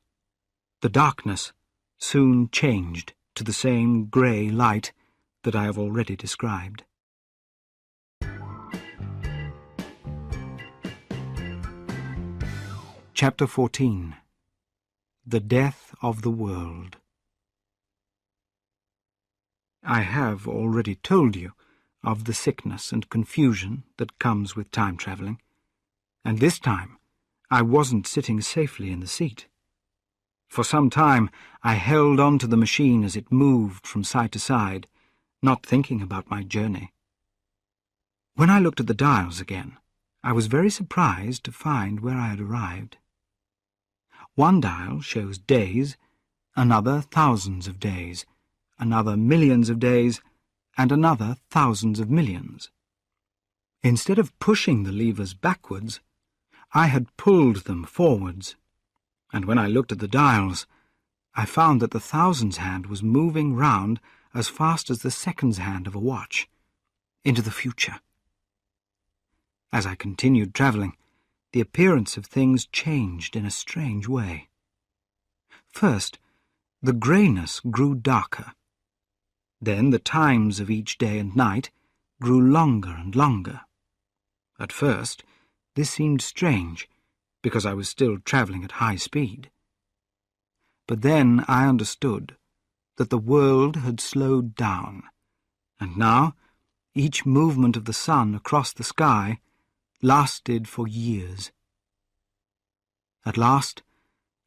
The darkness soon changed to the same grey light that I have already described. Chapter 14. The Death of the World. I have already told you of the sickness and confusion that comes with time travelling, and this time I wasn't sitting safely in the seat. For some time I held on to the machine as it moved from side to side, not thinking about my journey. When I looked at the dials again, I was very surprised to find where I had arrived. One dial shows days, another thousands of days, another millions of days, and another thousands of millions. Instead of pushing the levers backwards, I had pulled them forwards, and when I looked at the dials, I found that the thousands hand was moving round as fast as the seconds hand of a watch, into the future. As I continued travelling, the appearance of things changed in a strange way. First, the greyness grew darker. Then the times of each day and night grew longer and longer. At first, this seemed strange, because I was still travelling at high speed. But then I understood that the world had slowed down, and now each movement of the sun across the sky lasted for years. At last,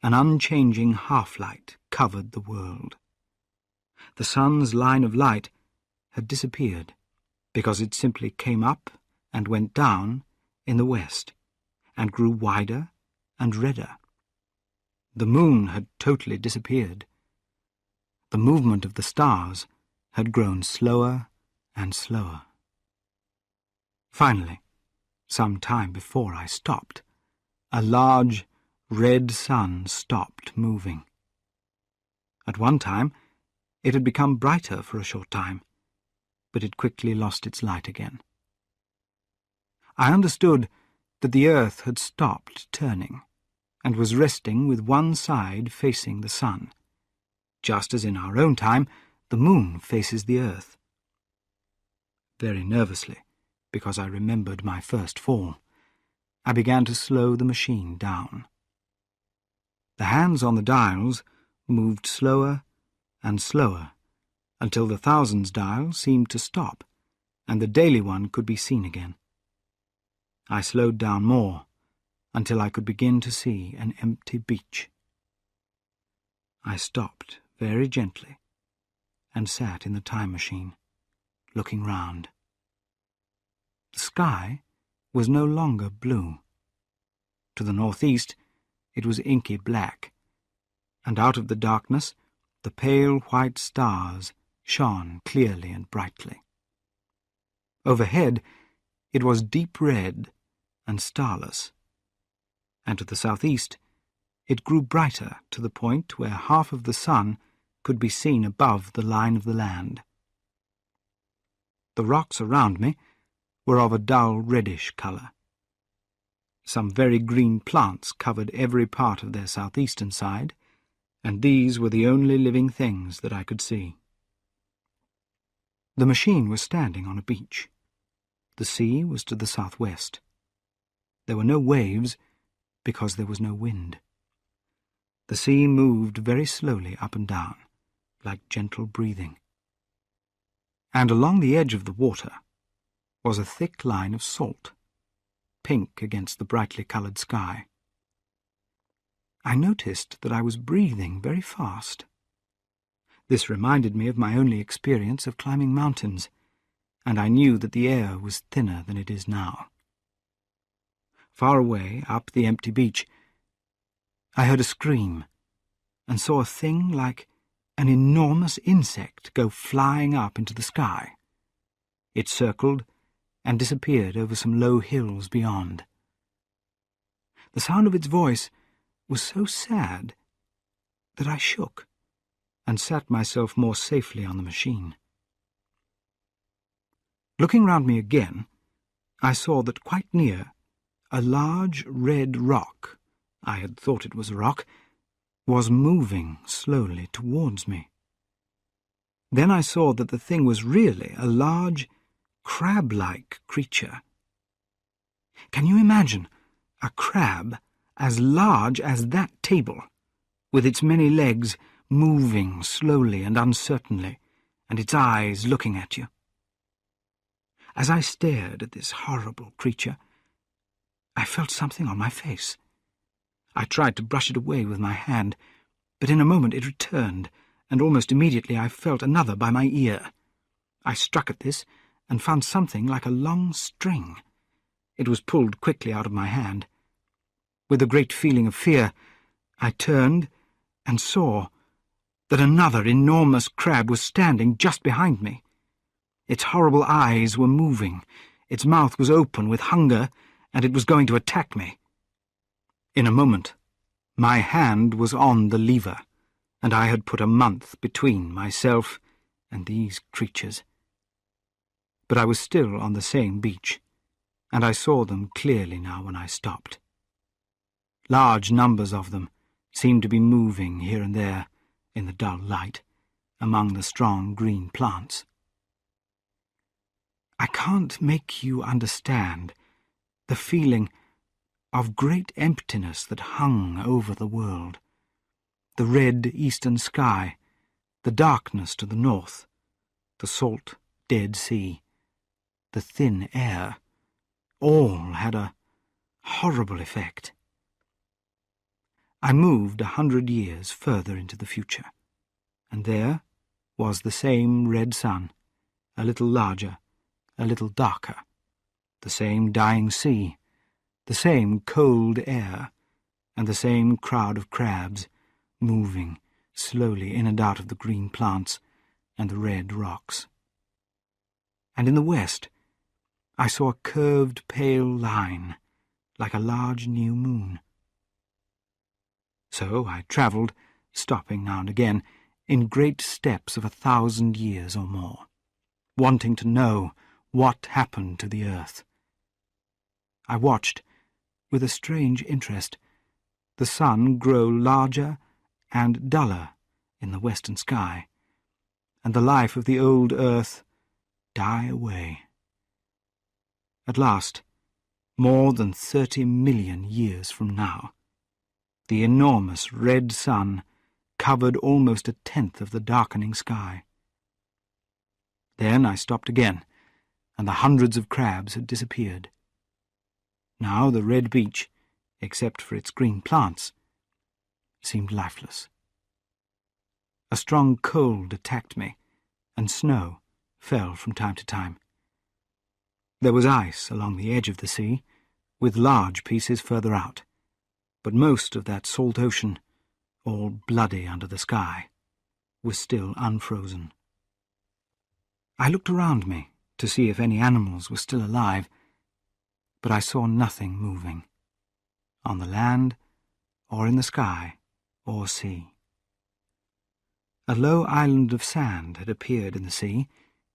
an unchanging half-light covered the world. The sun's line of light had disappeared, because it simply came up and went down in the west, and grew wider and redder. The moon had totally disappeared. The movement of the stars had grown slower and slower. Finally, some time before I stopped, a large red sun stopped moving. At one time, it had become brighter for a short time, but it quickly lost its light again. I understood that the earth had stopped turning and was resting with one side facing the sun, just as in our own time the moon faces the earth. Very nervously, because I remembered my first fall, I began to slow the machine down. The hands on the dials moved slower and slower until the thousands dial seemed to stop and the daily one could be seen again. I slowed down more until I could begin to see an empty beach. I stopped very gently and sat in the time machine, looking round. The sky was no longer blue. To the northeast it was inky black, and out of the darkness the pale white stars shone clearly and brightly. Overhead it was deep red and starless, and to the southeast it grew brighter to the point where half of the sun could be seen above the line of the land. The rocks around me were of a dull reddish colour. Some very green plants covered every part of their southeastern side, and these were the only living things that I could see. The machine was standing on a beach. The sea was to the southwest. There were no waves because there was no wind. The sea moved very slowly up and down, like gentle breathing. And along the edge of the water was a thick line of salt, pink against the brightly coloured sky. I noticed that I was breathing very fast. This reminded me of my only experience of climbing mountains, and I knew that the air was thinner than it is now. Far away, up the empty beach, I heard a scream and saw a thing like an enormous insect go flying up into the sky. It circled and disappeared over some low hills beyond. The sound of its voice was so sad that I shook and sat myself more safely on the machine. Looking round me again, I saw that quite near, a large red rock, I had thought it was a rock, was moving slowly towards me. Then I saw that the thing was really a large, crab-like creature. Can you imagine a crab as large as that table, with its many legs moving slowly and uncertainly, and its eyes looking at you? As I stared at this horrible creature, I felt something on my face. I tried to brush it away with my hand, but in a moment it returned, and almost immediately I felt another by my ear. I struck at this and found something like a long string. It was pulled quickly out of my hand. With a great feeling of fear, I turned and saw that another enormous crab was standing just behind me. Its horrible eyes were moving, its mouth was open with hunger, and it was going to attack me. In a moment, my hand was on the lever, and I had put a month between myself and these creatures. But I was still on the same beach, and I saw them clearly now when I stopped. Large numbers of them seemed to be moving here and there in the dull light, among the strong green plants. I can't make you understand the feeling of great emptiness that hung over the world. The red eastern sky, the darkness to the north, the salt, dead sea, the thin air, all had a horrible effect. I moved 100 years further into the future, and there was the same red sun, a little larger, a little darker, the same dying sea, the same cold air, and the same crowd of crabs moving slowly in and out of the green plants and the red rocks. And in the west, I saw a curved pale line, like a large new moon. So I travelled, stopping now and again, in great steps of 1,000 years or more, wanting to know what happened to the earth. I watched, with a strange interest, the sun grow larger and duller in the western sky, and the life of the old earth die away. At last, more than 30 million years from now, the enormous red sun covered almost 1/10 of the darkening sky. Then I stopped again, and the hundreds of crabs had disappeared. Now the red beach, except for its green plants, seemed lifeless. A strong cold attacked me, and snow fell from time to time. There was ice along the edge of the sea, with large pieces further out, but most of that salt ocean, all bloody under the sky, was still unfrozen. I looked around me to see if any animals were still alive, but I saw nothing moving, on the land, or in the sky, or sea. A low island of sand had appeared in the sea,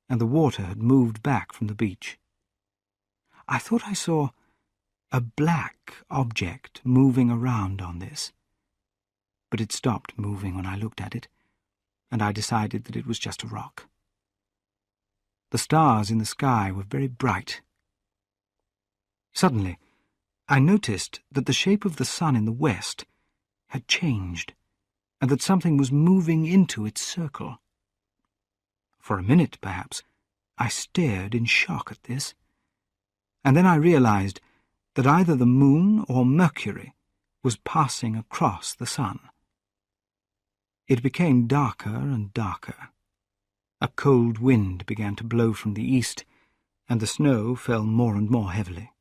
and the water had moved back from the beach. I thought I saw a black object moving around on this, but it stopped moving when I looked at it, and I decided that it was just a rock. The stars in the sky were very bright. Suddenly, I noticed that the shape of the sun in the west had changed, and that something was moving into its circle. For a minute, perhaps, I stared in shock at this, and then I realized that either the moon or Mercury was passing across the sun. It became darker and darker. A cold wind began to blow from the east, and the snow fell more and more heavily.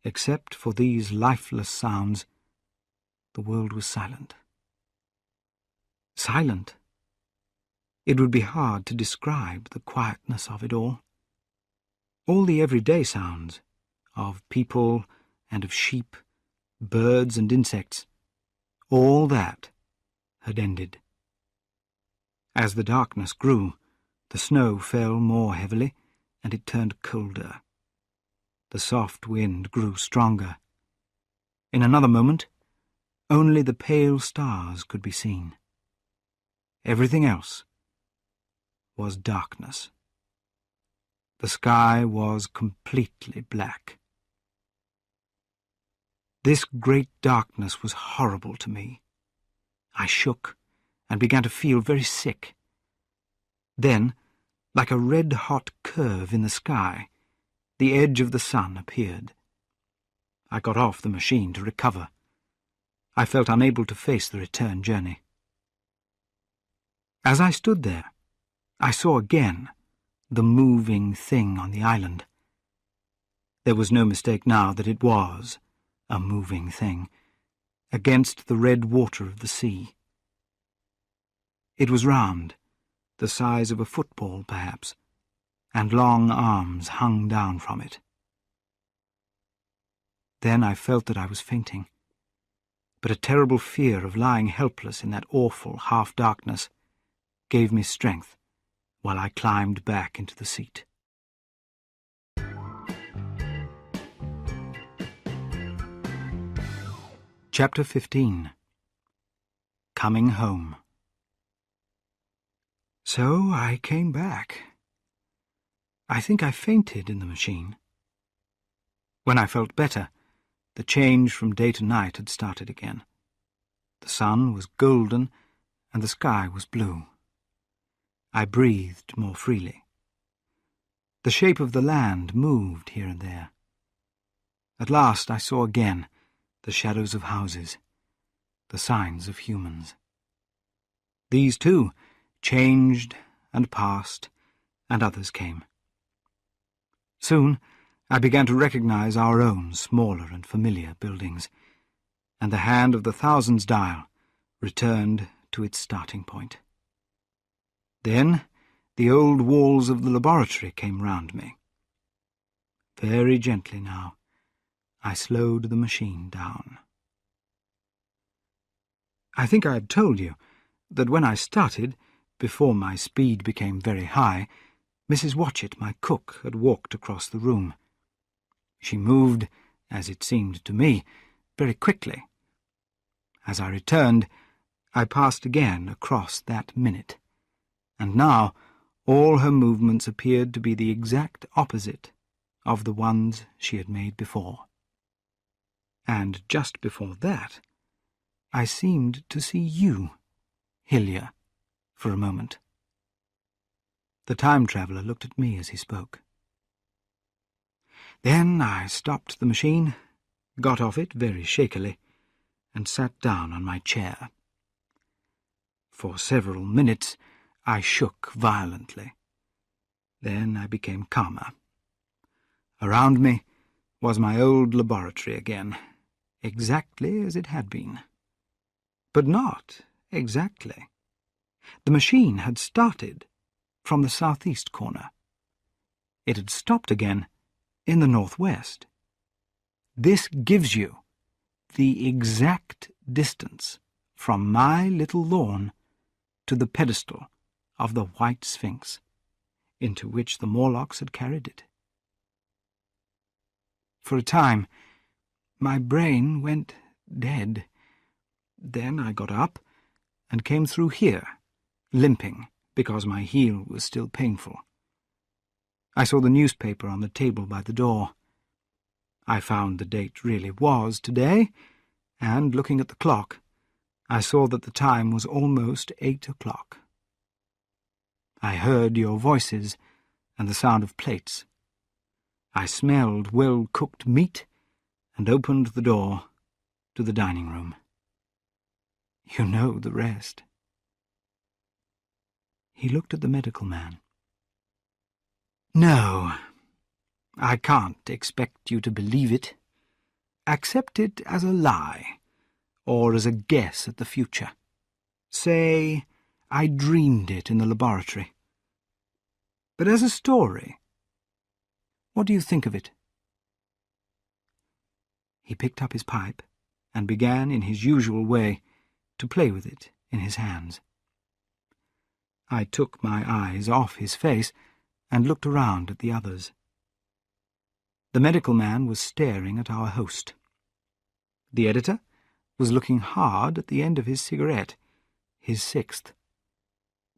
Except for these lifeless sounds, the world was silent. Silent. It would be hard to describe the quietness of it all. All the everyday sounds, of people and of sheep, birds and insects, all that had ended. As the darkness grew, the snow fell more heavily, and it turned colder. The soft wind grew stronger. In another moment, only the pale stars could be seen. Everything else was darkness. The sky was completely black. This great darkness was horrible to me. I shook and began to feel very sick. Then, like a red-hot curve in the sky, the edge of the sun appeared. I got off the machine to recover. I felt unable to face the return journey. As I stood there, I saw again the moving thing on the island. There was no mistake now that it was a moving thing, against the red water of the sea. It was round, the size of a football perhaps, and long arms hung down from it. Then I felt that I was fainting, but a terrible fear of lying helpless in that awful half-darkness gave me strength while I climbed back into the seat. Chapter 15. Coming Home. So I came back. I think I fainted in the machine. When I felt better, the change from day to night had started again. The sun was golden and the sky was blue. I breathed more freely. The shape of the land moved here and there. At last I saw again the shadows of houses, the signs of humans. These, too, changed and passed, and others came. Soon I began to recognize our own smaller and familiar buildings, and the hand of the thousands dial returned to its starting point. Then the old walls of the laboratory came round me. Very gently now, I slowed the machine down. I think I had told you that when I started, before my speed became very high, Mrs. Watchett, my cook, had walked across the room. She moved, as it seemed to me, very quickly. As I returned, I passed again across that minute, and now all her movements appeared to be the exact opposite of the ones she had made before. And just before that, I seemed to see you, Hillier, for a moment. The time-traveller looked at me as he spoke. Then I stopped the machine, got off it very shakily, and sat down on my chair. For several minutes I shook violently. Then I became calmer. Around me was my old laboratory again, exactly as it had been. But not exactly. The machine had started from the southeast corner. It had stopped again in the northwest. This gives you the exact distance from my little lawn to the pedestal of the White Sphinx, into which the Morlocks had carried it. For a time, my brain went dead. Then I got up and came through here, limping because my heel was still painful. I saw the newspaper on the table by the door. I found the date really was today, and, looking at the clock, I saw that the time was almost 8 o'clock. I heard your voices and the sound of plates. I smelled well-cooked meat and opened the door to the dining room. You know the rest. He looked at the medical man. No, I can't expect you to believe it. Accept it as a lie, or as a guess at the future. Say, I dreamed it in the laboratory. But as a story, what do you think of it? He picked up his pipe and began, in his usual way, to play with it in his hands. I took my eyes off his face and looked around at the others. The medical man was staring at our host. The editor was looking hard at the end of his cigarette, his sixth.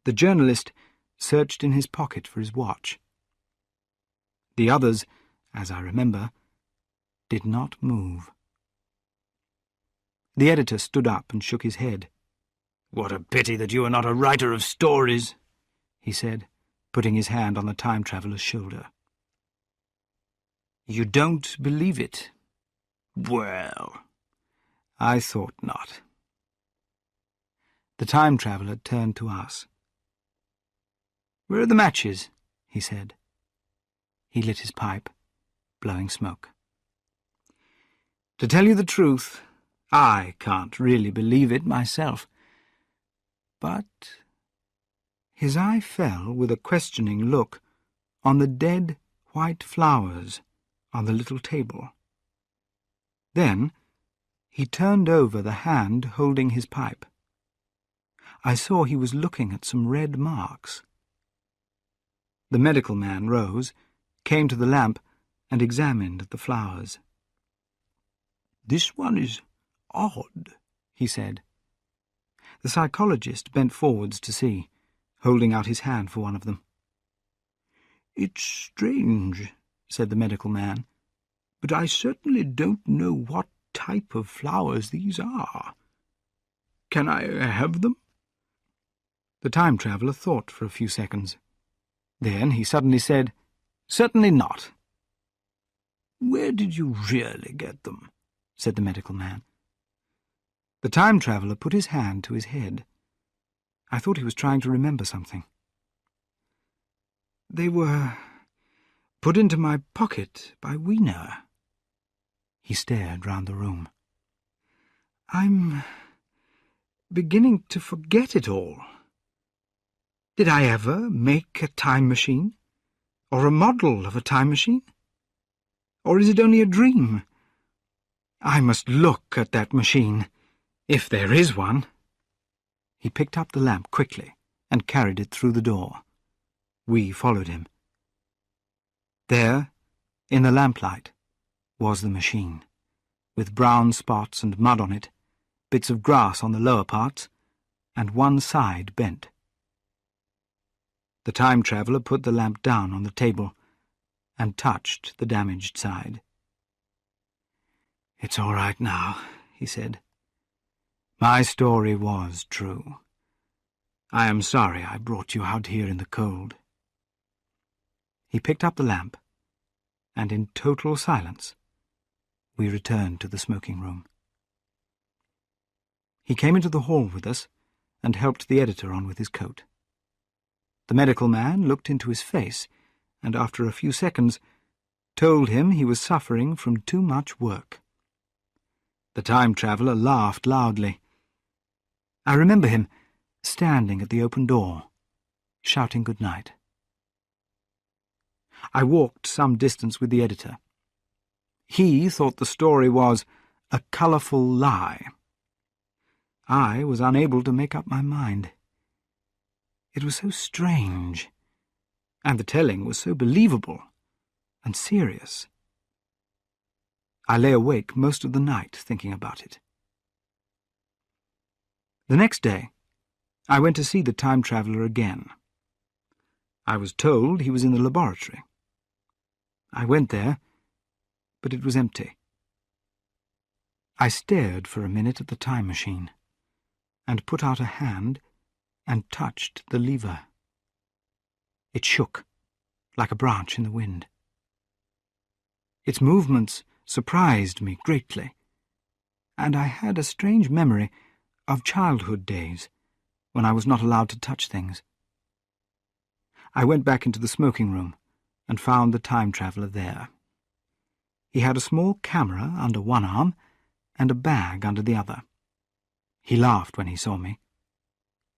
The journalist searched in his pocket for his watch. The others, as I remember, did not move. The editor stood up and shook his head. "What a pity that you are not a writer of stories," he said, putting his hand on the time-traveller's shoulder. "You don't believe it? Well, I thought not." The time-traveller turned to us. "Where are the matches?" he said. He lit his pipe, blowing smoke. "To tell you the truth, I can't really believe it myself. But—" His eye fell with a questioning look on the dead white flowers on the little table. Then he turned over the hand holding his pipe. I saw he was looking at some red marks. The medical man rose, came to the lamp, and examined the flowers. "This one is odd," he said. The psychologist bent forwards to see, holding out his hand for one of them. "It's strange," said the medical man, "but I certainly don't know what type of flowers these are. Can I have them?" The time-traveller thought for a few seconds. Then he suddenly said, "Certainly not." "Where did you really get them?" said the medical man. The time-traveller put his hand to his head. I thought he was trying to remember something. "They were put into my pocket by Wiener." He stared round the room. "I'm beginning to forget it all. Did I ever make a time machine? Or a model of a time machine? Or is it only a dream? I must look at that machine, if there is one." He picked up the lamp quickly and carried it through the door. We followed him. There, in the lamplight, was the machine, with brown spots and mud on it, bits of grass on the lower parts, and one side bent. The time-traveller put the lamp down on the table and touched the damaged side. "It's all right now," he said. "My story was true. I am sorry I brought you out here in the cold." He picked up the lamp, and in total silence we returned to the smoking room. He came into the hall with us and helped the editor on with his coat. The medical man looked into his face and, after a few seconds, told him he was suffering from too much work. The time-traveller laughed loudly. I remember him standing at the open door, shouting good night. I walked some distance with the editor. He thought the story was a colourful lie. I was unable to make up my mind. It was so strange, and the telling was so believable and serious. I lay awake most of the night thinking about it. The next day, I went to see the time-traveller again. I was told he was in the laboratory, I went there, but it was empty. I stared for a minute at the time machine, and put out a hand and touched the lever. It shook, like a branch in the wind. Its movements surprised me greatly, and I had a strange memory of childhood days when I was not allowed to touch things. I went back into the smoking room and found the time traveller there. He had a small camera under one arm and a bag under the other. He laughed when he saw me.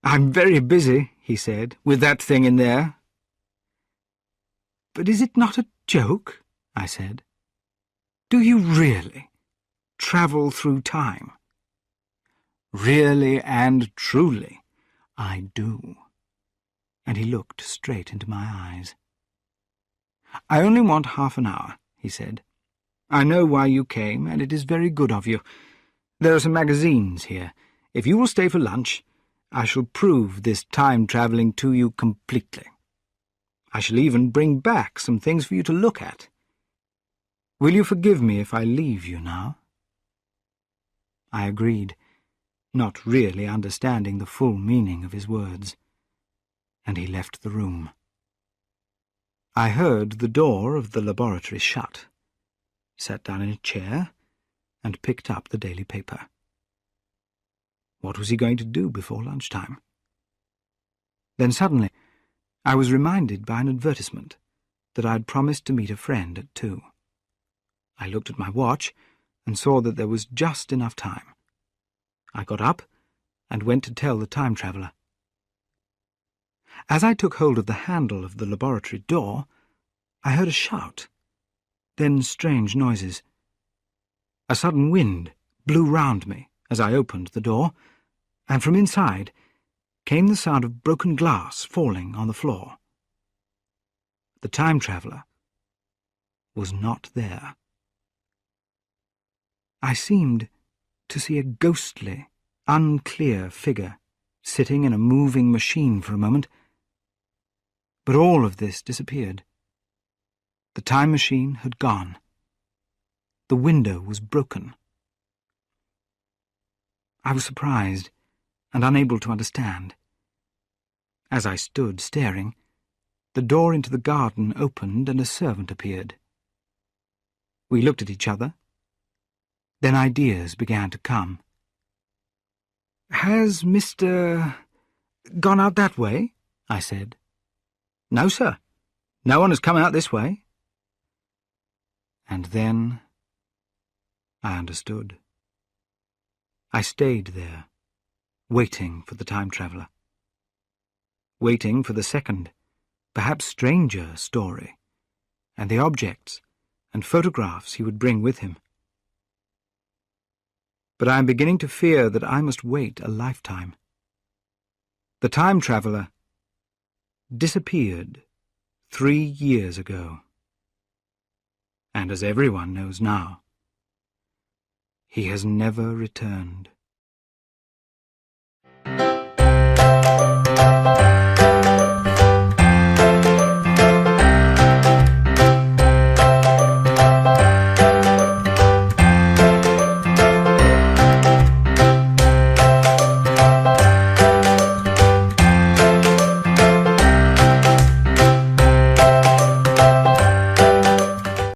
"I'm very busy," he said, "with that thing in there." "But is it not a joke?" I said. "Do you really travel through time?" "Really and truly, I do." And he looked straight into my eyes. "I only want half an hour," he said. "I know why you came, and it is very good of you. There are some magazines here. If you will stay for lunch, I shall prove this time-travelling to you completely. I shall even bring back some things for you to look at. Will you forgive me if I leave you now?" I agreed, not really understanding the full meaning of his words, and he left the room. I heard the door of the laboratory shut, sat down in a chair, and picked up the daily paper. What was he going to do before lunchtime? Then suddenly I was reminded by an advertisement that I had promised to meet a friend at 2. I looked at my watch and saw that there was just enough time. I got up and went to tell the time traveller. As I took hold of the handle of the laboratory door, I heard a shout, then strange noises. A sudden wind blew round me as I opened the door, and from inside came the sound of broken glass falling on the floor. The time traveller was not there. I seemed to see a ghostly, unclear figure sitting in a moving machine for a moment, but all of this disappeared. The time machine had gone. The window was broken. I was surprised and unable to understand. As I stood staring, the door into the garden opened and a servant appeared. We looked at each other. Then ideas began to come. "Has Mr. gone out that way?" I said. "No, sir. No one has come out this way." And then I understood. I stayed there, waiting for the time traveller. Waiting for the second, perhaps stranger, story, and the objects and photographs he would bring with him. But I am beginning to fear that I must wait a lifetime. The time traveller disappeared 3 years ago. And as everyone knows now, he has never returned.